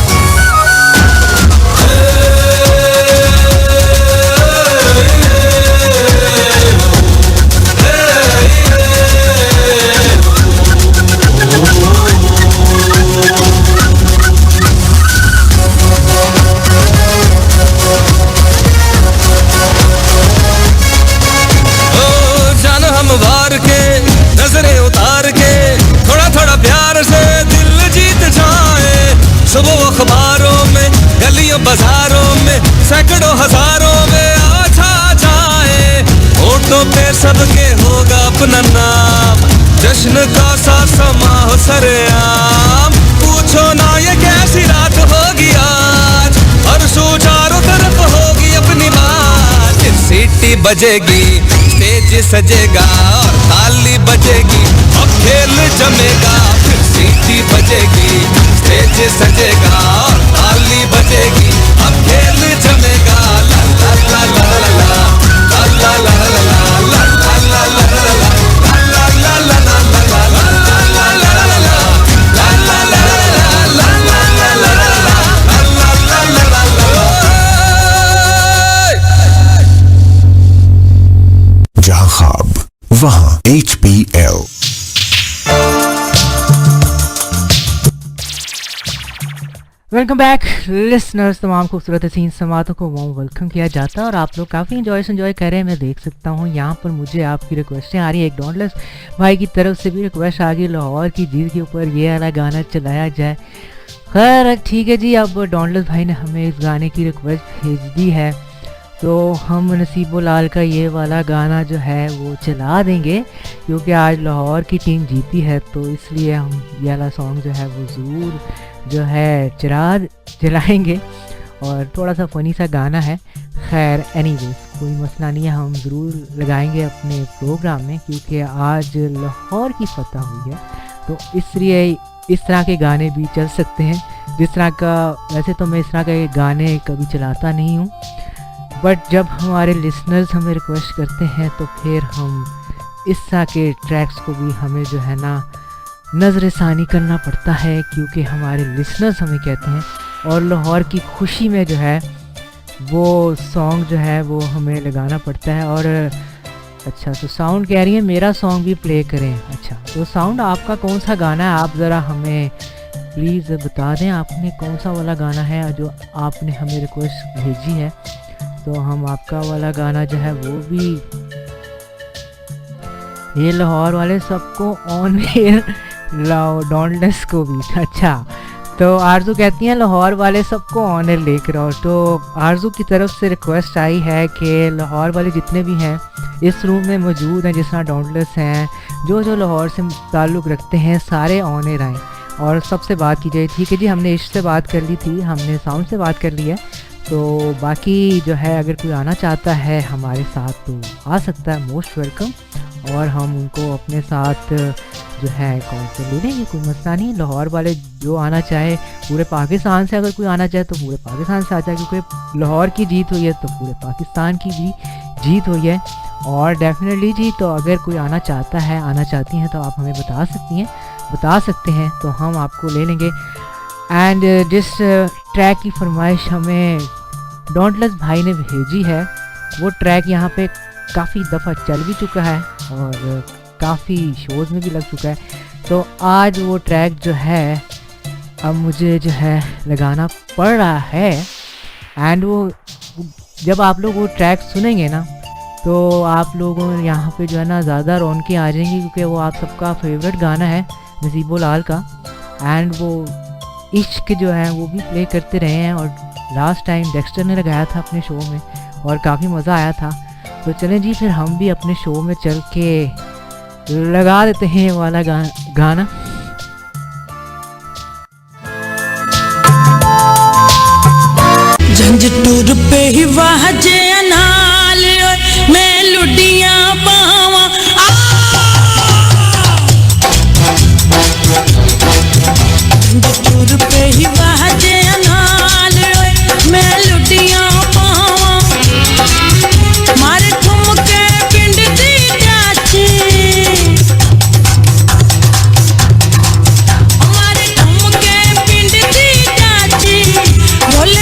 नजरें उतार के थोड़ा थोड़ा प्यार से दिल जीत जाए। सुबह अखबारों में, गलियों बाजारों में, सैकड़ों हजारों में आ छा जाए। होठों पे सबके होगा अपना नाम, जश्न का सा समा हो सरेआम। पूछो ना ये कैसी रात होगी आज, हर सू चारों तरफ होगी अपनी बात। फिर सीटी बजेगी, स्टेज सजेगा और ताली बजेगी, अब खेल जमेगा। फिर सीटी बजेगी, स्टेज सजेगा और ताली बजेगी, अब खेल जमेगा। ला ला ला ला ला ला ला ला ला ला ला ला ला जहाँ ख्वाब वहाँ HPL। वेलकम बैक लिसनर्स, तमाम खूबसूरत हसीन समातों को वार्म वेलकम किया जाता है और आप लोग काफ़ी इंजॉय कर रहे हैं। मैं देख सकता हूँ यहाँ पर मुझे आपकी रिक्वेस्टें आ रही है। एक डॉनलेस भाई की तरफ से भी रिक्वेस्ट आ गई, लाहौर की जीत के ऊपर ये वाला गाना चलाया जाए। खैर ठीक है जी, अब डॉनलेस भाई ने हमें इस गाने की रिक्वेस्ट भेज दी है, तो हम नसीबो लाल का ये वाला गाना जो है वो चला देंगे, क्योंकि आज लाहौर की टीम जीती है, तो इसलिए हम ये वाला सॉन्ग जो है वो ज़रूर जो है चलाएंगे। और थोड़ा सा फ़नी सा गाना है। खैर एनीवेज कोई मसला नहीं है, हम ज़रूर लगाएंगे अपने प्रोग्राम में, क्योंकि आज लाहौर की फतह हुई है, तो इसलिए इस तरह के गाने भी चल सकते हैं। जिस तरह का, वैसे तो मैं इस तरह के गाने कभी चलाता नहीं हूँ, बट जब हमारे लिसनर्स हमें रिक्वेस्ट करते हैं तो फिर हम इस तरह के ट्रैक्स को भी हमें जो है ना नज़रसानी करना पड़ता है, क्योंकि हमारे लिसनर्स हमें कहते हैं, और लाहौर की खुशी में जो है वो सॉन्ग जो है वो हमें लगाना पड़ता है। और अच्छा, तो साउंड कह रही है मेरा सॉन्ग भी प्ले करें। अच्छा, तो साउंड आपका कौन सा गाना है, आप ज़रा हमें प्लीज़ बता दें, आपने कौन सा वाला गाना है जो आपने हमें रिक्वेस्ट भेजी है, तो हम आपका वाला गाना जो है वो भी, ये लाहौर वाले सबको ऑन एयर लाओ, डॉनलेस को भी। अच्छा, तो आरजू कहती हैं लाहौर वाले सबको ऑनर लेकर आओ। तो आरजू की तरफ से रिक्वेस्ट आई है कि लाहौर वाले जितने भी हैं इस रूम में मौजूद हैं, जिस तरह डॉन्टलेस हैं, जो जो लाहौर से ताल्लुक़ रखते हैं, सारे ऑनर आएँ और सबसे बात की जाए। ठीक है जी, हमने इश्क से बात कर ली थी, हमने साउंड से बात कर ली है, तो बाकी जो है अगर कोई आना चाहता है हमारे साथ तो आ सकता है, मोस्ट वेलकम। और हम उनको अपने साथ जो है कॉल पे ले लेंगे, कोई मसला नहीं। लाहौर वाले जो आना चाहे, पूरे पाकिस्तान से अगर कोई आना चाहे तो पूरे पाकिस्तान से आ जाए, क्योंकि लाहौर की जीत हुई है तो पूरे पाकिस्तान की भी जीत हुई है। और डेफिनेटली जी, तो अगर कोई आना चाहता है, आना चाहती हैं तो आप हमें बता सकते हैं तो हम आपको ले लेंगे। एंड जिस ट्रैक की फरमाइश हमें डॉन्टलेस भाई ने भेजी है, वो ट्रैक यहाँ पे काफ़ी दफ़ा चल भी चुका है और काफ़ी शोज़ में भी लग चुका है। तो आज वो ट्रैक जो है अब मुझे जो है लगाना पड़ रहा है। एंड वो जब आप लोग वो ट्रैक सुनेंगे ना तो आप लोगों यहाँ पे जो है ना ज़्यादा रौनकें आ जाएंगी, क्योंकि वो आप सबका फेवरेट गाना है नसीबो लाल का। एंड वो इश्क जो है वो भी प्ले करते रहे हैं और लास्ट टाइम डेक्स्टर ने लगाया था अपने शो में और काफ़ी मज़ा आया था। तो चलें जी, फिर हम भी अपने शो में चल के लगा देते हैं वाला गाना। झंझटूर पे ही वाजे अनाल मैं लुडियां पावा, झंझटूर पे ही वाजे अनाल मैं लुडियां पावा, मारे ठुमके पिंड दी चाची, मारे ठुमके पिंड दी चाची, ढोल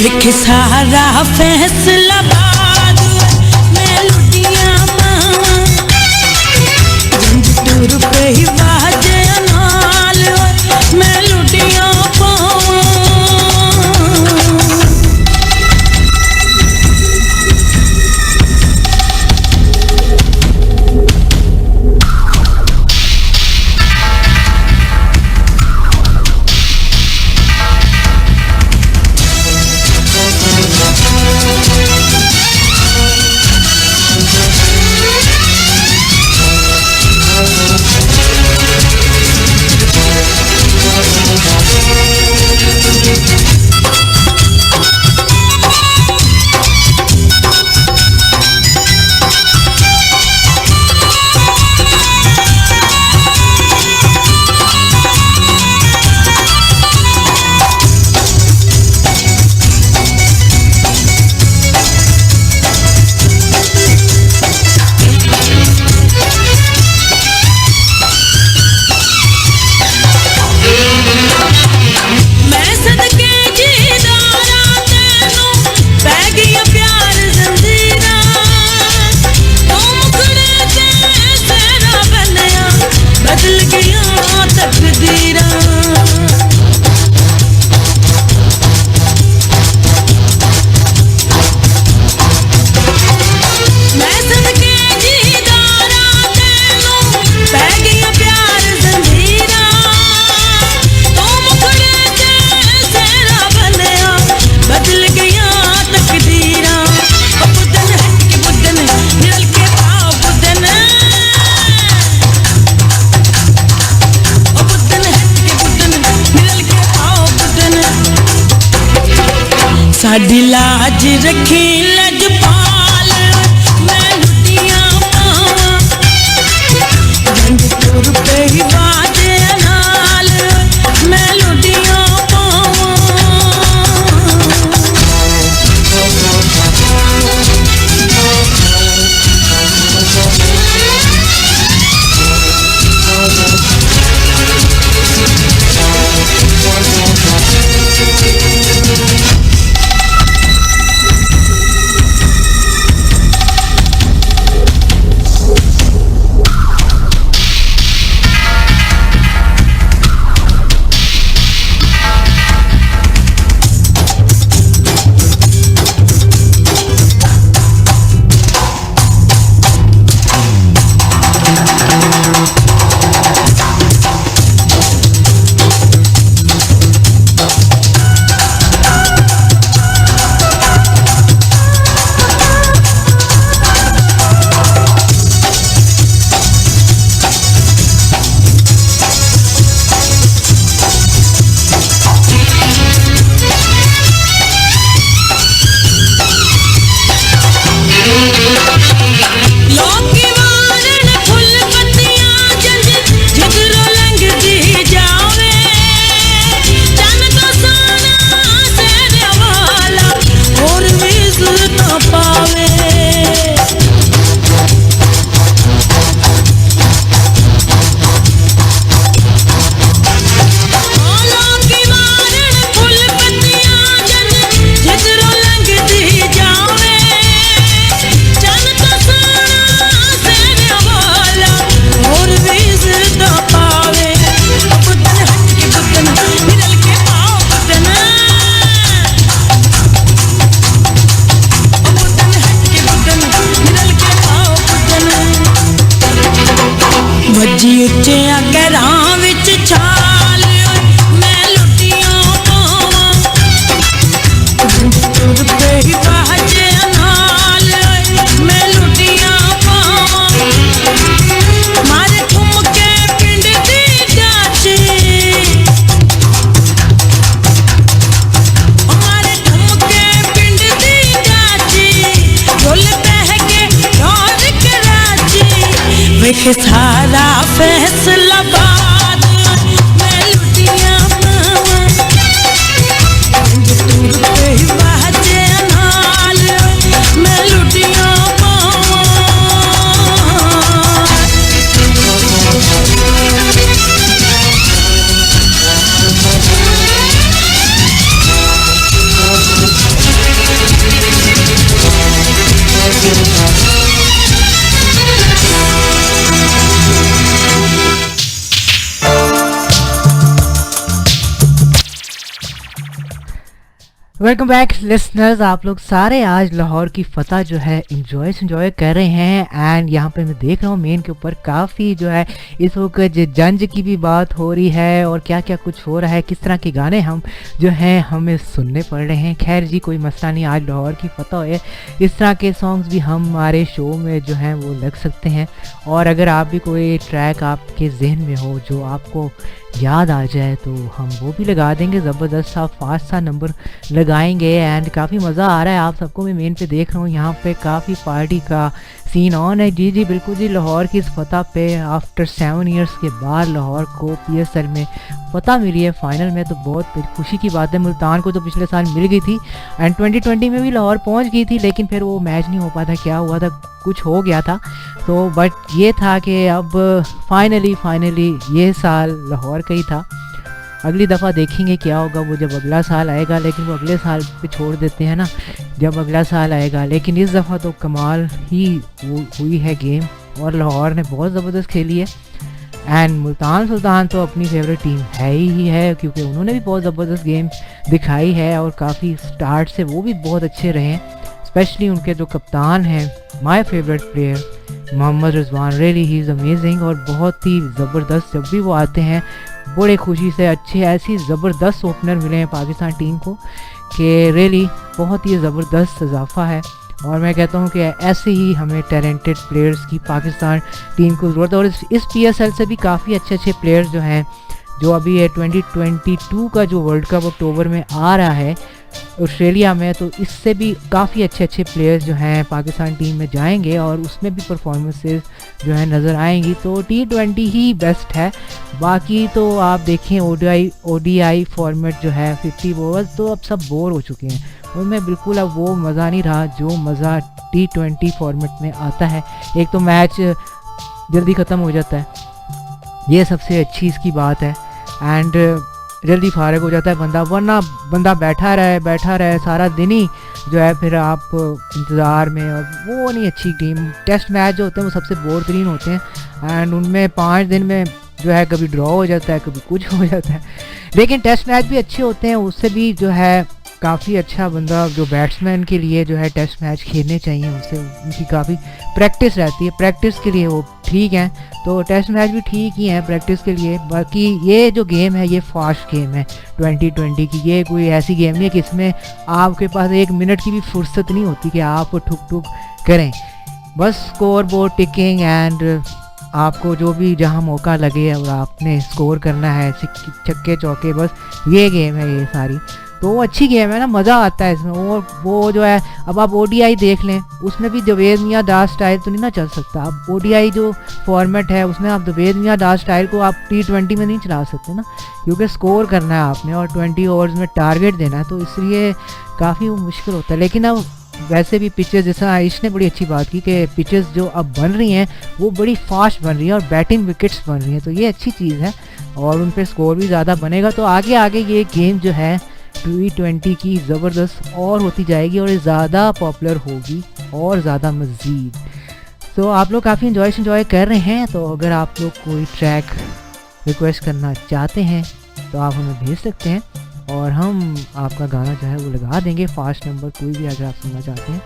विख सारा फैसलाबाद मैं लुटिया मावा, झंझटूर पे ही वाजे अनाल मैं लुटिया पावा। साडी लाज रखी लजपाल मैं लुटियां पावा, झंझटूर पे ही वाजे अनाल मैं लुटियां पावा। है सारा फैसला बाद मैं लुटिया पावा दूर पे बाजे नाल मैं लुटिया पावा वेलकम बैक लिसनर्स, आप लोग सारे आज लाहौर की फतह जो है इंजॉय कर रहे हैं। एंड यहाँ पे मैं देख रहा हूँ मेन के ऊपर काफ़ी जो है इस वक्त जंज की भी बात हो रही है और क्या क्या कुछ हो रहा है, किस तरह के गाने हम जो हैं हमें सुनने पड़ रहे हैं। खैर जी कोई मसला नहीं, आज लाहौर की फतह है, इस तरह के सॉन्ग्स भी हमारे शो में जो हैं वो लग सकते हैं। और अगर आप भी कोई ट्रैक आपके जहन में हो जो आपको याद आ जाए तो हम वो भी लगा देंगे, ज़बरदस्त सा फास्ट सा नंबर लगाएंगे। एंड काफ़ी मज़ा आ रहा है आप सबको, मैं मेन पे देख रहा हूँ यहाँ पे काफ़ी पार्टी का सीन ऑन है। जी बिल्कुल जी, लाहौर की इस फतह पे आफ्टर 7 ईयर्स के बाद लाहौर को PSL में फतह मिली है फाइनल में, तो बहुत खुशी की बात है। मुल्तान को तो पिछले साल मिल गई थी एंड 2020 में भी लाहौर पहुँच गई थी, लेकिन फिर वो मैच नहीं हो पाता, क्या हुआ था, कुछ हो गया था। तो बट ये था कि अब फाइनली ये साल लाहौर का ही था। अगली दफ़ा देखेंगे क्या होगा वो जब अगला साल आएगा, लेकिन वो अगले साल पे छोड़ देते हैं ना, जब अगला साल आएगा। लेकिन इस दफ़ा तो कमाल ही हुई है गेम और लाहौर ने बहुत ज़बरदस्त खेली है। एंड मुल्तान सुल्तान तो अपनी फेवरेट टीम है ही है, क्योंकि उन्होंने भी बहुत ज़बरदस्त गेम दिखाई है और काफ़ी स्टार्ट से वो भी बहुत अच्छे रहे हैं। स्पेशली उनके जो कप्तान हैं, my favourite player Mohammad Rizwan, really he is amazing और बहुत ही ज़बरदस्त। जब भी वो आते हैं बड़े खुशी से, अच्छे ऐसी ज़बरदस्त ओपनर मिले हैं पाकिस्तान टीम को कि रियली बहुत ही ज़बरदस्त इजाफा है। और मैं कहता हूँ कि ऐसे ही हमें टैलेंटेड प्लेयर्स की पाकिस्तान टीम को ज़रूरत है। और इस PSL से भी काफ़ी अच्छे प्लेयर्स जो हैं, जो अभी है 2022 का जो वर्ल्ड कप अक्टूबर में आ रहा है ऑस्ट्रेलिया में, तो इससे भी काफ़ी अच्छे प्लेयर्स जो हैं पाकिस्तान टीम में जाएंगे और उसमें भी परफॉर्मेंसेस जो है नज़र आएंगी। तो T20 ही बेस्ट है, बाकी तो आप देखें ODI फॉर्मेट जो है 50 ओवर्स तो अब सब बोर हो चुके हैं, उनमें बिल्कुल अब वो मज़ा नहीं रहा जो मज़ा T20 फॉर्मेट में आता है। एक तो मैच जल्दी ख़त्म हो जाता है, ये सबसे अच्छी इसकी बात है। एंड जल्दी फारग हो जाता है बंदा, वरना बंदा बैठा रहे सारा दिन ही जो है फिर आप इंतज़ार में, और वो नहीं अच्छी टीम। टेस्ट मैच जो होते हैं वो सबसे बोर तरीन होते हैं एंड उनमें 5 दिन में जो है कभी ड्रॉ हो जाता है, कभी कुछ हो जाता है। लेकिन टेस्ट मैच भी अच्छे होते हैं, उससे भी जो है काफ़ी अच्छा बंदा जो बैट्समैन के लिए जो है टेस्ट मैच खेलने चाहिए, उससे उनकी काफ़ी प्रैक्टिस रहती है, प्रैक्टिस के लिए वो ठीक हैं। तो टेस्ट मैच भी ठीक ही हैं प्रैक्टिस के लिए। बाकी ये जो गेम है ये फास्ट गेम है 2020 की, ये कोई ऐसी गेम नहीं है कि इसमें आपके पास 1 मिनट की भी फुर्सत नहीं होती कि आप ठुक करें, बस स्कोर बोर्ड टिकिंग एंड आपको जो भी जहां मौका लगे और आपने स्कोर करना है, छक्के चौके, बस ये गेम है ये सारी। तो अच्छी गेम है ना, मज़ा आता है इसमें। और वो जो है अब आप ODI देख लें, उसमें भी जावेद मियां डार स्टाइल तो नहीं ना चल सकता। अब ODI जो फॉर्मेट है उसमें आप जावेद मियां डार स्टाइल को आप T20 में नहीं चला सकते ना, क्योंकि स्कोर करना है आपने और 20 ओवर्स में टारगेट देना है, तो इसलिए काफ़ी मुश्किल होता है। लेकिन अब वैसे भी पिचेस, जैसा आयुष ने बड़ी अच्छी बात की कि पिचेस जो अब बन रही हैं वो बड़ी फास्ट बन रही हैं और बैटिंग विकेट्स बन रही हैं, तो ये अच्छी चीज़ है और उन पर स्कोर भी ज़्यादा बनेगा। तो आगे ये गेम जो है T20 की ज़बरदस्त और होती जाएगी और ज़्यादा पॉपुलर होगी और ज़्यादा मज़ीद। तो आप लोग काफ़ी इन्जॉय कर रहे हैं। तो अगर आप लोग कोई ट्रैक रिक्वेस्ट करना चाहते हैं तो आप हमें भेज सकते हैं और हम आपका गाना जो है वो लगा देंगे, फास्ट नंबर कोई भी अगर आप सुनना चाहते हैं।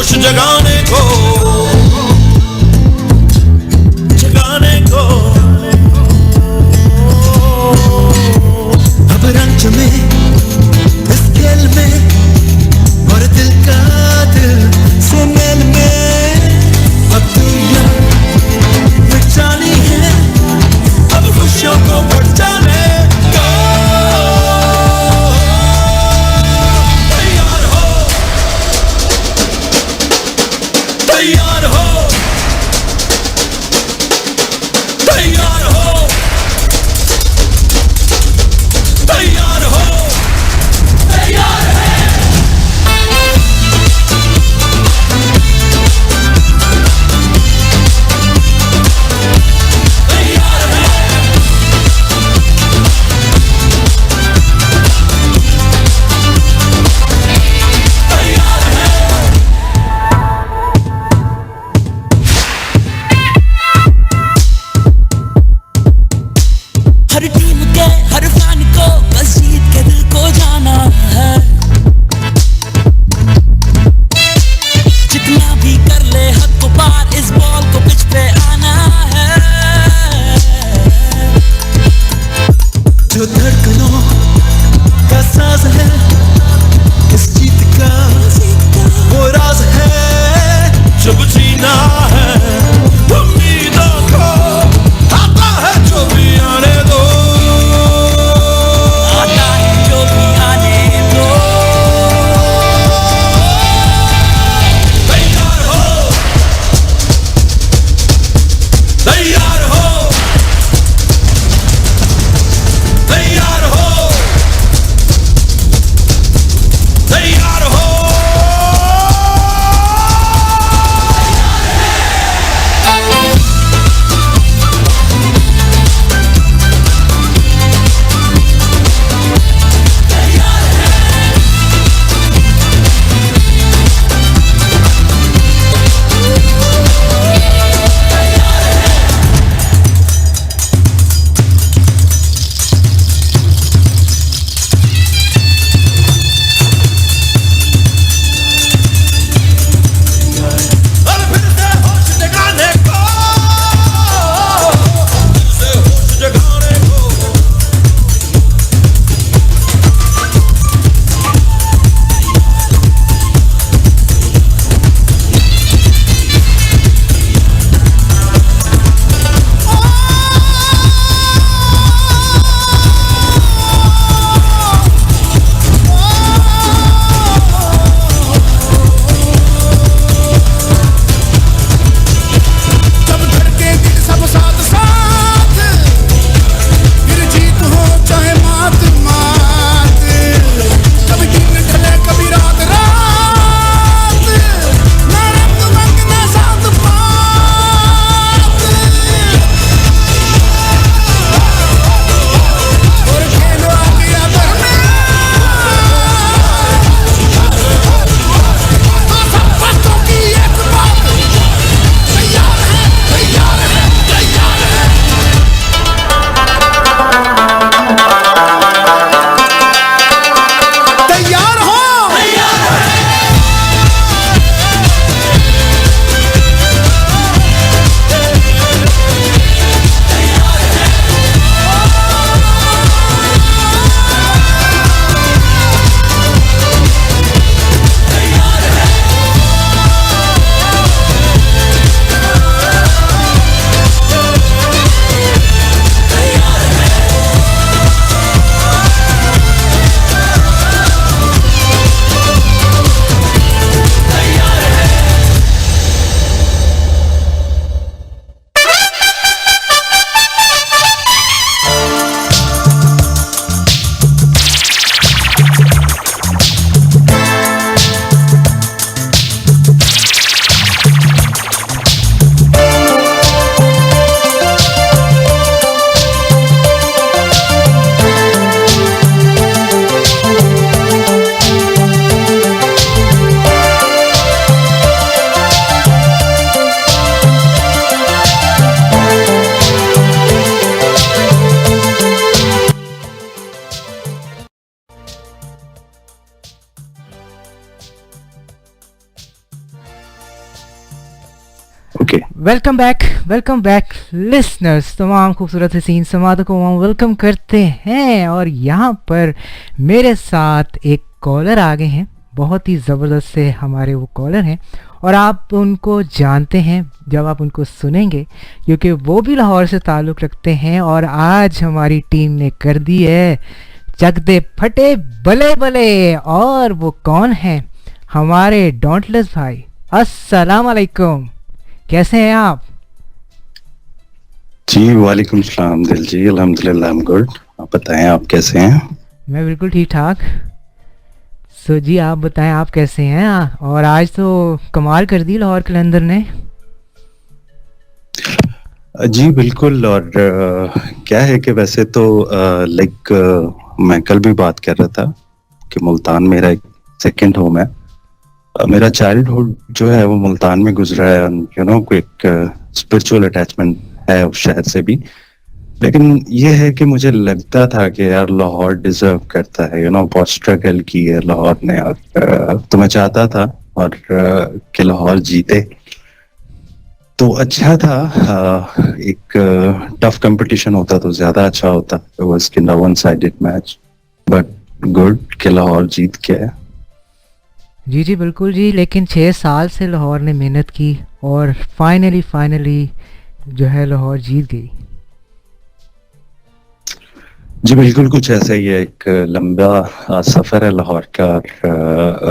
जोश जगाने को अब रंग में इस खेल में और दिल का दिल से मेल में अब दुनिया मिटानी है अब खुशियों को बढ़ जाने का तैयार हो ओके वेलकम बैक लिसनर्स। तमाम खूबसूरत हसीन समातों को हम वेलकम करते हैं। और यहाँ पर मेरे साथ एक कॉलर आ गए हैं, बहुत ही ज़बरदस्त से हमारे वो कॉलर हैं और आप उनको जानते हैं जब आप उनको सुनेंगे, क्योंकि वो भी लाहौर से ताल्लुक़ रखते हैं। और आज हमारी टीम ने कर दी है चकदे फटे बले बले। और वो कौन हैं? हमारे डोंटलेस भाई। अस्सलाम वालेकुम, कैसे हैं आप? जी वालेकुम सलाम दिल जी, अल्हम्दुलिल्लाह आई एम गुड। आप बताएं आप कैसे हैं? मैं बिल्कुल ठीक ठाक। सो जी आप बताएं आप कैसे हैं? और आज तो कमाल कर दी लाहौर कलंदर ने। जी बिल्कुल। और क्या है कि वैसे तो मैं कल भी बात कर रहा था कि मुल्तान मेरा एक सेकंड होम है। मेरा चाइल्डहुड जो है वो मुल्तान में गुजरा है। यू नो एक स्पिरिचुअल अटैचमेंट है उस शहर से भी। लेकिन ये है कि मुझे लगता था कि यार लाहौर डिजर्व करता है, बहुत स्ट्रगल की है लाहौर ने। और तो मैं चाहता था और कि लाहौर जीते तो अच्छा था। एक टफ कंपटीशन होता तो ज्यादा अच्छा होता। It was in a one sided match, but good कि लाहौर जीत गया। जी बिल्कुल जी। लेकिन 6 साल से लाहौर ने मेहनत की और फाइनली जो है लाहौर जीत गई। जी बिल्कुल कुछ ऐसा ही है। एक लंबा सफर है लाहौर का।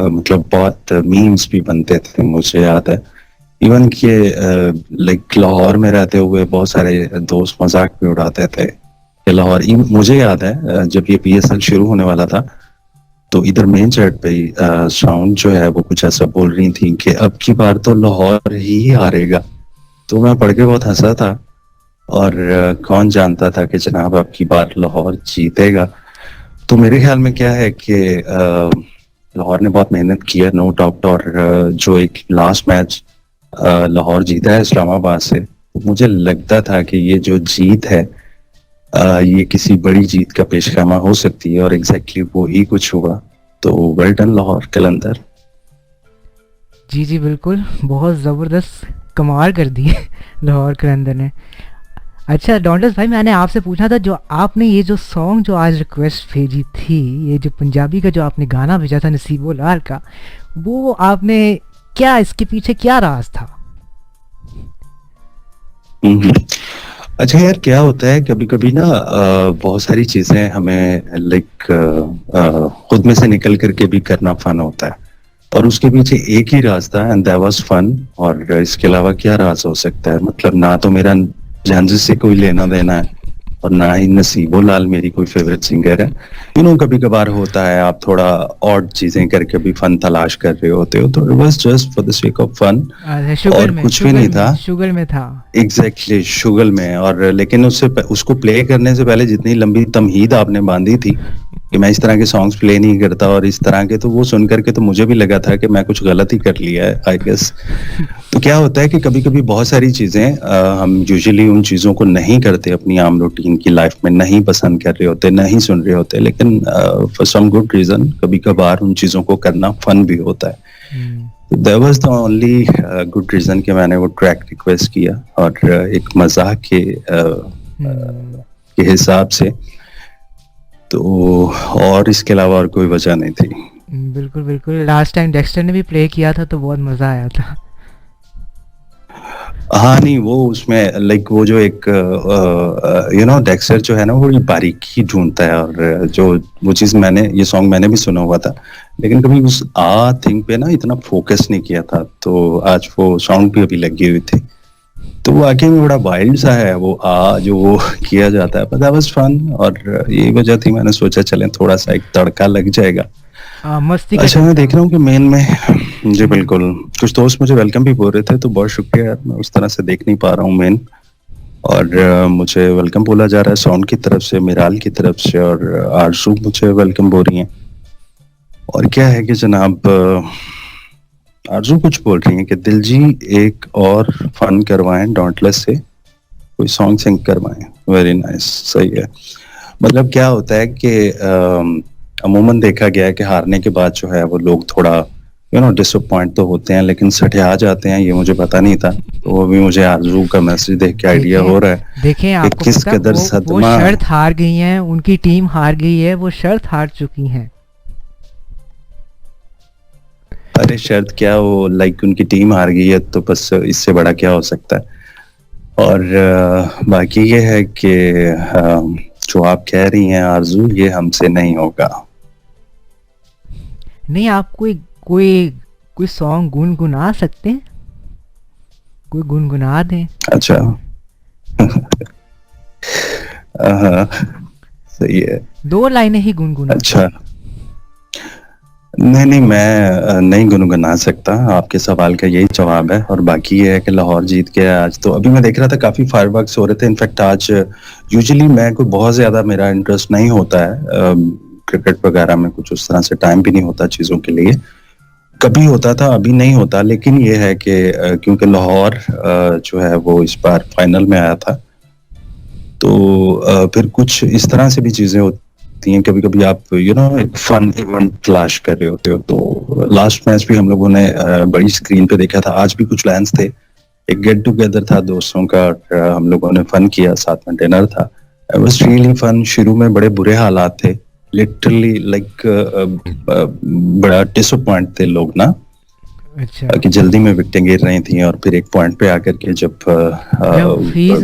मतलब बहुत मीम्स भी बनते थे, मुझे याद है। इवन कि लाहौर में रहते हुए बहुत सारे दोस्त मजाक भी उड़ाते थे कि लाहौर। मुझे याद है जब ये PSL शुरू होने वाला था तो इधर मेन चैट पे साउंड जो है वो कुछ ऐसा बोल रही थी कि अब की बार तो लाहौर ही हारेगा। तो मैं पढ़ के बहुत हंसा था। और कौन जानता था कि जनाब अब की बार लाहौर जीतेगा। तो मेरे ख्याल में क्या है कि लाहौर ने बहुत मेहनत की है, नो डाउट। और जो एक लास्ट मैच लाहौर जीता है इस्लामाबाद से, तो मुझे लगता था कि ये जो जीत है ये किसी बड़ी जीत का पेशखामा हो सकती है। और एग्जैक्टली वो ही कुछ हुआ। तो वेल डन लाहौर कलंदर। जी बिल्कुल, बहुत ज़बरदस्त कमाल कर दी लाहौर कलंदर ने। अच्छा डॉन्टलेस भाई, मैंने आपसे पूछना था, जो आपने ये जो सॉन्ग जो आज रिक्वेस्ट भेजी थी, ये जो पंजाबी का जो आपने गाना भेजा था नसीबो लाल का, वो आपने क्या, इसके पीछे क्या राज था? अच्छा यार, क्या होता है कभी कभी ना बहुत सारी चीजें हमें खुद में से निकल करके भी करना फन होता है। और उसके पीछे एक ही राज था, एंड दैट वाज फन। और इसके अलावा क्या राज हो सकता है? मतलब ना तो मेरा झांझी से कोई लेना देना है और ना ही नसीबो लाल मेरी कोई फेवरेट सिंगर है। कभी कभार होता है आप थोड़ा ऑड चीजें करके भी फन तलाश कर रहे होते हो। तो it was just for the sake of fun और कुछ भी नहीं था। शुगर में था एग्जैक्टली शुगर में। और लेकिन उसको प्ले करने से पहले जितनी लंबी तमहीद आपने बांधी थी कि मैं इस तरह के सॉन्ग्स प्ले नहीं करता और इस तरह के, तो वो सुन करके तो मुझे भी लगा था कि मैं कुछ गलत ही कर लिया है आई गेस। तो क्या होता है कि कभी कभी बहुत सारी चीजें हम यूजुअली उन चीजों को नहीं करते, अपनी आम रूटीन की लाइफ में नहीं पसंद कर रहे होते, नहीं सुन रहे होते, लेकिन फॉर सम गुड रीजन कभी कभार उन चीजों को करना फन भी होता है। That was the only good reason कि मैंने वो ट्रैक रिक्वेस्ट किया। और एक मजाक के हिसाब से, तो और इसके अलावा और कोई वजह नहीं थी। बिल्कुल। लास्ट टाइम डेक्स्टर ने भी प्ले किया था तो बहुत मजा आया था। हाँ नहीं, वो उसमें वो जो एक डेक्स्टर जो है ना, वो बारीकी ढूंढता है। और जो वो चीज ये सॉन्ग मैंने भी सुना हुआ था, लेकिन कभी उस थिंग पे ना इतना फोकस नहीं किया था। तो आज वो सॉन्ग भी अभी लगी हुई थी, तो वो आगे में बड़ा वाइल्ड सा है वो जो वो किया जाता है। But that was fun. और यही वजह थी, मैंने सोचा चलें थोड़ा सा एक तड़का लग जाएगा। मस्ती। अच्छा मैं देख रहा हूँ कि मेन में जी बिल्कुल कुछ दोस्त मुझे वेलकम भी बोल रहे थे, तो बहुत शुक्रिया यार, मैं उस तरह से देख नहीं पा रहा हूँ मेन। और मुझे वेलकम बोला जा रहा है सॉन्ग की तरफ से, मिराल की तरफ से, और आरजू मुझे वेलकम बोल रही है। और क्या है कि जनाब आरजू कुछ बोल रही है कि दिल जी एक और फन करवाएं, डॉन्टलेस से कोई सॉन्ग सिंग करवाएं। वेरी नाइस, सही है। मतलब क्या होता है कि अमूमन देखा गया है कि हारने के बाद जो है वो लोग थोड़ा डिसअपॉइंट तो होते हैं, लेकिन सठिया जाते हैं। ये मुझे पता नहीं था तो अभी मुझे आरजू का मैसेज देख के आइडिया हो रहा है देखें कि आपको किस पता कदर वो सदमा। शर्त हार गई हैं, उनकी टीम हार गई है, वो शर्त हार चुकी हैं। अरे शर्त क्या, वो लाइक उनकी टीम हार गई है तो बस इससे बड़ा क्या हो सकता है। और बाकी ये है कि जो आप कह रही हैं आरजू, ये हमसे नहीं होगा। नहीं, आप कोई सॉन्ग गुनगुना सकते हैं, कोई गुनगुना दें। अच्छा हाँ, सही है। 2 लाइनें ही गुनगुना। अच्छा नहीं मैं नहीं गुनगुना सकता, आपके सवाल का यही जवाब है। और बाकी ये है कि लाहौर जीत गया आज। तो अभी मैं देख रहा था काफी फायरवर्क्स हो रहे थे। इनफैक्ट आज यूजुअली मैं कोई बहुत ज्यादा मेरा इंटरेस्ट नहीं होता है क्रिकेट वगैरह में, कुछ उस तरह से टाइम भी नहीं होता चीजों के लिए। कभी होता था, अभी नहीं होता। लेकिन ये है कि क्योंकि लाहौर जो है वो इस बार फाइनल में आया था, तो फिर कुछ इस तरह से भी चीजें होती हैं। कभी कभी आप एक फन इवेंट तलाश कर रहे होते हो। तो लास्ट मैच भी हम लोगों ने बड़ी स्क्रीन पे देखा था। आज भी कुछ प्लान्स थे, एक गेट टुगेदर था दोस्तों का, हम लोगों ने फन किया, साथ में डिनर था। It was really fun. शुरू में बड़े बुरे हालात थे, लिटरली लाइक बड़ा डिसअपॉइंट थे लोग ना। अच्छा। कि जल्दी में विकेटें गिर रही थी और फिर एक पॉइंट पे आकर के जब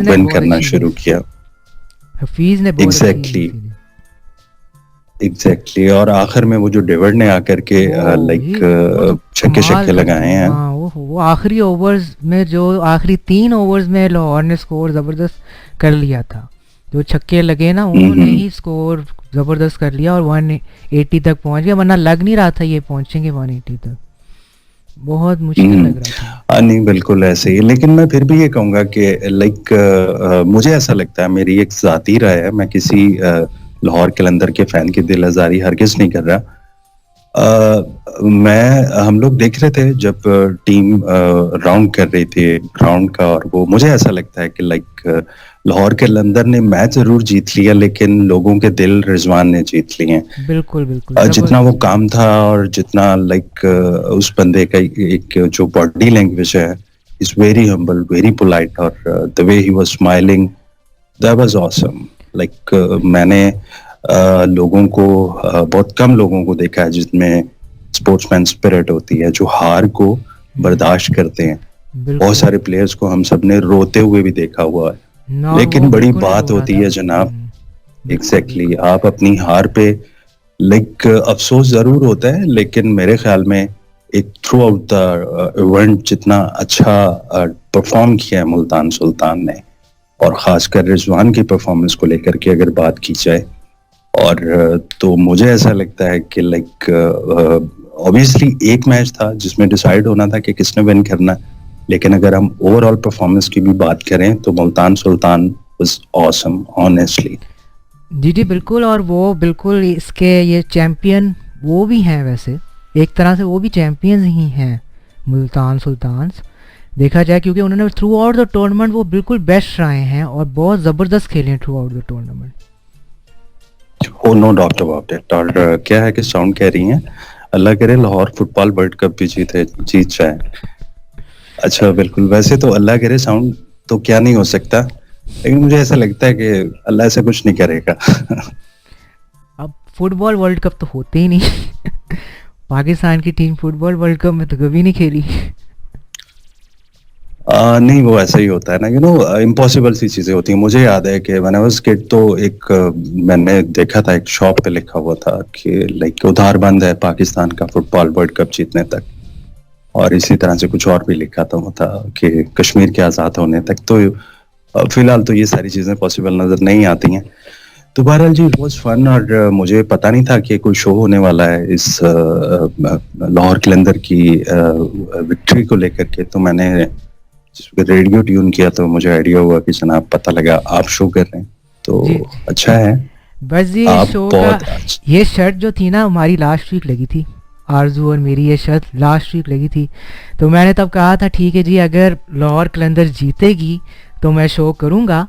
विन करना शुरू किया। हफीज ने एग्जैक्टली और आखिर में वो जो डिविड ने आकर के लाइक छक्के लगाए हैं। वो आखिरी ओवर्स में, जो आखिरी 3 ओवर्स में लाहौर ने स्कोर जबरदस्त कर लिया था। जो छक्के लगे ना, उन्होंने ही स्कोर जबरदस्त कर लिया और 180 तक पहुंच गया। वरना लग नहीं रहा था ये पहुंचेंगे 180 तक, बहुत मुश्किल लग रहा था। नहीं बिल्कुल ऐसे ही। लेकिन मैं फिर भी ये कहूंगा कि लाइक मुझे ऐसा लगता है, मेरी एक जाती राय है, मैं किसी लाहौर कलंदर के फैन की दिल आजारी हरगिज नहीं कर रहा। हम लोग देख रहे थे जब टीम राउंड कर रही थी ग्राउंड का, और वो मुझे ऐसा लगता है कि लाइक लाहौर कलंदर ने मैच जरूर जीत लिया, लेकिन लोगों के दिल रिजवान ने जीत लिए हैं। बिल्कुल बिल्कुल। जितना वो काम था और जितना लाइक उस बंदे का एक जो बॉडी लैंग्वेज है, is very humble, very polite, और the way he was smiling, that was awesome. Like मैंने लोगों को बहुत कम लोगों को देखा है जिसमें स्पोर्ट्समैन स्पिरिट होती है, जो हार को बर्दाश्त करते हैं। बहुत सारे प्लेयर्स को हम सब ने रोते हुए भी देखा हुआ है। लेकिन बड़ी बात होती है जनाब, एग्जैक्टली आप अपनी हार पे लाइक अफसोस जरूर होता है, लेकिन मेरे ख्याल में एक थ्रू आउट द इवेंट जितना अच्छा परफॉर्म किया है मुल्तान सुल्तान ने, और खासकर रिजवान की परफॉर्मेंस को लेकर के अगर बात की जाए, और तो मुझे ऐसा लगता है कि लाइक ऑब्वियसली एक मैच था जिसमें डिसाइड होना था कि किसने विन करना, लेकिन अगर हम ओवरऑल परफॉर्मेंस की भी बात करें तो Multan Sultan was awesome honestly. जी बिल्कुल। और वो बिल्कुल इसके ये चैंपियन वो भी हैं, वैसे एक तरह से वो भी चैंपियंस ही हैं मुल्तान सुल्तान्स देखा जाए, क्योंकि उन्होंने थ्रू आउट द टूर्नामेंट वो बिल्कुल बेस्ट रहे हैं और बहुत ज़बरदस्त खेले हैं throughout the tournament. Oh no doubt about it. और क्या है कि साउंड कह रही हैं अल्लाह करे लाहौर फुटबॉल वर्ल्ड कप भी जीत जाए। अच्छा बिल्कुल, वैसे तो अल्लाह करे साउंड तो क्या नहीं हो सकता, लेकिन मुझे ऐसा लगता है कि अल्लाह ऐसा कुछ नहीं करेगा। अब फुटबॉल वर्ल्ड कप तो होते ही नहीं। पाकिस्तान की टीम फुटबॉल वर्ल्ड कप में तो कभी नहीं खेली। नहीं वो ऐसा ही होता है ना, इम्पॉसिबल सी चीजें होती हैं। मुझे याद है कि व्हेन आई वाज किड तो एक मैंने देखा था, एक शॉप पे लिखा हुआ था कि लाइक उधार बंद है पाकिस्तान का फुटबॉल वर्ल्ड कप जीतने तक, और इसी तरह से कुछ और भी लिखा था कि कश्मीर के आज़ाद होने तक। तो फिलहाल तो ये सारी चीजें पॉसिबल नजर नहीं आती हैं। तो बहरहाल जी इट वाज फन, और मुझे पता नहीं था कि कोई शो होने वाला है इस लाहौर कलंदर की विक्ट्री को लेकर के। तो मैंने रेडियो ट्यून किया तो मुझे आइडिया हुआ कि जनाब पता लगा आप शो कर रहे हैं, तो अच्छा है। बस ये शो का ये शर्ट जो थी ना हमारी लास्ट वीक लगी थी, आरजू और मेरी ये शर्ट लास्ट वीक लगी थी। तो मैंने तब कहा था ठीक है जी, अगर लाहौर कलंदर जीतेगी तो मैं शो करूँगा,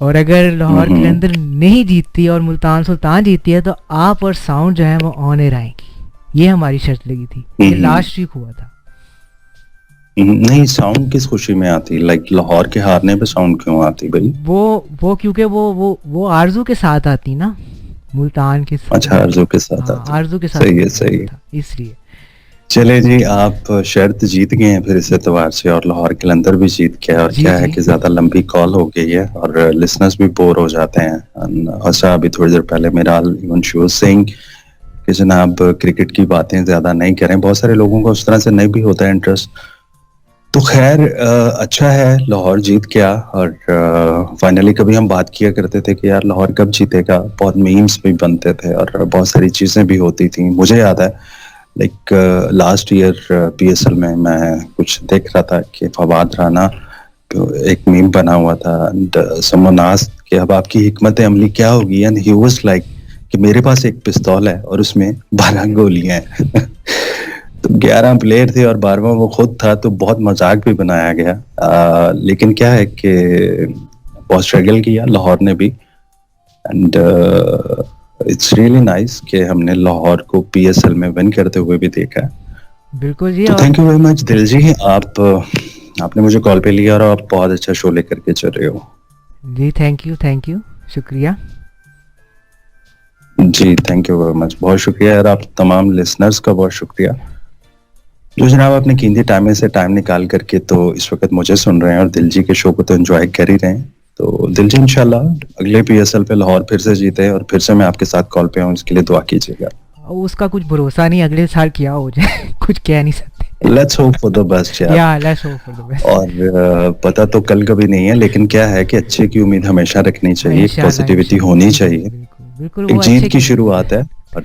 और अगर लाहौर कलंदर नहीं जीतती और मुल्तान सुल्तान जीतती है तो आप और साउंड जो है वो ऑन एयर आएंगी। ये हमारी शर्त लगी थी, ये लास्ट वीक हुआ था। नहीं, साउंड किस खुशी में आती, लाइक लाहौर के हारने पे साउंड क्यों आती भाई? वो क्योंकि वो आरजू के साथ आती ना, मुल्तान के साथ। अच्छा, आरजू के साथ आती। आरजू के साथ सही है, सही है। इसलिए चले जी, आप शर्त जीत गए हैं फिर इस एतबार से, और लाहौर कलंदर भी जीत गया। और क्या है कि ज्यादा लंबी कॉल हो गई है और लिसनर्स भी बोर हो जाते हैं। अच्छा, अभी थोड़ी देर पहले मेरा इवन शी वाज सेइंग कि जनाब क्रिकेट की बातें ज्यादा नहीं करें, बहुत सारे लोगों को उस तरह से नहीं भी होता है इंटरेस्ट। तो खैर अच्छा है, लाहौर जीत गया। और फाइनली कभी हम बात किया करते थे कि यार लाहौर कब जीतेगा, बहुत मीम्स भी बनते थे और बहुत सारी चीजें भी होती थी। मुझे याद है लाइक लास्ट ईयर पीएसएल में मैं कुछ देख रहा था कि फवाद राना एक मीम बना हुआ था, एंड समवन आस्क्ड कि अब आपकी हिकमत अमली क्या होगी, एंड ही वाज लाइक कि मेरे पास एक पिस्तौल है और उसमें 12 गोलियां हैं। तो 11 प्लेयर थे और 12वां वो खुद था, तो बहुत मजाक भी बनाया गया। लेकिन क्या है कि बहुत स्ट्रगल किया लाहौर ने भी, एंड इट्स रियली नाइस कि हमने लाहौर को पीएसएल में विन करते हुए भी देखा है। बिल्कुल जी। तो थैंक यू वेरी मच दिल जी, आपने मुझे कॉल पे लिया और आप बहुत अच्छा शो लेकर के चल रहे हो जी। थैंक यू, शुक्रिया जी। थैंक यू वेरी मच, बहुत शुक्रिया यार, आप तमाम लिसनर्स का बहुत शुक्रिया जो जनाब आपने कीमती टाइम में से टाइम निकाल करके तो इस वक्त मुझे सुन रहे हैं और दिल जी के शो को तो एंजॉय कर ही रहे हैं। तो दिल जी इंशाल्लाह अगले पीएसएल पे लाहौर फिर से जीते और फिर से मैं आपके साथ कॉल पे आऊँ, इसके लिए दुआ कीजिएगा। उसका कुछ भरोसा नहीं, अगले साल क्या हो जाए कुछ कह नहीं सकते। Let's hope for the best यार। या let's hope for the best. और पता तो कल कभी नहीं है, लेकिन क्या है कि अच्छे की उम्मीद हमेशा रखनी चाहिए, पॉजिटिविटी होनी चाहिए। बिल्कुल, एक जीत की शुरुआत है और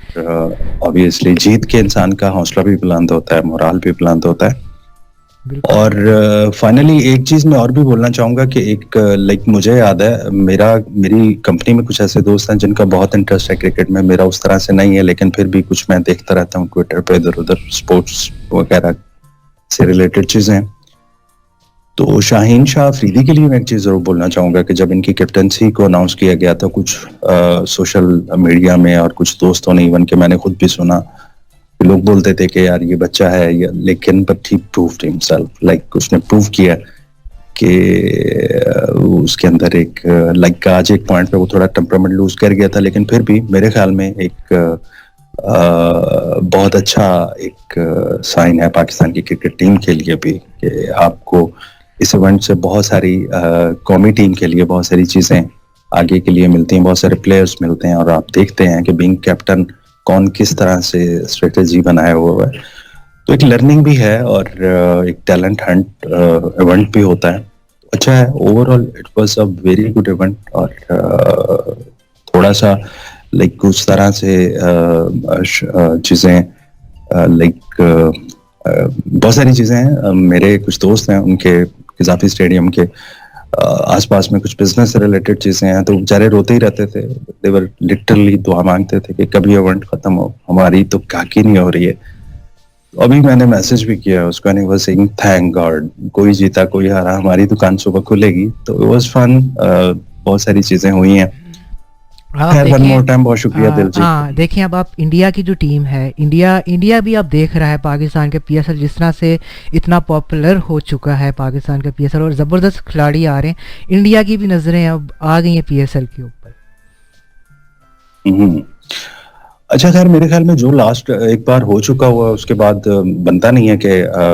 ऑब्वियसली जीत के इंसान का हौसला भी बुलंद होता है, मोराल भी बुलंद होता है। और फाइनली एक चीज मैं और भी बोलना चाहूंगा कि एक लाइक मुझे याद है मेरी कंपनी में कुछ ऐसे दोस्त हैं जिनका बहुत इंटरेस्ट है क्रिकेट में, मेरा उस तरह से नहीं है, लेकिन फिर भी कुछ मैं देखता रहता हूँ ट्विटर पे इधर उधर स्पोर्ट्स वगैरह से रिलेटेड चीजें। तो शाहीन शाह अफरीदी के लिए मैं एक चीज जरूर बोलना चाहूंगा कि जब इनकी कैप्टनसी को अनाउंस किया गया था कुछ सोशल मीडिया में और कुछ दोस्तों ने, इवन के मैंने खुद भी सुना, लोग बोलते थे कि यार ये बच्चा है, लेकिन but he proved himself, like उसने प्रूव किया कि उसके अंदर एक लाइक आज एक पॉइंट पे वो थोड़ा टेम्परामेंट लूज कर गया था, लेकिन फिर भी मेरे ख्याल में एक बहुत अच्छा एक साइन है पाकिस्तान की क्रिकेट टीम के लिए भी कि आपको इस इवेंट से बहुत सारी कौमी टीम के लिए बहुत सारी चीजें आगे के लिए मिलती हैं, बहुत सारे प्लेयर्स मिलते हैं और आप देखते हैं कि बीइंग कैप्टन कौन किस तरह से स्ट्रेटेजी बनाया हुआ है। तो एक लर्निंग भी है और एक टैलेंट हंट इवेंट भी होता है। अच्छा है, overall it was a very good event. और थोड़ा सा लाइक कुछ तरह से चीजें लाइक बहुत सारी चीजें हैं, मेरे कुछ दोस्त हैं उनके क़ज़ाफ़ी स्टेडियम के आसपास में कुछ बिजनेस से रिलेटेड चीजें हैं, तो बेचारे रोते ही रहते थे, दे वर लिटरली दुआ मांगते थे कि कभी इवेंट खत्म हो, हमारी तो काकी नहीं हो रही है। अभी मैंने मैसेज भी किया उसको, and he was saying thank God, कोई जीता कोई हारा, हमारी दुकान सुबह खुलेगी। तो इट वाज फन, बहुत सारी चीजें हुई हैं। वन मोर टाइम बहुत शुक्रिया दिल जी। देखिए अब आप इंडिया की जो टीम है, इंडिया भी आप देख रहा है पाकिस्तान के पीएसएल जिस तरह से इतना पॉपुलर हो चुका है पाकिस्तान का पीएसएल, और जबरदस्त खिलाड़ी आ रहे हैं, इंडिया की भी नजरें अब आ गई हैं पीएसएल के ऊपर। अच्छा खैर मेरे ख्याल में जो लास्ट एक बार हो चुका हुआ उसके बाद बनता नहीं है कि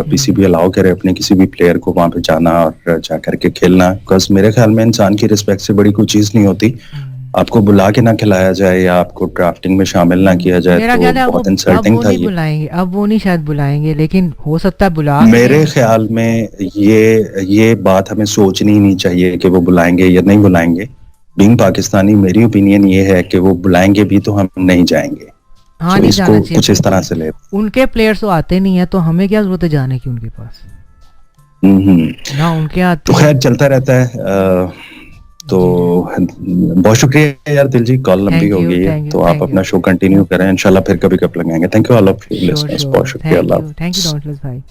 पीसीबी अलाउ करे अपने किसी भी प्लेयर को वहां पे जाना और जा करके खेलना, बिकॉज मेरे ख्याल में इंसान की रिस्पेक्ट से बड़ी कोई चीज नहीं होती। आपको बुला के ना खिलाया जाए या आपको ड्राफ्टिंग में शामिल ना किया जाए तो बहुत इंसल्टिंग था ये। बुलाएंगे अब वो नहीं शायद बुलाएंगे, लेकिन हो सकता है बुला। मेरे ख्याल में ये बात हमें सोचनी ही नहीं चाहिए कि वो बुलाएंगे या नहीं बुलाएंगे। बीइंग पाकिस्तानी मेरी ओपिनियन ये है कि वो बुलाएंगे भी तो हम नहीं जाएंगे। हाँ, नहीं इसको जाना चाहिए। कुछ इस तरह से ले, उनके प्लेयर्स तो आते नहीं है तो हमें क्या जरूरत है जाने की उनके पास। ना उनके आते। तो खैर चलता रहता है। तो बहुत शुक्रिया यार दिल जी, कॉल लंबी हो गई है तो आप अपना शो कंटिन्यू करें, इंशाल्लाह फिर कभी कब लगाएंगे। Thank you all of you listeners, बहुत शुक्रिया। थैंक यू डॉन्टलेस भाई।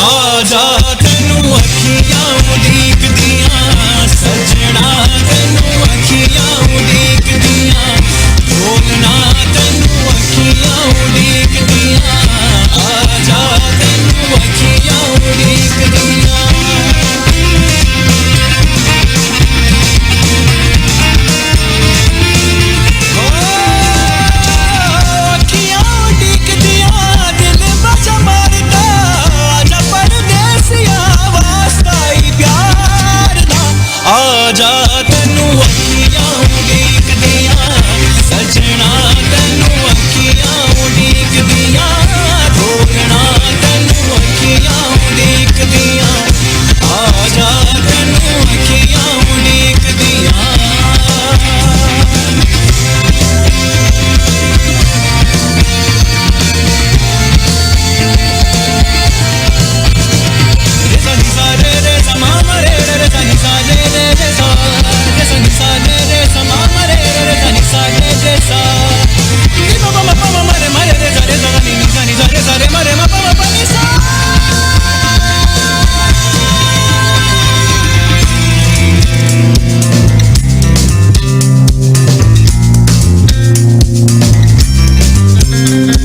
आजा तेनू अखियां उड़ीकदियां सजना तेनू अखियां उड़ीकदियां ढोलना तेनू अखियां उड़ीकदियां आजा तेनू अखियां उड़ीकदियां आजा तेनू अखियां उड़ीकदियां सजना तेनू अखियां उड़ीकदियां ढोलना तेनू अखियां उड़ीकदियां आजा तेनू अखियां उड़ीकदियां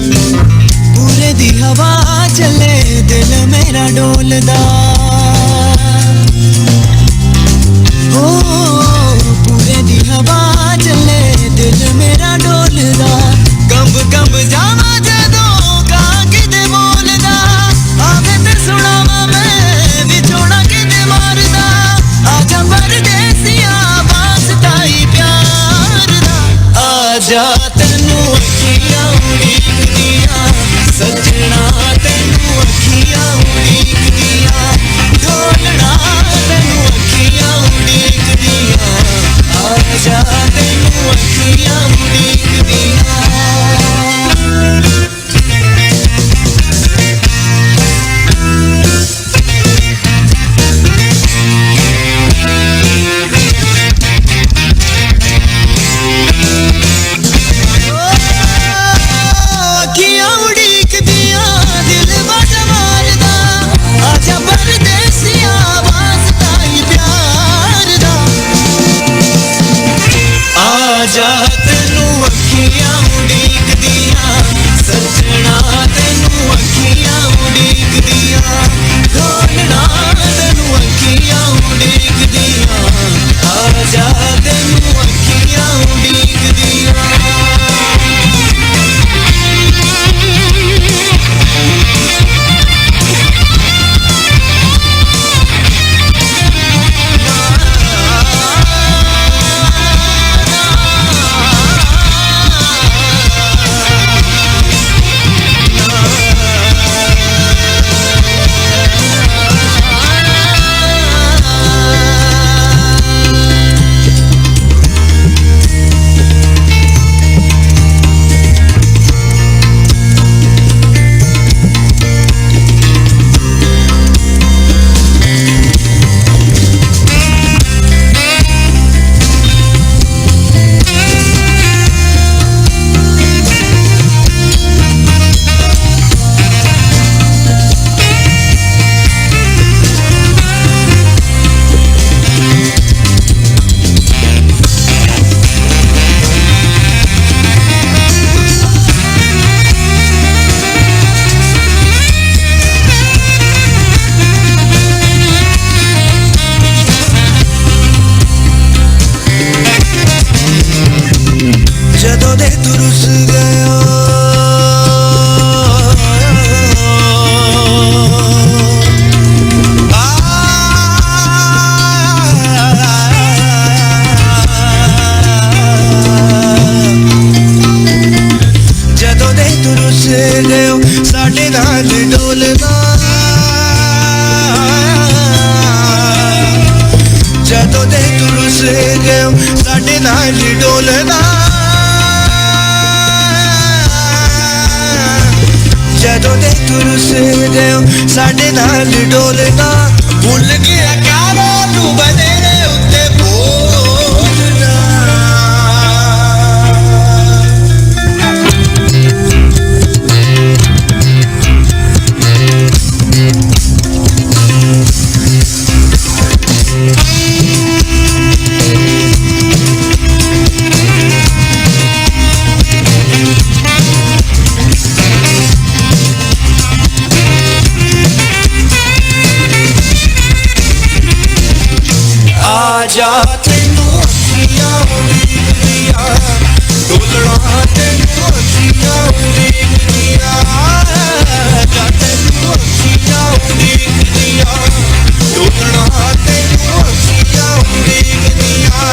पूरे दी हवा चले दिल मेरा डोलदा हो पूरे दी हवा चले दिल मेरा डोलदा कंब कंब जावा जदों गा किते बोलदा आवे ते सुनावा मैं विछोड़ा किते मारदा आजा परदेसिया वास्ताई प्यार दा आजा तेनू अखियां उड़ीकदियां सजना तेनू अखियां उड़ीकदियां ढोलना तेनू अखियां उड़ीकदियां आजा तेनू अखियां उड़ीकदियां अखियां उड़ीकदियां दिल बज मारदा आजा परदेसिया वास्ताई प्यार दा आजा तेनू अखियां उड़ीकदियां सजना तेनू अखियां उड़ीकदियां ढोलना तेनू अखियां उड़ीकदियां आजा तेनू अखियां उड़ीकदियां ਜਦੋਂ ਦੇ ਤੂੰ ਰੁੱਸ ਗਿਆ ਜਦੋਂ ਦੇ ਤੂੰ ਰੁੱਸ ਗਏ ਸਾਡੇ ਨਾਲ ਡੋਲਦਾ ਜਦੋਂ ਦੇ ਤੂੰ ਰੁੱਸ ਗਏ ਸਾਡੇ ਨਾਲ ਡੋਲਦਾ ਜਦੋਂ ਦੇ ਤੂੰ ਰੁੱਸ ਗਏ ਸਾਡੇ ਨਾਲ ਡੋਲਦਾ ਭੁੱਲ ਗਿਆ ਕਾਰਾ ਤੂੰ ਬਦਲੇ ਉੱਤੇ ਬੋਲਦਾ जा तेनू अखियां उड़ीकदियां डोलना तेनू अखियां उड़ीकदियां जा तेनू अखियां उड़ीकदियां डोलना तेनू अखियां उड़ीकदियां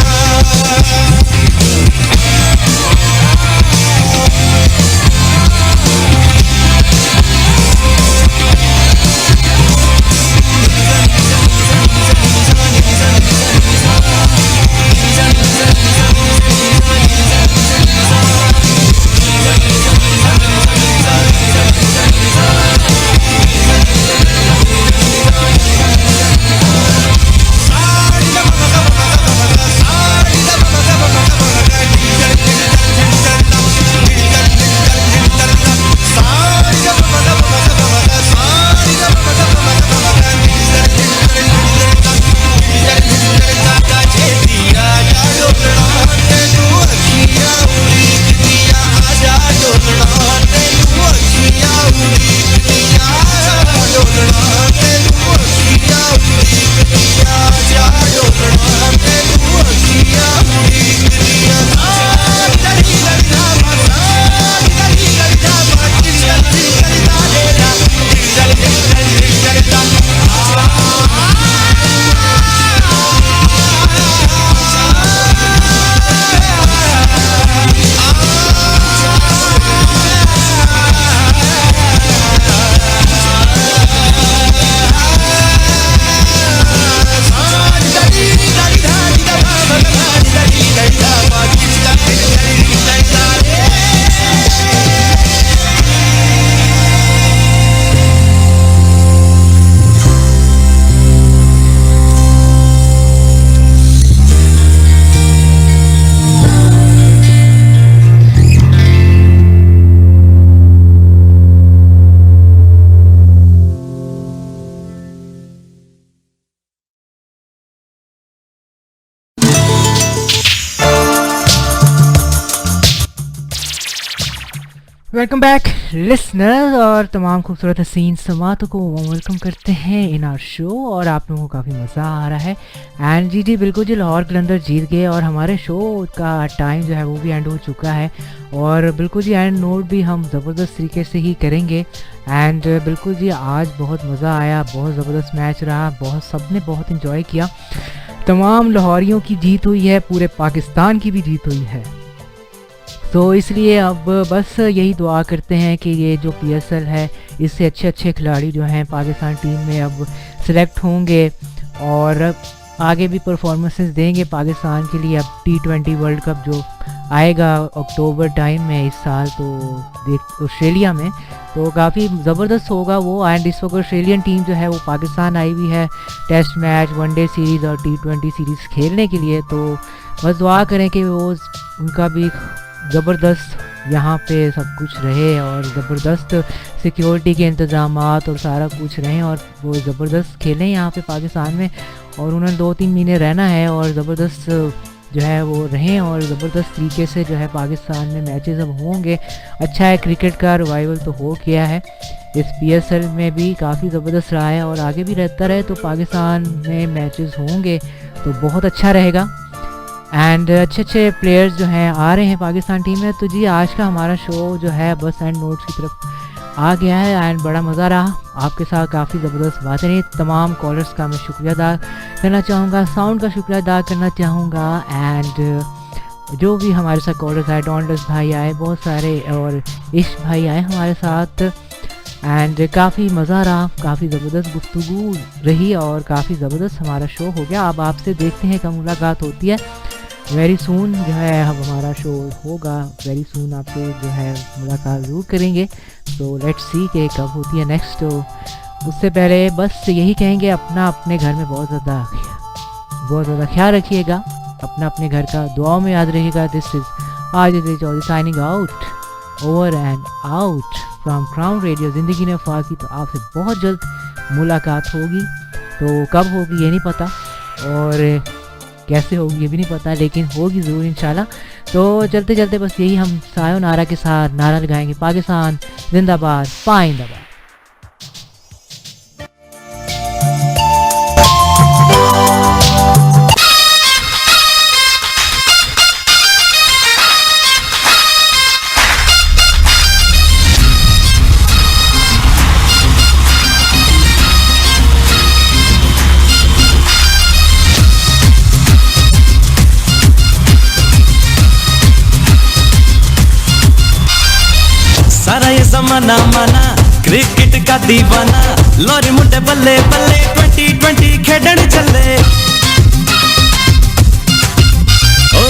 वेलकम बैक लिसनर्स और तमाम खूबसूरत हसीन समातों को वेलकम करते हैं इन आवर शो और आप लोगों को काफ़ी मज़ा आ रहा है एंड जी बिल्कुल जी लाहौर कलंदर जीत गए और हमारे शो का टाइम जो है वो भी एंड हो चुका है और बिल्कुल जी एंड नोट भी हम ज़बरदस्त तरीके से ही करेंगे एंड बिल्कुल जी आज बहुत मज़ा आया, बहुत ज़बरदस्त मैच रहा, बहुत सब ने बहुत इंजॉय किया, तमाम लाहौरियों की जीत हुई है, पूरे पाकिस्तान की भी जीत हुई है। तो इसलिए अब बस यही दुआ करते हैं कि ये जो PSL है इससे अच्छे अच्छे खिलाड़ी जो हैं पाकिस्तान टीम में अब सिलेक्ट होंगे और आगे भी परफॉर्मेंसेस देंगे पाकिस्तान के लिए। अब T20 वर्ल्ड कप जो आएगा अक्टूबर टाइम में इस साल तो ऑस्ट्रेलिया में, तो काफ़ी ज़बरदस्त होगा वो। एंड इस वक्त ऑस्ट्रेलियन टीम जो है वो पाकिस्तान आई हुई है टेस्ट मैच, वनडे सीरीज़ और T20 सीरीज़ खेलने के लिए। तो बस दुआ करें कि वो उनका भी ज़बरदस्त यहाँ पे सब कुछ रहे और ज़बरदस्त सिक्योरिटी के इंतज़ामात और सारा कुछ रहें और वो ज़बरदस्त खेलें यहाँ पे पाकिस्तान में। और उन्होंने 2-3 महीने रहना है और ज़बरदस्त जो है वो रहें और ज़बरदस्त तरीके से जो है पाकिस्तान में मैचेस अब होंगे। अच्छा है, क्रिकेट का रिवाइवल तो हो गया है, इस PSL में भी काफ़ी ज़बरदस्त रहा है और आगे भी रहता रहे तो पाकिस्तान में मैचेस होंगे तो बहुत अच्छा रहेगा। एंड अच्छे अच्छे प्लेयर्स जो हैं आ रहे हैं पाकिस्तान टीम में। तो जी आज का हमारा शो जो है बस एंड नोट्स की तरफ आ गया है एंड बड़ा मज़ा रहा आपके साथ, काफ़ी ज़बरदस्त बातें रही। तमाम कॉलर्स का मैं शुक्रिया अदा करना चाहूँगा, साउंड का शुक्रिया अदा करना चाहूँगा एंड जो भी हमारे साथ कॉलर्स आए, डॉन्डस भाई आए बहुत सारे और इश्क भाई आए हमारे साथ एंड काफ़ी मज़ा रहा, काफ़ी ज़बरदस्त गुफ्तगू रही और काफ़ी ज़बरदस्त हमारा शो हो गया। अब आपसे देखते हैं कब मुलाकात होती है, वेरी सून जो है अब हमारा शो होगा, वेरी सून आपसे जो है मुलाकात ज़रूर करेंगे। तो लेट्स सी कि कब होती है नेक्स्ट। तो उससे पहले बस यही कहेंगे अपना अपने घर में बहुत ज़्यादा ख्याल रखिएगा, अपना अपने घर का दुआ में याद रखिएगा। This is Aditya Chaudhary signing out, over and out from Crown Radio ज़िंदगी ने फ़ा की। तो आपसे बहुत जल्द मुलाकात होगी, तो कब होगी ये नहीं पता और कैसे होगी ये भी नहीं पता, लेकिन होगी ज़रूर इंशाल्लाह। तो चलते चलते बस यही हम सायोनारा के साथ नारा लगाएंगे, पाकिस्तान जिंदाबाद, पाइंदाबाद। जमाना माना क्रिकेट का दीवाना लोरी मुंडे बल्ले बल्ले 2020 खेडन चले ओ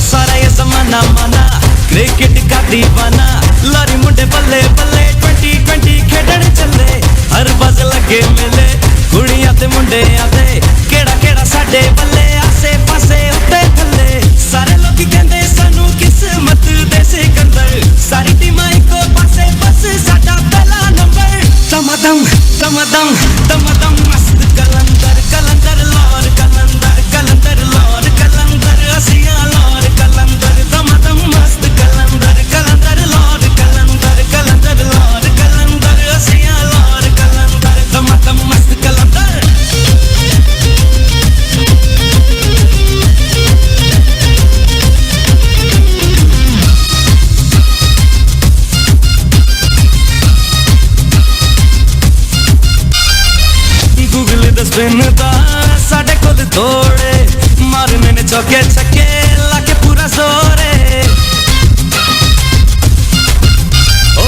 सारा ये जमाना माना क्रिकेट का दीवाना लोरी मुंडे बल्ले बल्ले 2020 खेडन चले हर बज लगे मेले कुड़ियां ते मुंडे आते केड़ा केड़ा साडे बल्ले आसे पासे उत्ते थल्ले सारे लोग कहंदे सानू किस्मत दे सिकंदर सारी टीम इको पासे बस साडा पहला नंबर दमदम दमदम दमदम मस्त कलंदर कलंदर लौर कलंदर कलंदर लौर कलंदर असिया लौर कलंदर दमदम मस्त कलंदर कलंदर लौर कलंदर कलंदर लौर कलंदर असिया लौर कलंदर दमदम मस्त कलंदर स्पिन दा साडे कोल तोड़े मारने ने चौके छक्के लाके पूरा जोरे ओ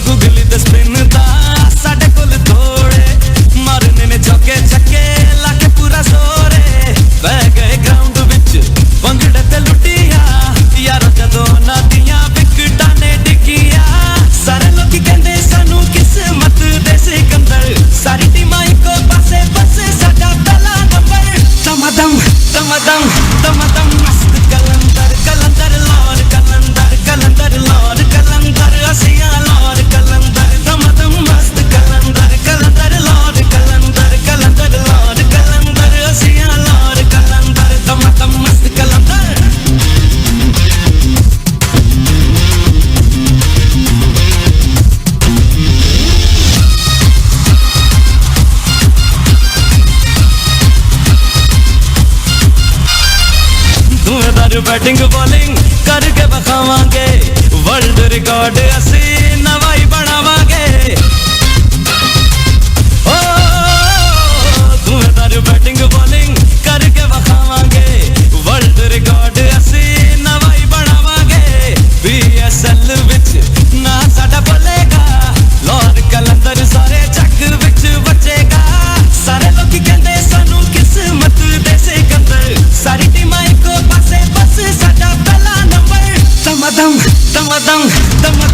गूगल द स्पिन दा साडे कोल तोड़े मारने ने चौके छक्के लाके पूरा जोरे बह गए ग्राउंड विच पंगड़े ते लुटिया यार जदों ना दियां विकटां ने डिगिया सारे लोग कहंदे सानू किस्मत दे सिकंदर सारी टीम इको पासे बस साडा पहला नंबर दमदम दमदम दमदम मस्त कलंदर कलंदर लौर कलंदर कलंदर लौर कलंदर असिया लौर कलंदर दमदम मस्त कलंदर कलंदर लौर कलंदर कलंदर लौर कलंदर असिया लौर कलंदर दमदम मस्त कलंदर बैटिंग बॉलिंग करके बखावांगे वर्ल्ड रिकॉर्ड असी नवाई बनावांगे ओ धुएंधार बैटिंग बॉलिंग करके बखावांगे वर्ल्ड रिकॉर्ड असी नवाई बनावांगे PSL विच ना साडा बोलेगा लौर कलंदर सारे जग विच बचेगा सारे लोग कहंदे सानू किस्मत दे सिकंदर सारी टीम इको पासे बस साडा पहला नंबर दमदम दमदम दमदम